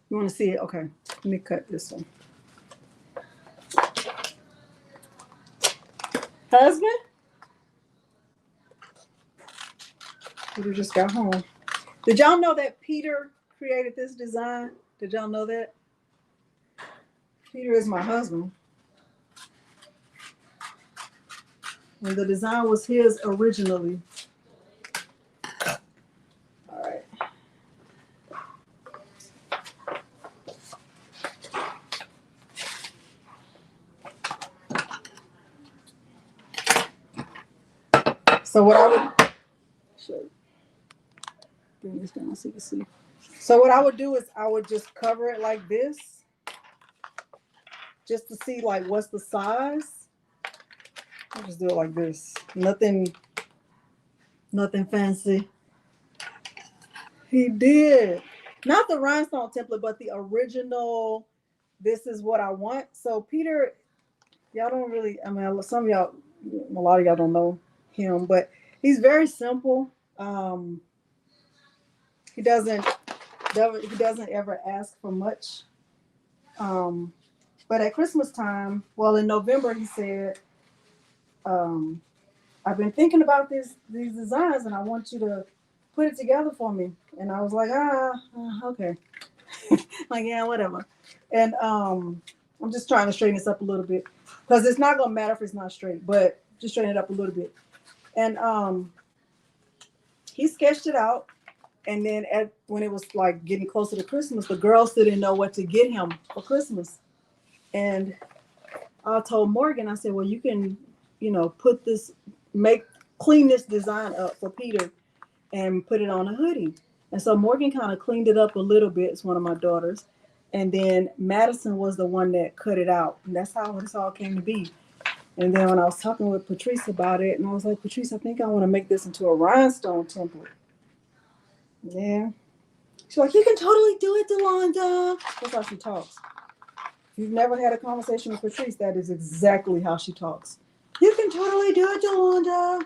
You want to see it? Okay. Let me cut this one. Husband? Peter just got home. Did y'all know that Peter created this design? Did y'all know that? Peter is my husband. And the design was his originally. All right. So what I would bring this down so you can see. So what I would do is I would just cover it like this, just to see like what's the size. I'll just do it like this. Nothing fancy. He did. Not the rhinestone template, but the original. This is what I want. So Peter, y'all don't really, I mean, some of y'all, a lot of y'all don't know him, but he's very simple. He doesn't ever ask for much. But at Christmas time, well, in November, he said, I've been thinking about these designs and I want you to put it together for me. And I was like, okay. Like, yeah, whatever. And I'm just trying to straighten this up a little bit because it's not gonna matter if it's not straight, but just straighten it up a little bit. And he sketched it out. And then when it was like getting closer to Christmas, the girls didn't know what to get him for Christmas. And I told Morgan, I said, well, you can, put this, clean this design up for Peter and put it on a hoodie. And so Morgan kind of cleaned it up a little bit. It's one of my daughters. And then Madison was the one that cut it out. And that's how this all came to be. And then when I was talking with Patrice about it, and I was like, Patrice, I think I want to make this into a rhinestone template. Yeah. She's like, you can totally do it, Delonda. That's how she talks. If you've never had a conversation with Patrice, that is exactly how she talks. You can totally do it, Delonda.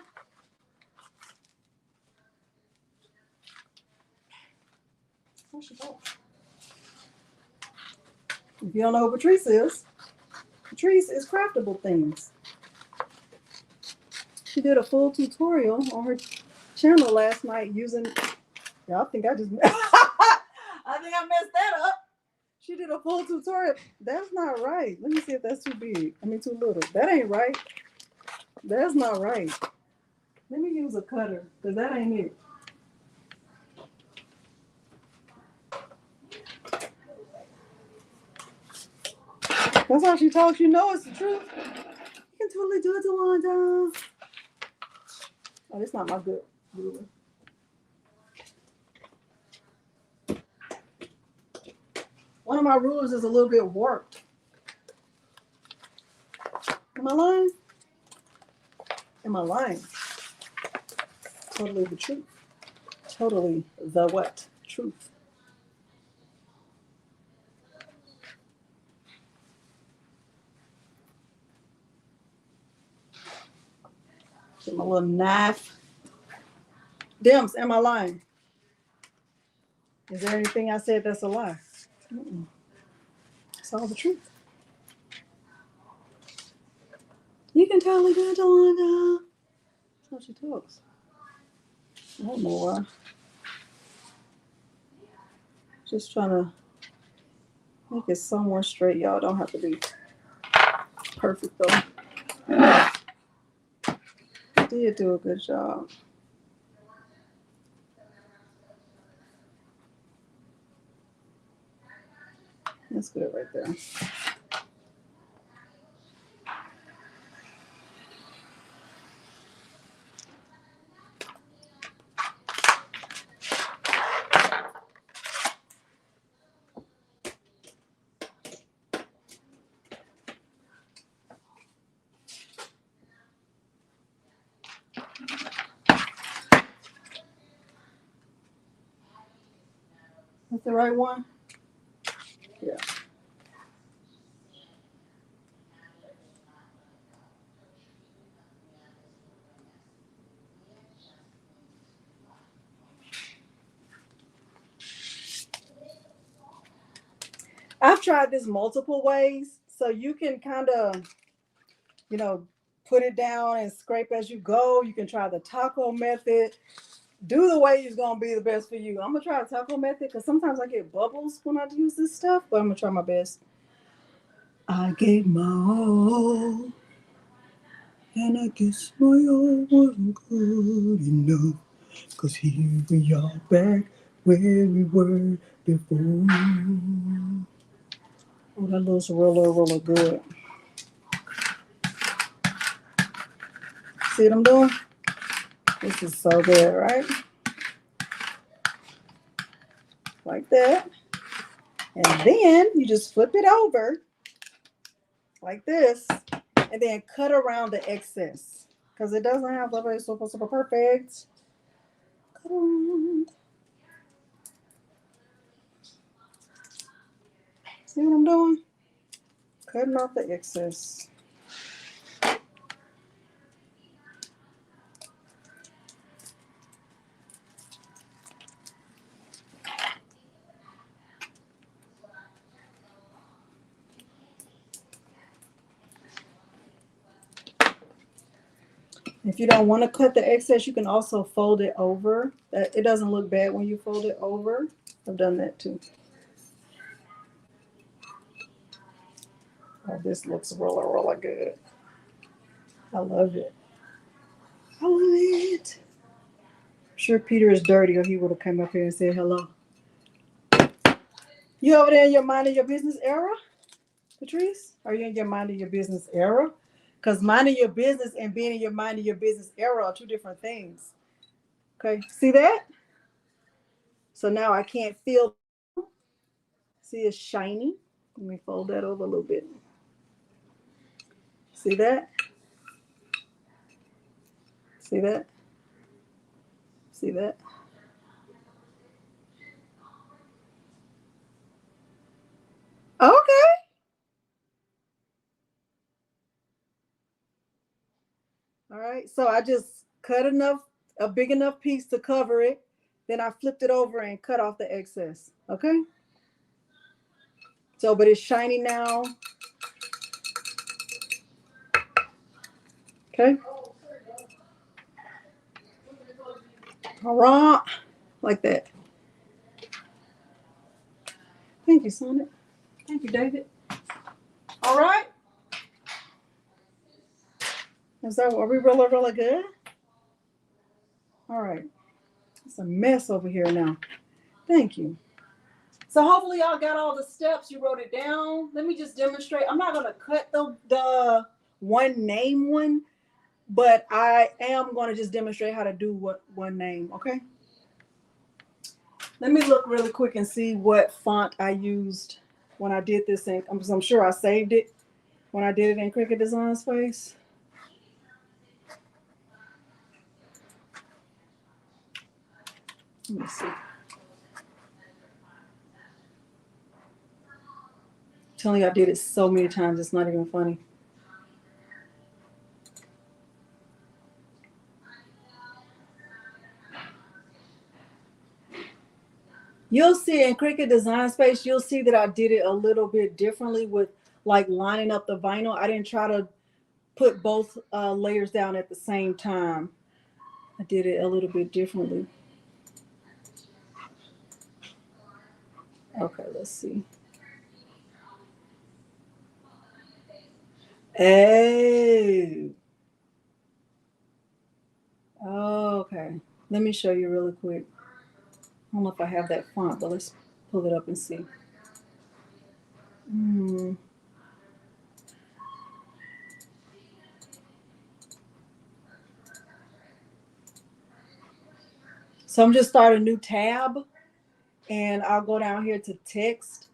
That's how she talks. If you don't know who Patrice is Craftable Things. She did a full tutorial on her channel last night using, I think I just, I think I messed that up. She did a full tutorial. That's not right. Let me see if that's too big. I mean, too little. That ain't right. That's not right. Let me use a cutter because that ain't it. That's how she talks. You know it's the truth. You can totally do it, Delonda. Oh, it's not my good ruler. One of my rulers is a little bit warped. Am I lying? Am I lying? Totally the truth. Totally the what? Truth. Get my little knife. Dims, am I lying? Is there anything I said that's a lie? Mm-mm. It's all the truth. You can totally do it, Delonda. That's how she talks. I don't know why. Just trying to make it somewhat straight. Y'all don't have to be perfect though. I did do a good job. That's good right there. That's the right one? Yeah. I've tried this multiple ways, so you can kind of, put it down and scrape as you go. You can try the taco method. Do the way is gonna be the best for you. I'm gonna try the taco method because sometimes I get bubbles when I use this stuff, but I'm gonna try my best. I gave my all, and I guess my all wasn't good enough. Cause here we are back where we were before. Oh, that looks really good. See what I'm doing? This is so good, right? Like that. And then you just flip it over like this, and then cut around the excess because it doesn't have to be super, super perfect. Cut around. See what I'm doing? Cutting off the excess. If you don't want to cut the excess, you can also fold it over. It doesn't look bad when you fold it over. I've done that too. Oh, this looks really, really good. I love it. I love it. I'm sure Peter is dirty or he would have come up here and said hello. You over there in your mind of your business era, Patrice? Are you in your mind of your business era? Because minding your business and being in your mind of your business era are two different things. Okay, see that? So now I can't feel. See, it's shiny. Let me fold that over a little bit. See that? See that? See that? Okay. All right. So I just cut a big enough piece to cover it. Then I flipped it over and cut off the excess. Okay. So, but it's shiny now. Okay. All right. Like that. Thank you, Sonic. Thank you, David. All right. Are we really, really good? All right. It's a mess over here now. Thank you. So hopefully y'all got all the steps. You wrote it down. Let me just demonstrate. I'm not going to cut the one name one, but I am going to just demonstrate how to do one name, okay? Let me look really quick and see what font I used when I did this thing. I'm sure I saved it when I did it in Cricut Design Space. Let me see. I'm telling you, I did it so many times, it's not even funny. You'll see in Cricut Design Space, you'll see that I did it a little bit differently with like lining up the vinyl. I didn't try to put both layers down at the same time. I did it a little bit differently. Okay, let's see. Oh, okay. Let me show you really quick. I don't know if I have that font, but let's pull it up and see. So I'm just starting a new tab, and I'll go down here to text.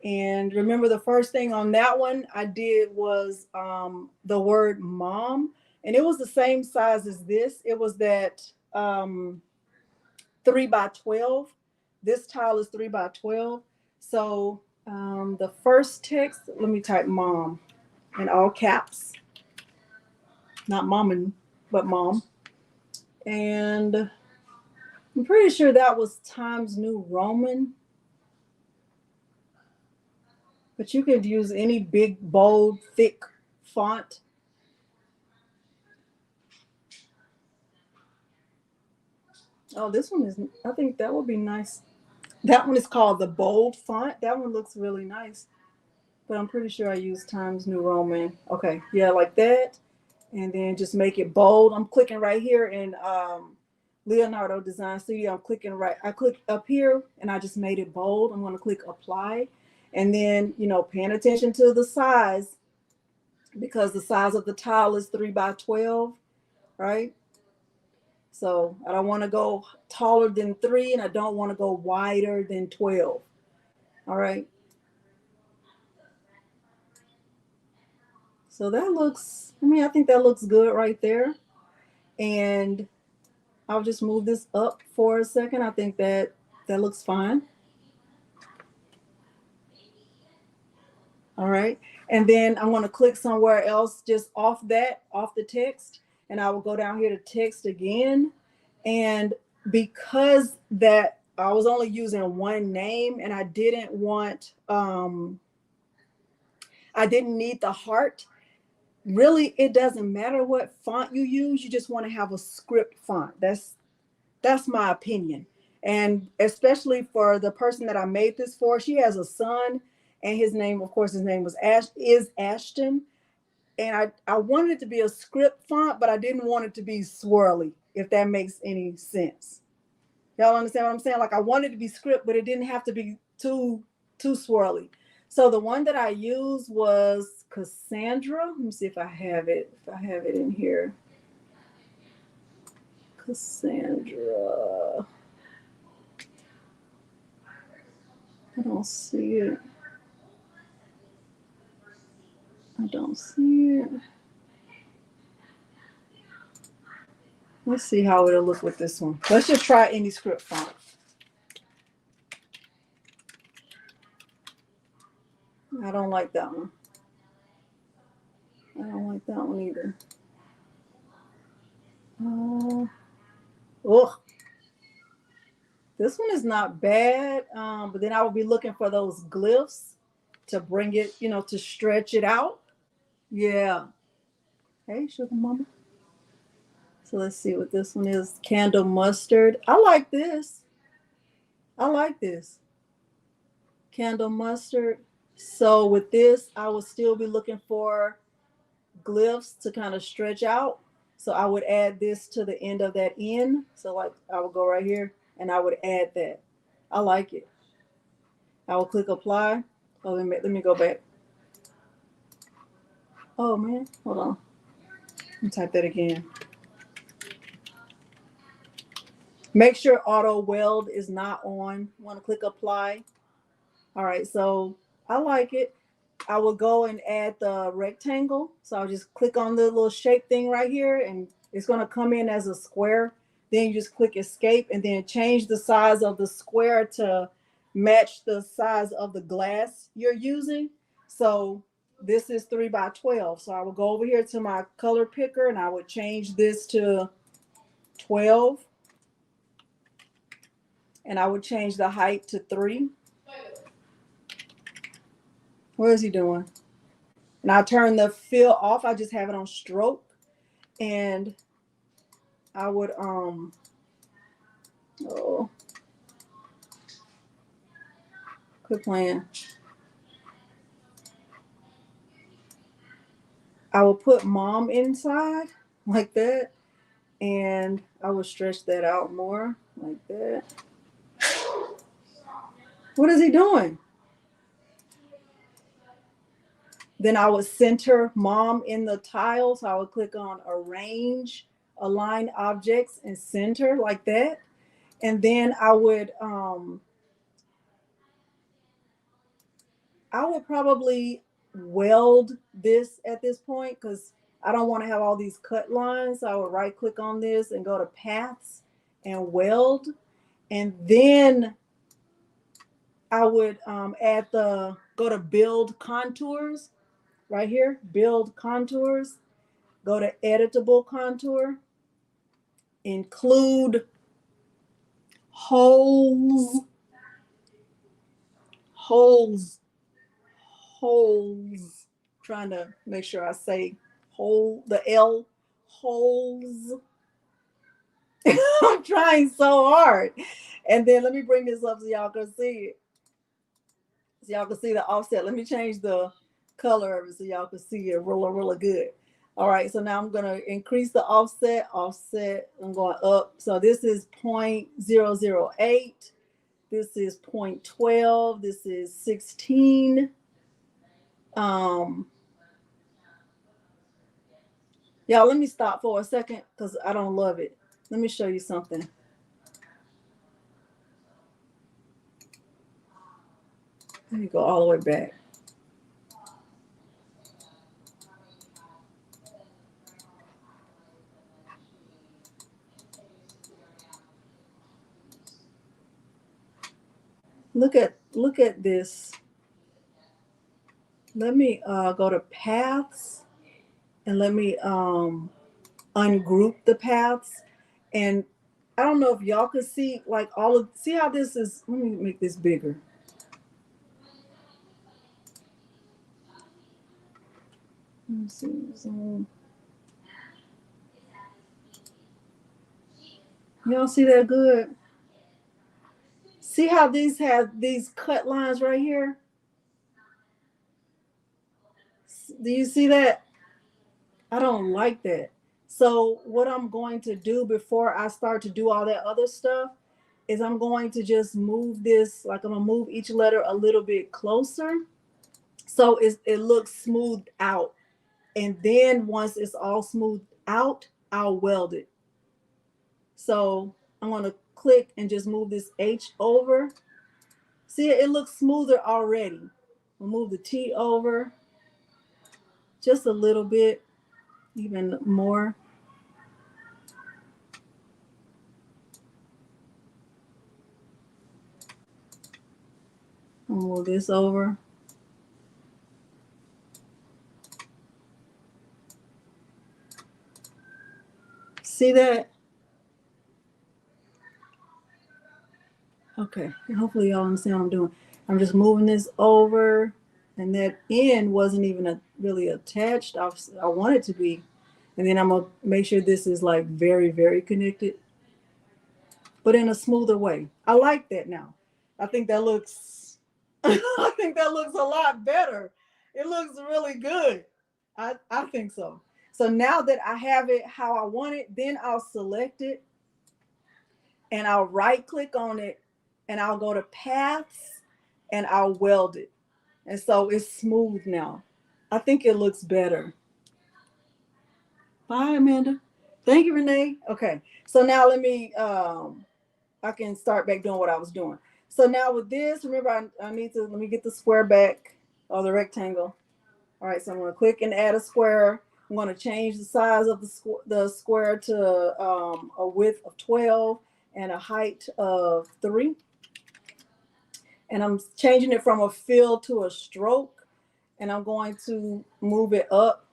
And remember, the first thing on that one I did was the word mom, and it was the same size as this. It was that 3 by 12. This tile is 3 by 12. So the first text, let me type mom in all caps, not mom, but mom. And I'm pretty sure that was Times New Roman. But you could use any big, bold, thick font. Oh, this one is, I think that would be nice. That one is called the bold font. That one looks really nice. But I'm pretty sure I used Times New Roman. Okay, yeah, like that. And then just make it bold. I'm clicking right here in Leonardo Design Studio. I'm clicking right. I click up here and I just made it bold. I'm going to click apply. And then, you know, paying attention to the size, because the size of the tile is 3 by 12, right? So I don't want to go taller than 3 and I don't want to go wider than 12. All right. So that looks, I think that looks good right there. And I'll just move this up for a second. I think that looks fine. All right. And then I'm going to click somewhere else just off the text. And I will go down here to text again. And because that I was only using one name and I didn't want, I didn't need the heart. Really, it doesn't matter what font you use. You just want to have a script font. That's my opinion. And especially for the person that I made this for, she has a son, and his name, of course, his name was Ashton. And I wanted it to be a script font, but I didn't want it to be swirly, if that makes any sense. Y'all understand what I'm saying? Like I wanted it to be script, but it didn't have to be too swirly. So the one that I used was Cassandra. Let me see if I have it. If I have it in here. Cassandra. I don't see it. I don't see it. Let's see how it'll look with this one. Let's just try any script font. I don't like that one. I don't like that one either. Ugh. This one is not bad, but then I will be looking for those glyphs to bring it, to stretch it out. Yeah. Hey, sugar mama. So let's see what this one is. Candle mustard. I like this. I like this. Candle mustard. So with this, I will still be looking for glyphs to kind of stretch out. So I would add this to the end of that N. So like I would go right here and I would add that. I like it. I will click apply. Oh, let me go back. Oh man, hold on. Let me type that again. Make sure auto weld is not on. You want to click apply. All right, so I like it. I will go and add the rectangle. So I'll just click on the little shape thing right here and it's going to come in as a square. Then you just click escape and then change the size of the square to match the size of the glass you're using. So this is 3 by 12. So I will go over here to my color picker and I would change this to 12. And I would change the height to 3. What is he doing? And I turn the fill off. I just have it on stroke. And I would, quit playing. I will put mom inside like that. And I will stretch that out more like that. What is he doing? Then I would center mom in the tile. So I would click on arrange, align objects and center like that. And then I would probably weld this at this point because I don't want to have all these cut lines. So I would right click on this and go to paths and weld. And then I would go to build contours right here, build contours, go to editable contour, include holes, trying to make sure I say hole, the L, holes. I'm trying so hard. And then let me bring this up so y'all can see it. So y'all can see the offset. Let me change the color of it so y'all can see it really good. All right, so now I'm going to increase the offset. I'm going up. So this is 0.008. This is 0.12. This is 16. Y'all, let me stop for a second because I don't love it. Let me show you something. Let me go all the way back. Look at this. Let me go to paths and let me ungroup the paths. And I don't know if y'all could see like all of, see how this is, let me make this bigger. Let me see. Y'all see that good? See how these have these cut lines right here? Do you see that? I don't like that. So what I'm going to do before I start to do all that other stuff is I'm going to just move this, like I'm gonna move each letter a little bit closer so it looks smoothed out. And then once it's all smoothed out, I'll weld it. So I'm gonna click and just move this H over. See, it looks smoother already. I'll move the T over just a little bit, even more. I'll move this over. See that? Okay, hopefully y'all understand what I'm doing. I'm just moving this over, and that end wasn't even really attached. I want it to be. And then I'm gonna make sure this is like very, very connected, but in a smoother way. I like that now. I think that looks, I think that looks a lot better. It looks really good. I think so. So now that I have it how I want it, then I'll select it and I'll right click on it and I'll go to paths and I'll weld it. And so it's smooth now. I think it looks better. Bye, Amanda. Thank you, Renee. Okay. So now let me, I can start back doing what I was doing. So now with this, remember I need to, let me get the square back or the rectangle. All right. So I'm going to click and add a square. I'm going to change the size of the square to a width of 12 and a height of 3. And I'm changing it from a fill to a stroke. And I'm going to move it up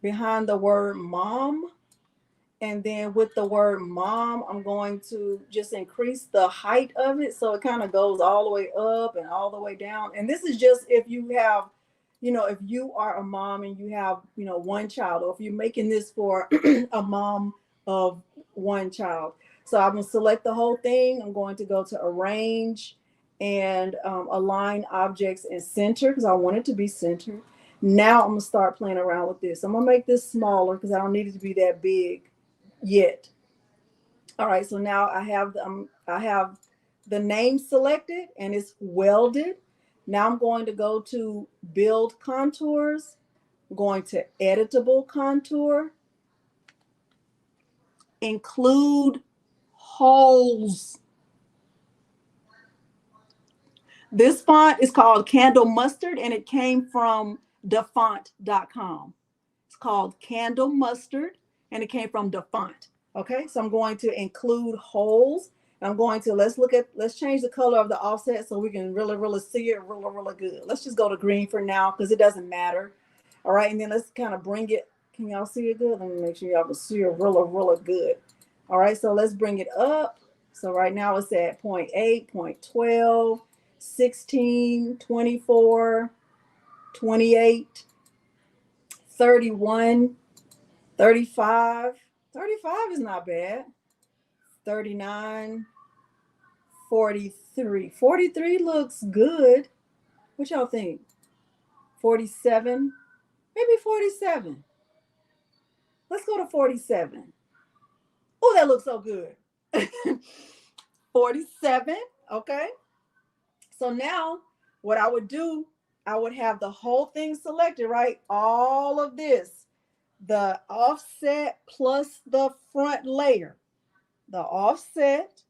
behind the word mom. And then with the word mom, I'm going to just increase the height of it. So it kind of goes all the way up and all the way down. And this is just if you have, if you are a mom and you have, one child, or if you're making this for a mom of one child. So I'm going to select the whole thing. I'm going to go to arrange and align objects and center because I want it to be centered. Now I'm going to start playing around with this. I'm going to make this smaller because I don't need it to be that big yet. All right, so now I have the name selected and it's welded. Now I'm going to go to build contours. I'm going to editable contour, include holes. This font is called Candle Mustard and it came from dafont.com. It's called Candle Mustard and it came from Dafont. Okay, so I'm going to include holes. I'm going to, let's change the color of the offset so we can really see it really good. Let's just go to green for now because it doesn't matter. All right, and then let's kind of bring it. Can y'all see it good? Let me make sure y'all can see it really good. All right, so let's bring it up. So right now it's at 0.8, 0.12, 16, 24, 28, 31, 35. 35 is not bad. 39, 43. 43 looks good. What y'all think? 47, maybe 47. Let's go to 47. Oh, that looks so good. 47, okay. So now what I would do, I would have the whole thing selected, right? All of this. the offset plus the front layer. The offset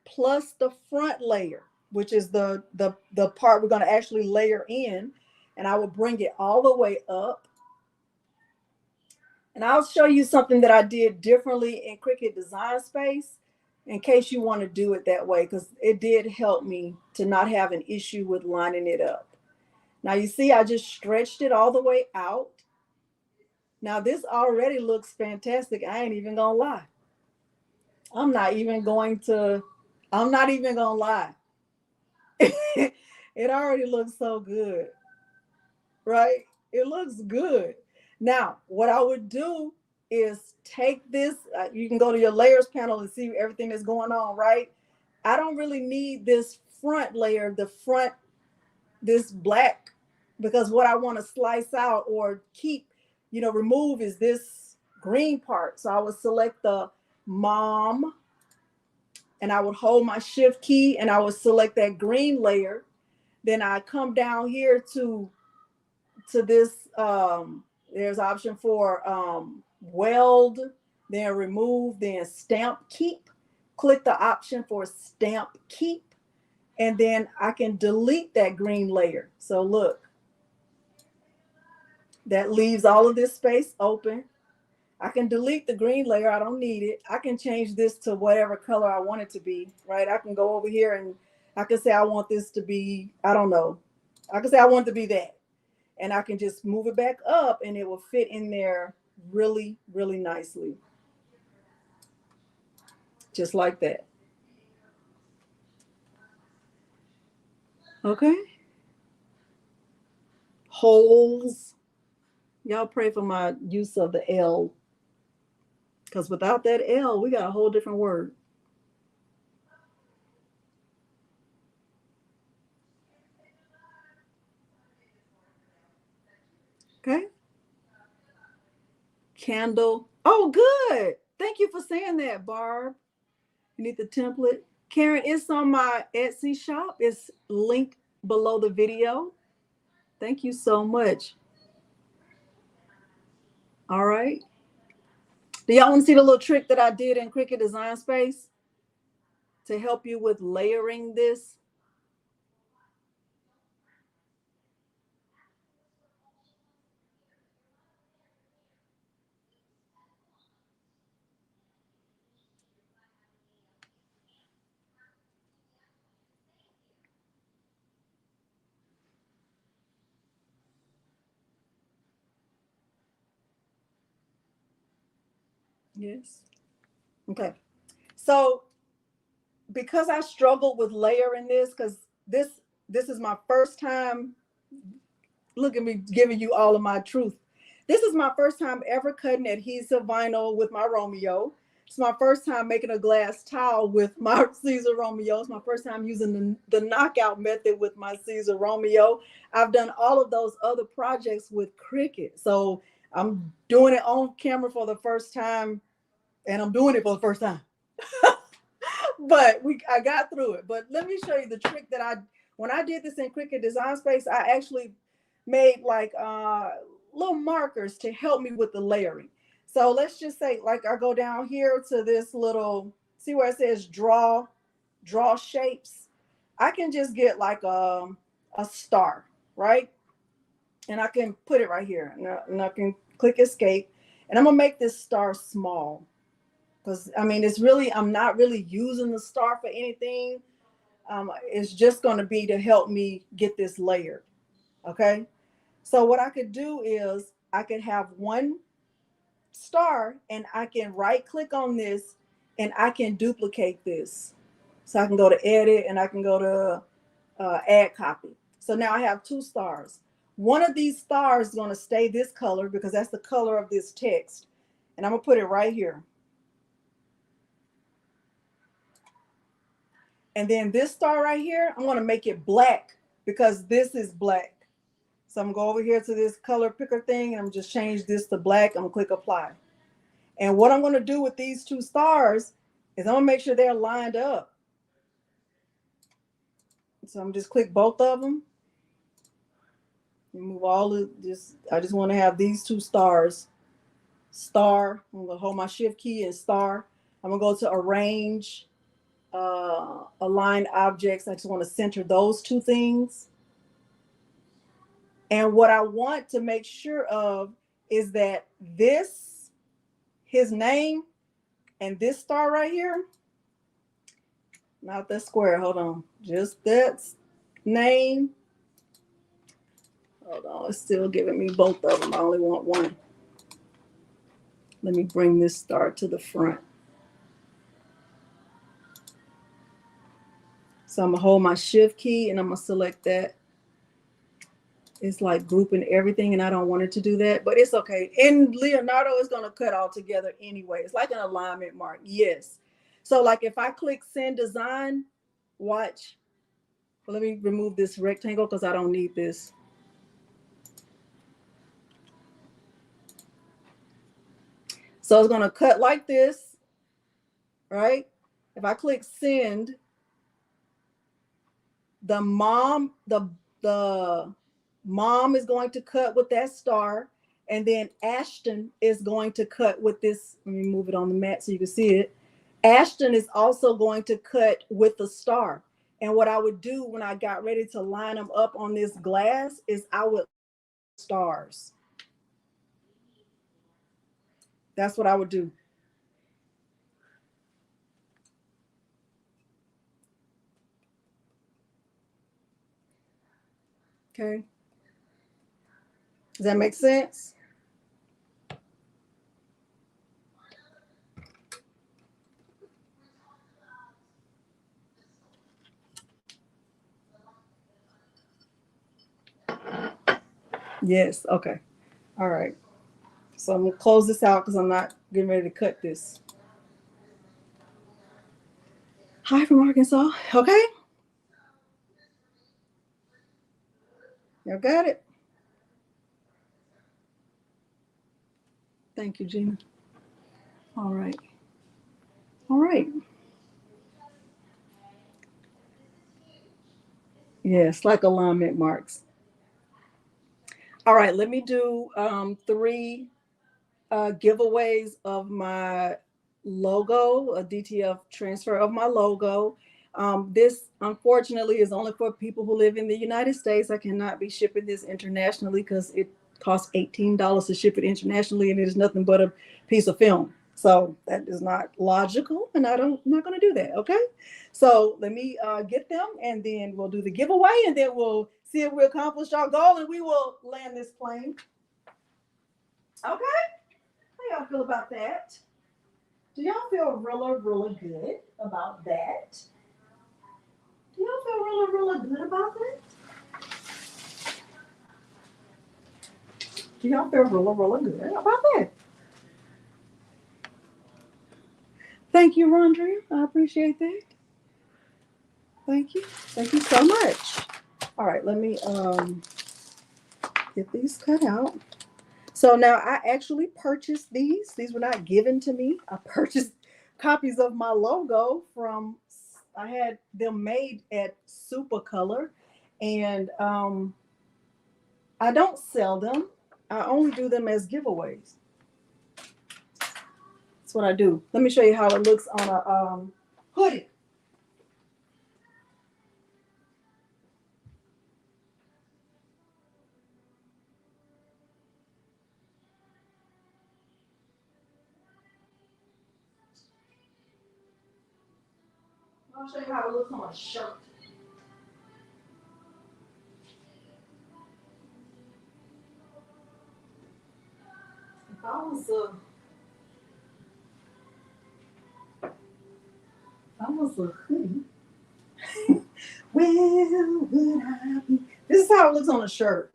plus the front layer, which is the part we're going to actually layer in. And I will bring it all the way up. And I'll show you something that I did differently in Cricut Design Space in case you want to do it that way, because it did help me to not have an issue with lining it up. Now you see, I just stretched it all the way out. Now this already looks fantastic. I ain't even gonna lie. I'm not even gonna lie. It already looks so good, right? It looks good. Now, what I would do is take this, you can go to your layers panel and see everything that's going on, right? I don't really need this front layer, this black, because what I want to slice out or keep, remove is this green part. So I would select the mom and I would hold my shift key and I would select that green layer. Then I come down here to this, there's option for weld, then remove, then stamp keep. Click the option for stamp keep, and then I can delete that green layer. So look, that leaves all of this space open. I can delete the green layer. I don't need it. I can change this to whatever color I want it to be, right? I can go over here and I can say I want this to be, I don't know. I can say I want it to be that. And I can just move it back up and it will fit in there really, really nicely. Just like that. Okay. Holes. Y'all pray for my use of the L, because without that L, we got a whole different word. Okay. Candle. Oh, good. Thank you for saying that, Barb. You need the template. Karen, it's on my Etsy shop. It's linked below the video. Thank you so much. All right. Do y'all want to see the little trick that I did in Cricut Design Space to help you with layering this? Yes. Okay. So because I struggled with layering this, because this is my first time, look at me giving you all of my truth. This is my first time ever cutting adhesive vinyl with my Romeo. It's my first time making a glass towel with my Siser Romeo. It's my first time using the knockout method with my Siser Romeo. I've done all of those other projects with Cricut. So I'm doing it on camera for the first time, and I'm doing it for the first time. But I got through it. But let me show you the trick that when I did this in Cricut Design Space, I actually made like little markers to help me with the layering. So let's just say, like, I go down here to this little, see where it says draw shapes. I can just get like a star, right? And I can put it right here, and I can click escape, and I'm gonna make this star small, because I mean, I'm not really using the star for anything. It's just going to be to help me get this layered. Okay. So what I could do is I could have one star and I can right click on this and I can duplicate this. So I can go to edit and I can go to add copy. So now I have two stars. One of these stars is going to stay this color because that's the color of this text. And I'm going to put it right here. And then this star right here, I'm going to make it black because this is black. So I'm going to go over here to this color picker thing and I'm just change this to black. I'm going to click apply. And what I'm going to do with these two stars is I'm going to make sure they're lined up. So I'm just click both of them. Remove all of this. I just want to have these two stars star. I'm gonna hold my shift key and star. I'm gonna go to arrange, align objects. I just want to center those two things. And what I want to make sure of is that this, his name, and this star right here, not the square, hold on, just that name. Hold on, it's still giving me both of them. I only want one. Let me bring this star to the front. So I'm gonna hold my shift key and I'm gonna select that. It's like grouping everything and I don't want it to do that, but it's okay. And Leonardo is gonna cut all together anyway. It's like an alignment mark, yes. So like if I click send design, watch. Well, let me remove this rectangle because I don't need this. So it's gonna cut like this, right? If I click send, the mom is going to cut with that star, and then Ashton is going to cut with this. Let me move it on the mat so you can see it. Ashton is also going to cut with the star. And what I would do when I got ready to line them up on this glass is I would stars. That's what I would do. Okay. Does that make sense? Yes. Okay. All right. So I'm gonna close this out because I'm not getting ready to cut this. Hi from Arkansas. Okay. Y'all got it. Thank you, Gina. All right. All right. Yes, like alignment marks. All right, let me do 3 giveaways of my logo, a DTF transfer of my logo. This, unfortunately, is only for people who live in the United States. I cannot be shipping this internationally because it costs $18 to ship it internationally, and it is nothing but a piece of film. So that is not logical, and I'm not going to do that. Okay. So let me get them, and then we'll do the giveaway, and then we'll see if we accomplish our goal, and we will land this plane. Okay. How y'all feel about that? Do y'all feel really good about that? Do y'all feel really good about that? Do y'all feel really good about that? Thank you, Rondria. I appreciate that. Thank you. Thank you so much. All right, let me get these cut out. So now I actually purchased these. These were not given to me. I purchased copies of my logo from, I had them made at Super Color, and I don't sell them. I only do them as giveaways. That's what I do. Let me show you how it looks on a hoodie. I'll show you how it looks on a shirt. If I was a hoodie, where would I be? This is how it looks on a shirt.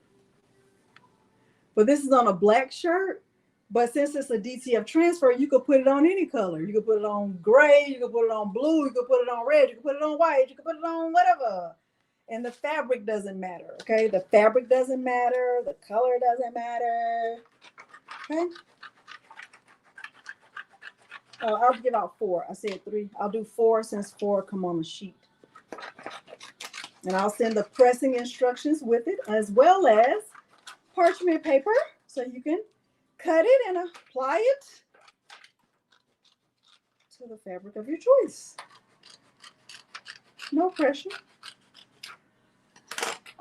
But this is on a black shirt. But since it's a DTF transfer, you could put it on any color. You could put it on gray, you could put it on blue, you could put it on red, you could put it on white, you could put it on whatever. And the fabric doesn't matter, okay? The fabric doesn't matter, the color doesn't matter, okay? I'll give out 4. I said 3. I'll do 4 since 4 come on the sheet. And I'll send the pressing instructions with it, as well as parchment paper, so you can cut it and apply it to the fabric of your choice. No pressure.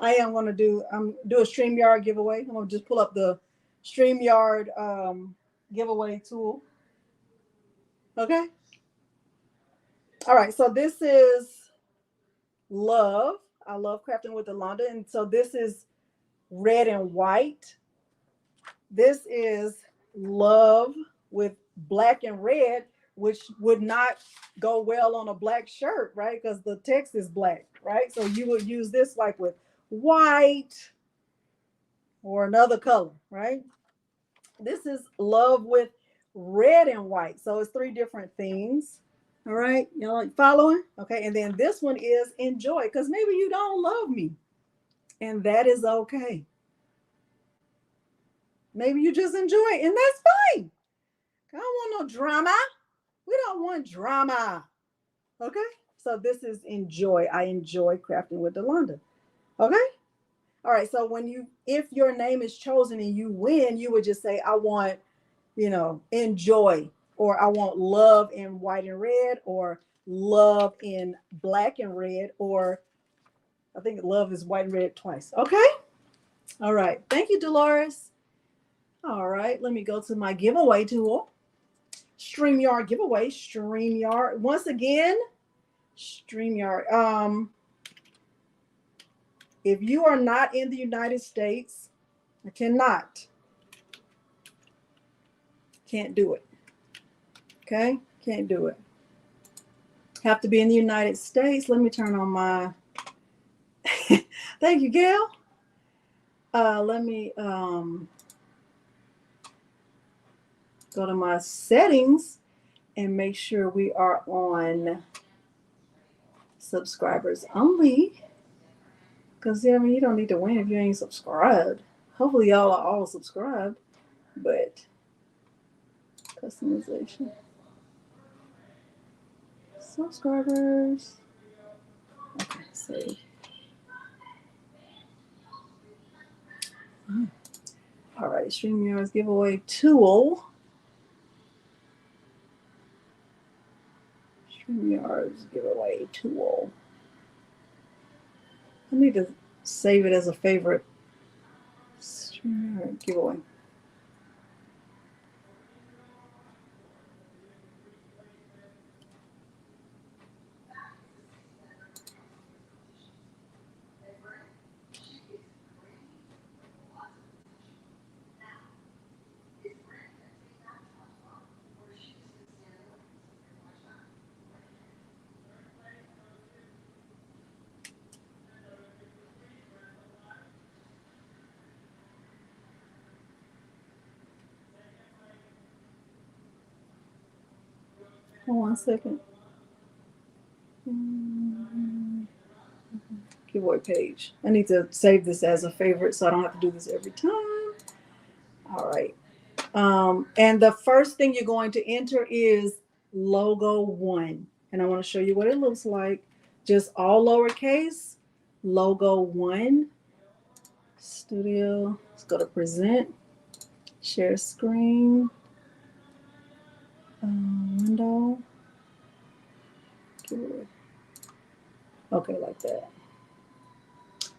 I am going to do a StreamYard giveaway. I'm going to just pull up the StreamYard giveaway tool. Okay. All right. So this is Love. I love crafting with Delonda. And so this is red and white. This is Love with black and red, which would not go well on a black shirt, right? Because the text is black, right? So you would use this like with white or another color, right? This is Love with red and white. So it's 3 different things. All right, y'all following? Okay, and then this one is Enjoy, because maybe you don't love me, and that is okay. Maybe you just enjoy it, and that's fine. I don't want no drama. We don't want drama. Okay, so this is Enjoy. I enjoy crafting with Delonda. Okay. All right, so if your name is chosen and you win, you would just say, I want, Enjoy, or I want Love in white and red, or Love in black and red, or I think Love is white and red twice. Okay. All right. Thank you, Dolores. All right. Let me go to my giveaway tool. StreamYard giveaway. StreamYard. Once again, StreamYard. If you are not in the United States, I can't do it. Okay, can't do it. Have to be in the United States. Let me turn on my thank you, Gail. Let me go to my settings and make sure we are on subscribers only. Because you don't need to win if you ain't subscribed. Hopefully y'all are all subscribed, but customization. Subscribers. Okay, save. All right, StreamYard's giveaway tool. StreamYard's giveaway tool. I need to save it as a favorite. StreamYard giveaway. Hold on 1 second. Giveaway page. I need to save this as a favorite so I don't have to do this every time. All right. And the first thing you're going to enter is logo 1. And I want to show you what it looks like. Just all lowercase, logo 1. Studio. Let's go to present. Share screen. Window. Okay, like that.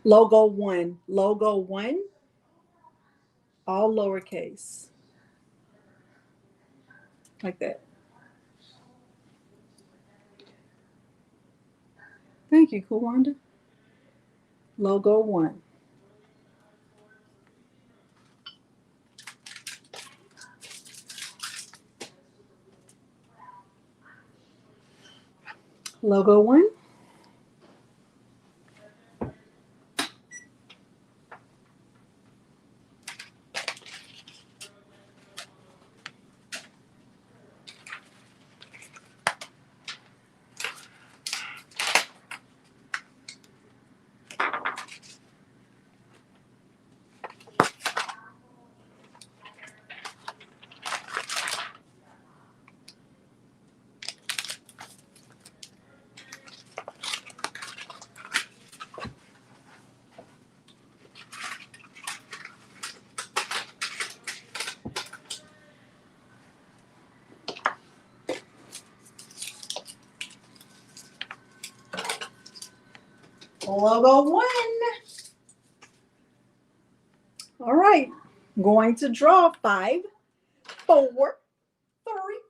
Logo 1. Logo 1. All lowercase. Like that. Thank you, Kawanda. Logo 1. Logo 1. logo 1. All right, I'm going to draw 5, 4, 3,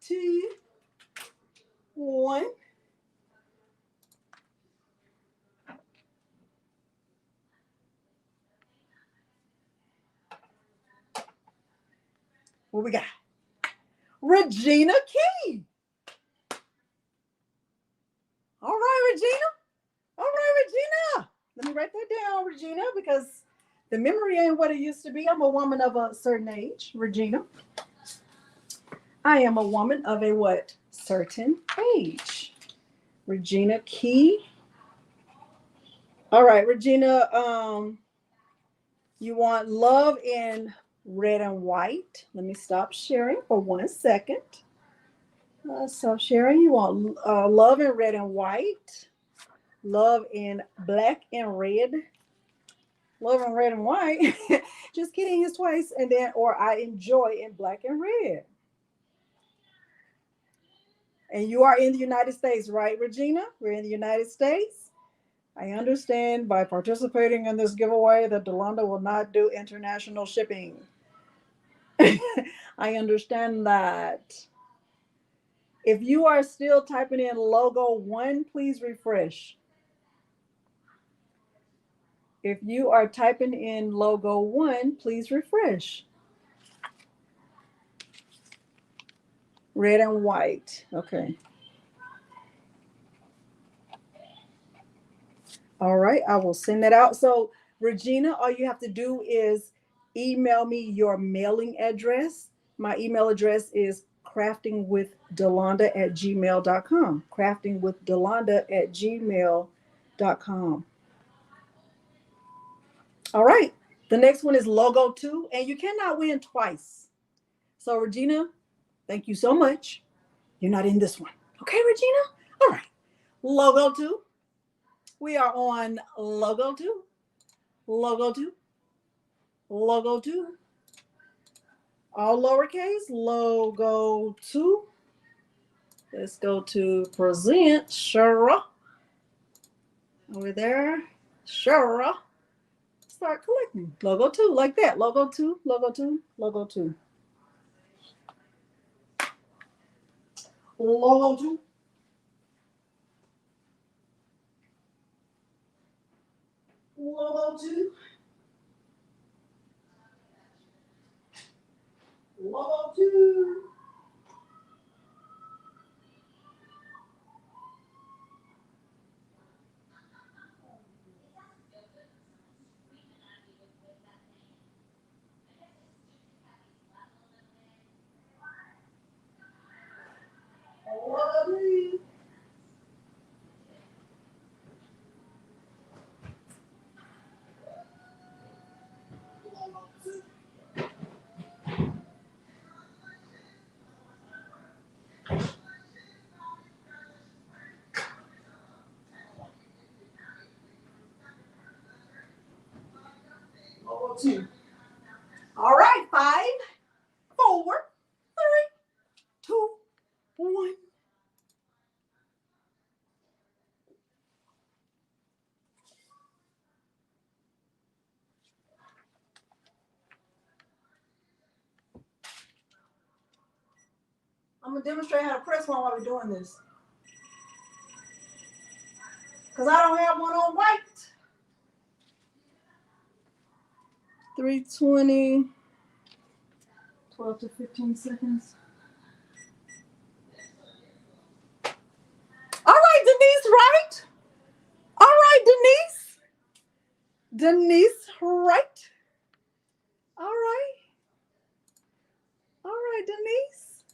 2, 1. What we got? Regina Key. All right, Regina. All right, Regina. Let me write that down, Regina, because the memory ain't what it used to be. I'm a woman of a certain age, Regina. I am a woman of a what? Certain age. Regina Key. All right, Regina, you want love in red and white. Let me stop sharing for 1 second. Stop sharing. You want love in red and white. Love in black and red. Love in red and white. Just kidding, it's twice. And then, or I enjoy in black and red. And you are in the United States, right, Regina? We're in the United States. I understand by participating in this giveaway that Delonda will not do international shipping. I understand that. If you are still typing in logo 1, please refresh. If you are typing in logo 1, please refresh. Red and white. Okay. All right, I will send that out. So, Regina, all you have to do is email me your mailing address. My email address is craftingwithdelonda@gmail.com. craftingwithdelonda@gmail.com. All right, the next one is logo 2, and you cannot win twice. So, Regina, thank you so much. You're not in this one. Okay, Regina? All right, logo 2. We are on logo 2. Logo 2. Logo 2. All lowercase. Logo 2. Let's go to present. Shara. Over there. Shara. Start collecting. Logo 2, like that. Logo 2. Logo 2. Logo 2. Logo 2. Logo 2. Logo 2. Logo 2. All right, 5, 4, 3, 2, 1. I'm going to demonstrate how to press one while we're doing this. Because I don't have one on white. 320, 12 to 15 seconds. All right, Denise, right? All right, Denise. Denise, right? All right. All right, Denise.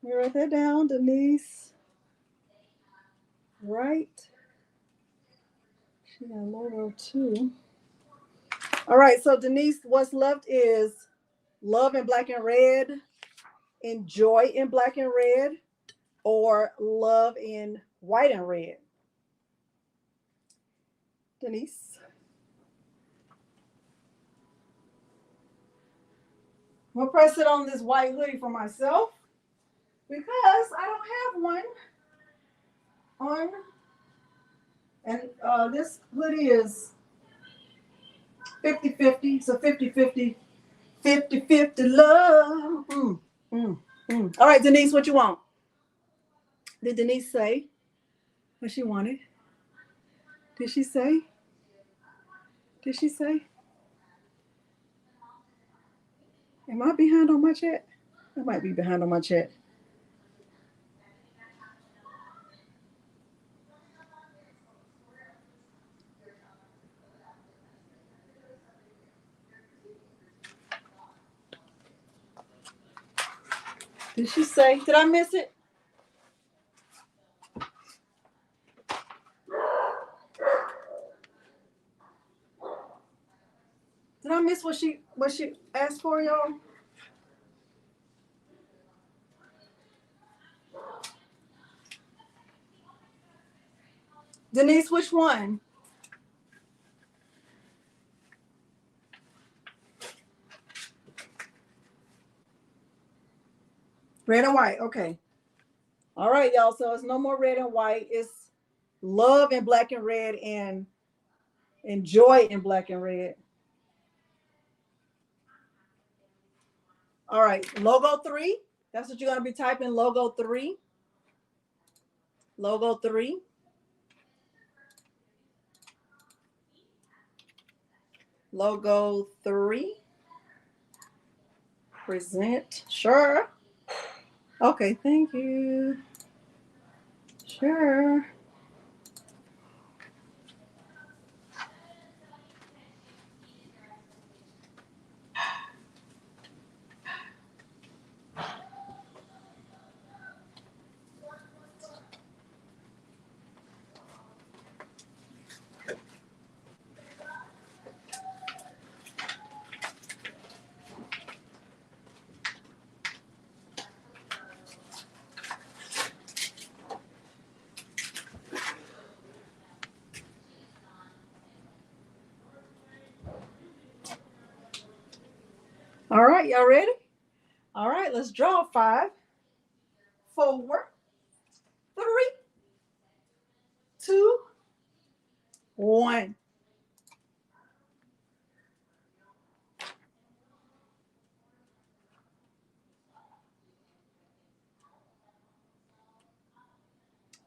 Let me write that down, Denise. Right. She got logo 2. All right, so Denise, what's left is love in black and red, enjoy in black and red, or love in white and red. Denise. I'm gonna press it on this white hoodie for myself because I don't have one on And this hoodie is 50-50. It's a 50-50, 50-50 love. All right, Denise, what you want? Did Denise say what she wanted? Did she say? Did she say? Am I behind on my chat? I might be behind on my chat. Did she say? Did I miss it? Did I miss what she asked for, y'all? Denise, which one? Red and white. Okay. All right, y'all. So it's no more red and white. It's love in black and red and enjoy in black and red. All right. Logo 3. That's what you're going to be typing. Logo 3. Logo 3. Logo 3. Present. Sure. Okay. Thank you. Sure. All right. Y'all ready? All right. Let's draw 5, 4, 3, 2, 1.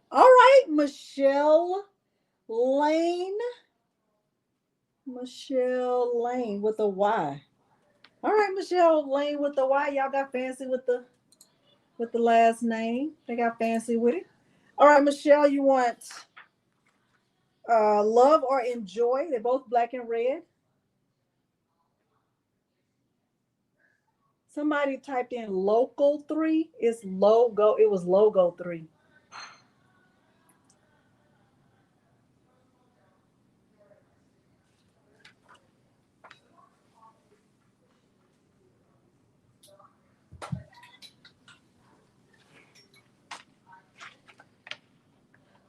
All right, Michelle Lane. Michelle Lane with a Y. All right, Michelle Lane with the Y. Y'all got fancy with the last name. They got fancy with it. All right, Michelle, you want love or enjoy? They're both black and red. Somebody typed in local 3. It's logo. It was logo 3.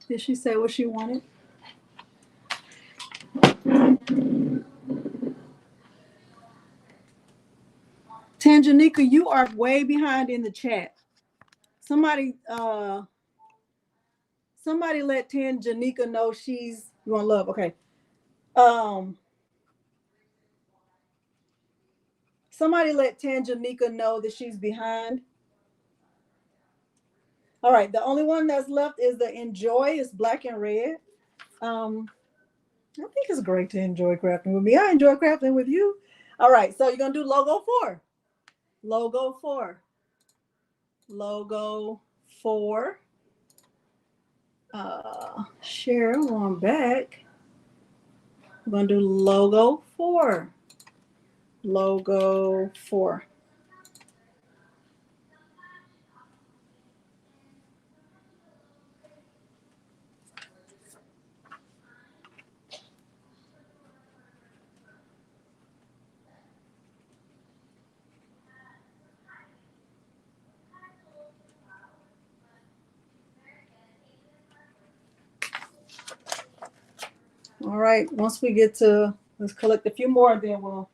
Did she say what she wanted? Tanjanika, you are way behind in the chat. Somebody let Tanjanika know she's you want love. Okay. Somebody let Tanjanika know that she's behind. All right, the only one that's left is the enjoy. It's black and red. I think it's great to enjoy crafting with me. I enjoy crafting with you. All right, so you're gonna do logo 4. Logo 4. Logo 4. Share one back. We're gonna do logo 4. Logo 4. All right, once we get to, let's collect a few more, then we'll.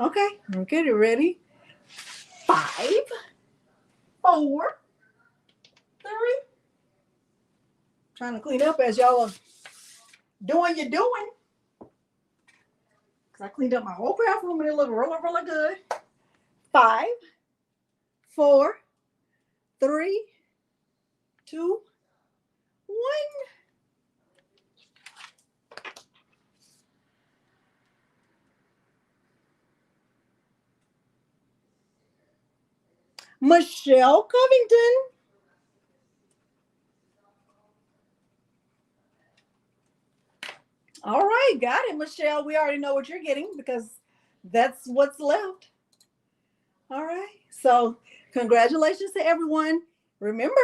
Okay, get it ready. 5, 4, 3. Trying to clean up as y'all are doing your doing. Because I cleaned up my whole craft room and it looked really, really good. 5, 4, 3, 2, 1. Michelle Covington. All right, got it, Michelle. We already know what you're getting because that's what's left. All right, so congratulations to everyone. Remember,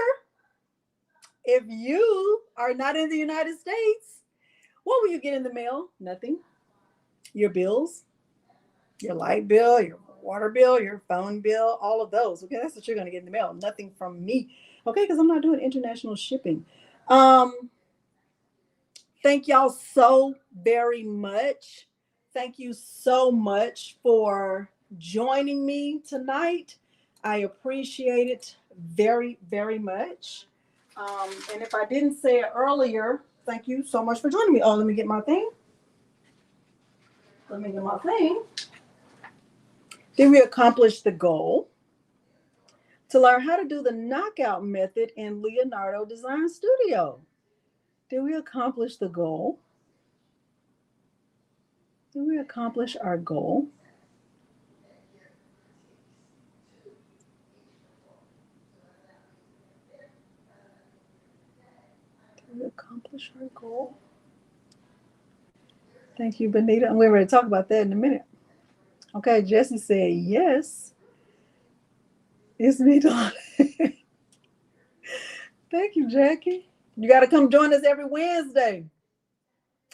if you are not in the United States, what will you get in the mail? Nothing. Your bills, your light bill, your water bill, your phone bill, all of those. Okay, that's what you're going to get in the mail. Nothing from me. Okay, because I'm not doing international shipping. Thank y'all so very much. Thank you so much for joining me tonight. I appreciate it very, very much. And if I didn't say it earlier, thank you so much for joining me. Oh, let me get my thing. Did we accomplish the goal to learn how to do the knockout method in Leonardo Design Studio? Did we accomplish the goal? Did we accomplish our goal? Did we accomplish our goal? Thank you, Benita. And we're ready to talk about that in a minute. Okay, Jesse said yes. It's me, Delonda. Thank you, Jackie. You got to come join us every Wednesday.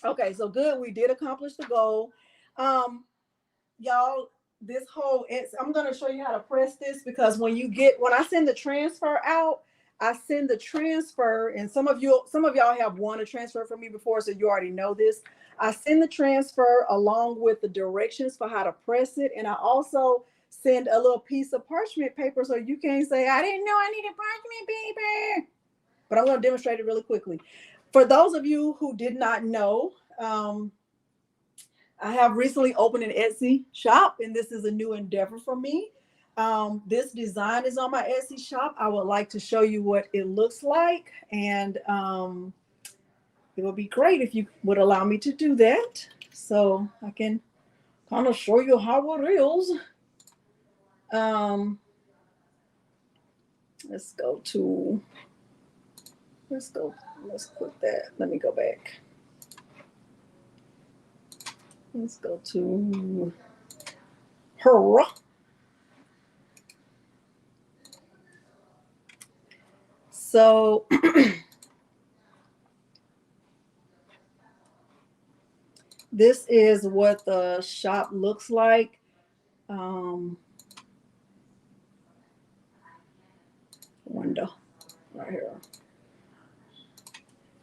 Okay, so good. We did accomplish the goal. Y'all, this whole, I'm going to show you how to press this because when I send the transfer out, I send the transfer, and some of y'all have won a transfer from me before, so you already know this. I send the transfer along with the directions for how to press it, and I also send a little piece of parchment paper so you can't say, I didn't know I needed parchment paper. But I'm going to demonstrate it really quickly. For those of you who did not know, I have recently opened an Etsy shop, and this is a new endeavor for me. This design is on my Etsy shop. I would like to show you what it looks like, and it would be great if you would allow me to do that so I can kind of show you how it is. Let's quit that. Let me go back. Let's go to her. So this is what the shop looks like. Window right here.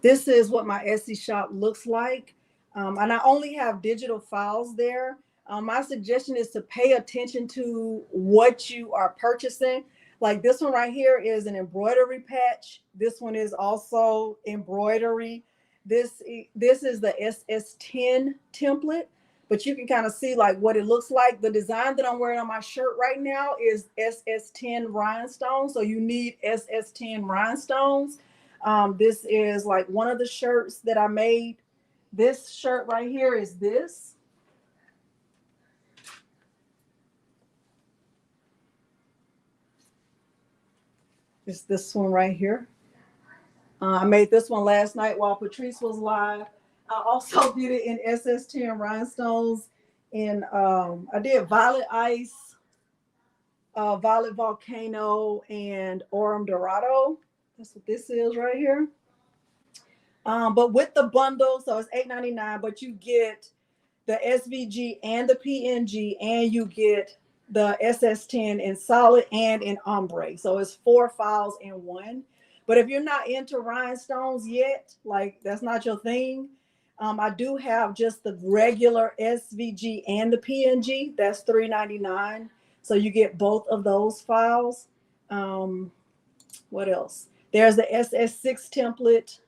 This is what my Etsy shop looks like. And I only have digital files there. My suggestion is to pay attention to what you are purchasing. Like this one right here is an embroidery patch. This one is also embroidery. This is the SS10 template, but you can kind of see like what it looks like. The design that I'm wearing on my shirt right now is SS10 rhinestones. So you need SS10 rhinestones. This is like one of the shirts that I made. This shirt right here is this. It's this one right here. I made this one last night while Patrice was live. I also did it in SS10 rhinestones. And I did Violet Ice, Violet Volcano, and Aurum Dorado. That's what this is right here. But with the bundle, so it's $8.99, but you get the SVG and the PNG, and you get the SS10 in solid and in ombre. So it's 4 files in one. But if you're not into rhinestones yet, like that's not your thing, I do have just the regular SVG and the PNG. That's $3.99. So you get both of those files. What else? There's the SS6 template.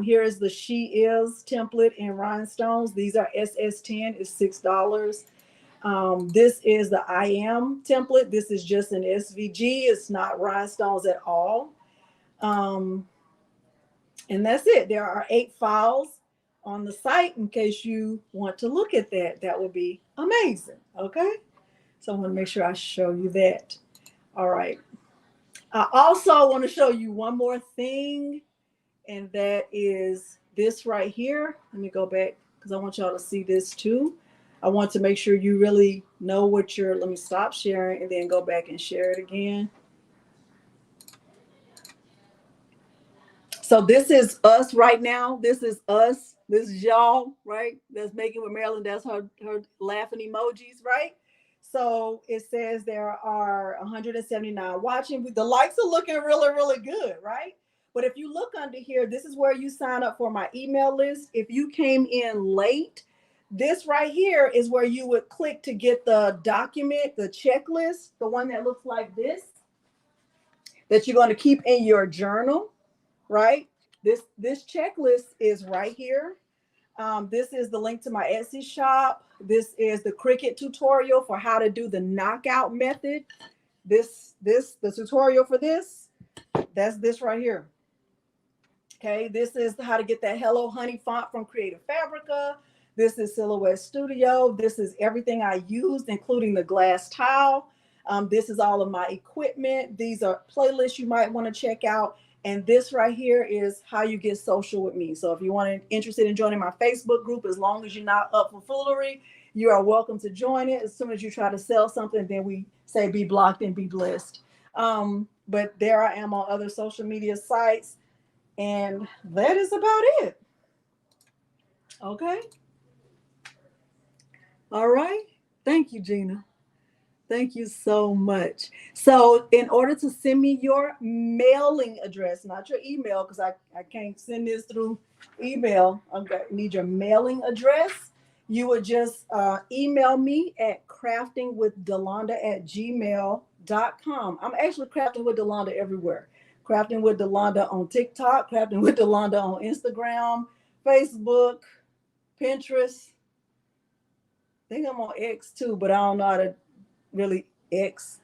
Here is the She Is template in rhinestones. These are SS10, is $6. This is the I Am template. This is just an SVG. It's not rhinestones at all. And that's it. There are 8 files on the site in case you want to look at that. That would be amazing. Okay. So I want to make sure I show you that. All right. I also want to show you one more thing, and that is this right here. Let me go back because I want y'all to see this too. I want to make sure you really know what you're, let me stop sharing and then go back and share it again. So this is us right now. This is us. This is y'all, right? That's Making with Marilyn. That's her laughing emojis, right? So it says there are 179 watching. The likes are looking really, really good, right? But if you look under here, this is where you sign up for my email list. If you came in late, this right here is where you would click to get the document, the checklist, the one that looks like this, that you're going to keep in your journal, right? This checklist is right here. This is the link to my Etsy shop. This is the Cricut tutorial for how to do the knockout method. The tutorial for this, that's this right here. Okay, this is how to get that Hello Honey font from Creative Fabrica. This is Silhouette Studio. This is everything I used, including the glass tile. This is all of my equipment. These are playlists you might want to check out. And this right here is how you get social with me. So if you want to interested in joining my Facebook group, as long as you're not up for foolery, you are welcome to join it. As soon as you try to sell something, then we say be blocked and be blessed. But there I am on other social media sites. And that is about it. Okay. All right. Thank you, Gina. Thank you so much. So in order to send me your mailing address, not your email, because I can't send this through email. I need your mailing address. You would just email me at craftingwithdelonda@gmail.com. I'm actually Crafting with Delonda everywhere. Crafting with Delonda on TikTok, Crafting with Delonda on Instagram, Facebook, Pinterest. I think I'm on X too, but I don't know how to really X.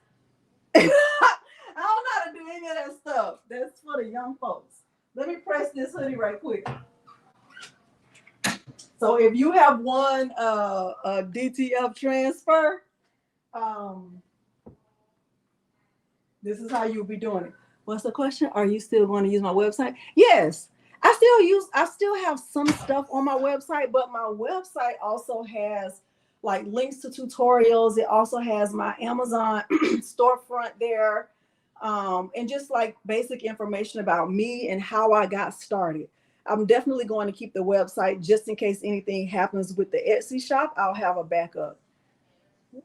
I don't know how to do any of that stuff. That's for the young folks. Let me press this hoodie right quick. So if you have won a DTF transfer, this is how you'll be doing it. What's the question? Are you still going to use my website? Yes. I still have some stuff on my website, but my website also has like links to tutorials. It also has my Amazon storefront there, and just like basic information about me and how I got started. I'm definitely going to keep the website just in case anything happens with the Etsy shop. I'll have a backup.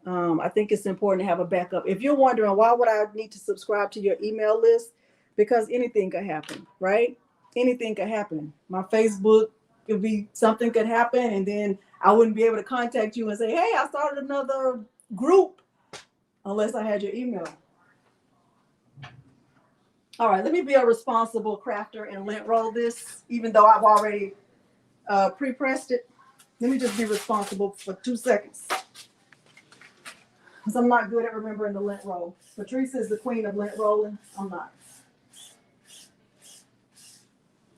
I think it's important to have a backup. If you're wondering why would I need to subscribe to your email list, because anything could happen, right? Anything could happen. My Facebook could be, something could happen, and then I wouldn't be able to contact you and say, hey, I started another group, unless I had your email. All right, let me be a responsible crafter and lint roll this, even though I've already pre-pressed it. Let me just be responsible for 2 seconds, because I'm not good at remembering the lint roll. Patrice is the queen of lint rolling. I'm not.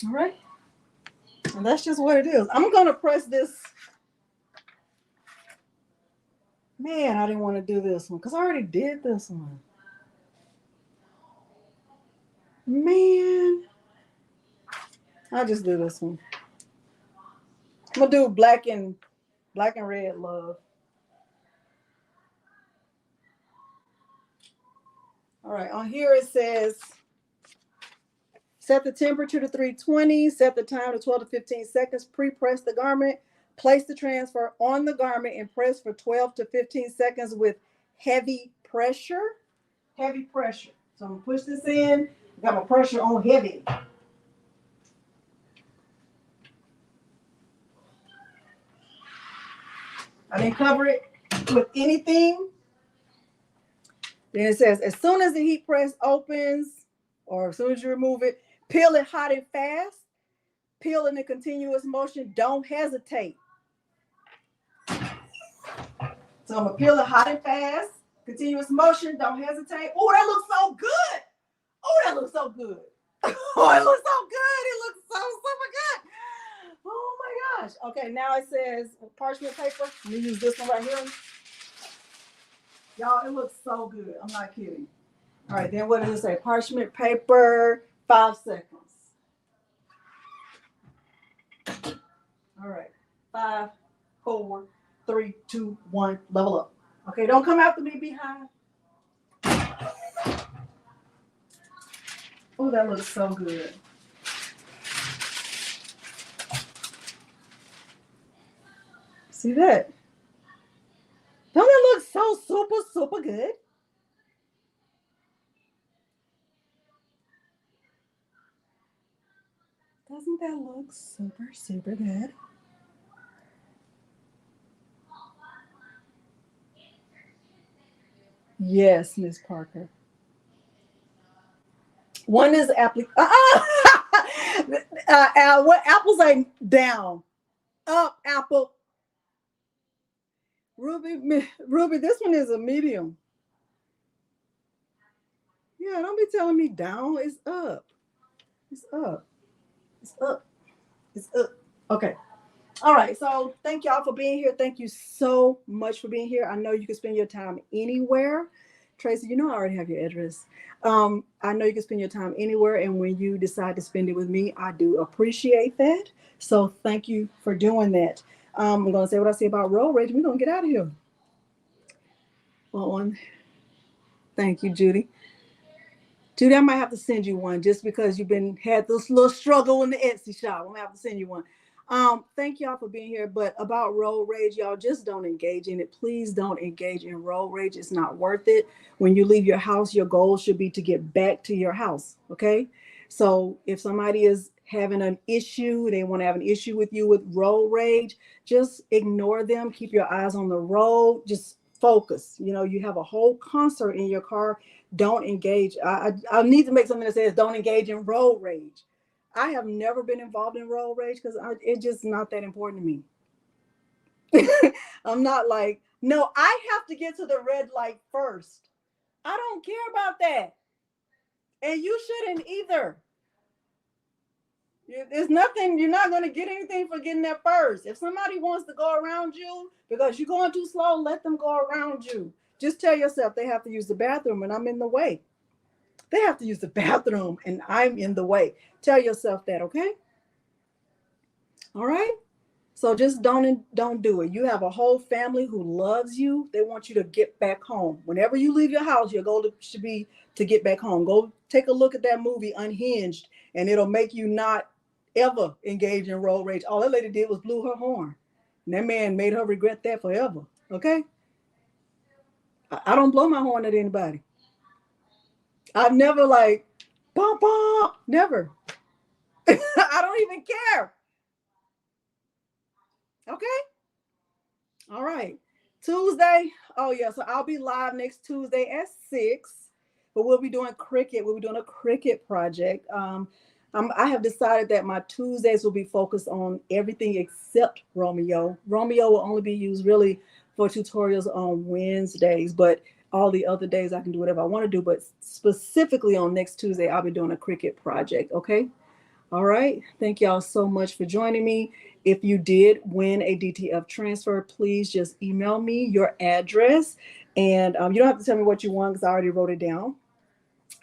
All right. And that's just what it is. I'm going to press this. Man, I didn't want to do this one because I already did this one. Man. I'll just do this one. I'm going to do black and red love. All right. On here it says, set the temperature to 320, set the time to 12 to 15 seconds, pre-press the garment, place the transfer on the garment and press for 12 to 15 seconds with heavy pressure. Heavy pressure. So I'm going to push this in. I got my pressure on heavy. I didn't cover it with anything. Then it says, as soon as the heat press opens, or as soon as you remove it, peel it hot and fast. Peel in a continuous motion. Don't hesitate. So I'm going to peel it hot and fast. Continuous motion. Don't hesitate. Oh, that looks so good. Oh, that looks so good. Oh, it looks so good. It looks so super good. Oh my gosh. Okay, now it says parchment paper. Let me use this one right here. Y'all, it looks so good. I'm not kidding. All right, then what does it say? Parchment paper, 5 seconds. All right, 5, 4, 3, 2, 1, level up. Okay, don't come after me behind. Oh, that looks so good. See that? Don't it look so super, super good? Doesn't that look super, super good? Yes, Miss Parker. One is apple. What apples are down? Up, apple. Ruby, this one is a medium. Yeah, don't be telling me down. It's up. It's up. It's up. It's up. Okay. All right. So thank y'all for being here. Thank you so much for being here. I know you can spend your time anywhere. Tracy, you know I already have your address. I know you can spend your time anywhere, and when you decide to spend it with me, I do appreciate that. So thank you for doing that. I'm going to say what I say about road rage. We're going to get out of here. Well, thank you, Judy. Judy, I might have to send you one just because you've had this little struggle in the Etsy shop. I'm gonna have to send you one. Thank y'all for being here. But about road rage, y'all just don't engage in it. Please don't engage in road rage. It's not worth it. When you leave your house, your goal should be to get back to your house. Okay. So if somebody is having an issue, they want to have an issue with you with road rage, just ignore them. Keep your eyes on the road. Just focus. You know, you have a whole concert in your car. Don't engage. I need to make something that says don't engage in road rage. I have never been involved in road rage because it's just not that important to me. I'm not like, no, I have to get to the red light first. I don't care about that. And you shouldn't either. There's nothing, you're not going to get anything for getting there first. If somebody wants to go around you because you're going too slow, let them go around you. Just tell yourself they have to use the bathroom and I'm in the way. They have to use the bathroom and I'm in the way. Tell yourself that, okay? All right? So just don't do it. You have a whole family who loves you. They want you to get back home. Whenever you leave your house, your goal should be to get back home. Go take a look at that movie, Unhinged, and it'll make you not ever engage in road rage. All that lady did was blew her horn. And that man made her regret that forever, okay? I don't blow my horn at anybody. I've never like, bum, bum, never. I don't even care. Okay. All right. Tuesday. Oh, yeah. So I'll be live next Tuesday at 6. But we'll be doing Cricut. We'll be doing a Cricut project. I have decided that my Tuesdays will be focused on everything except Romeo. Romeo will only be used really for tutorials on Wednesdays, but all the other days I can do whatever I want to do. But specifically on next Tuesday, I'll be doing a Cricut project. Okay. All right. Thank y'all so much for joining me. If you did win a DTF transfer, please just email me your address. And you don't have to tell me what you won because I already wrote it down.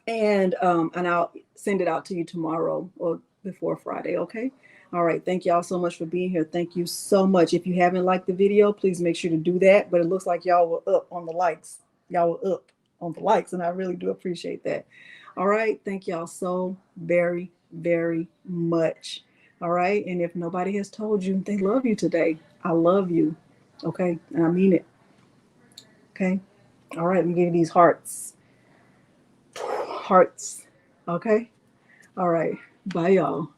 And I'll send it out to you tomorrow or before Friday. Okay. All right. Thank y'all so much for being here. Thank you so much. If you haven't liked the video, please make sure to do that. But it looks like y'all were up on the likes. Y'all were up on the likes, and I really do appreciate that. All right. Thank y'all so very, very much. All right. And if nobody has told you they love you today, I love you. Okay. And I mean it. Okay. All right. Let me give you these hearts. Hearts. Okay. All right. Bye, y'all.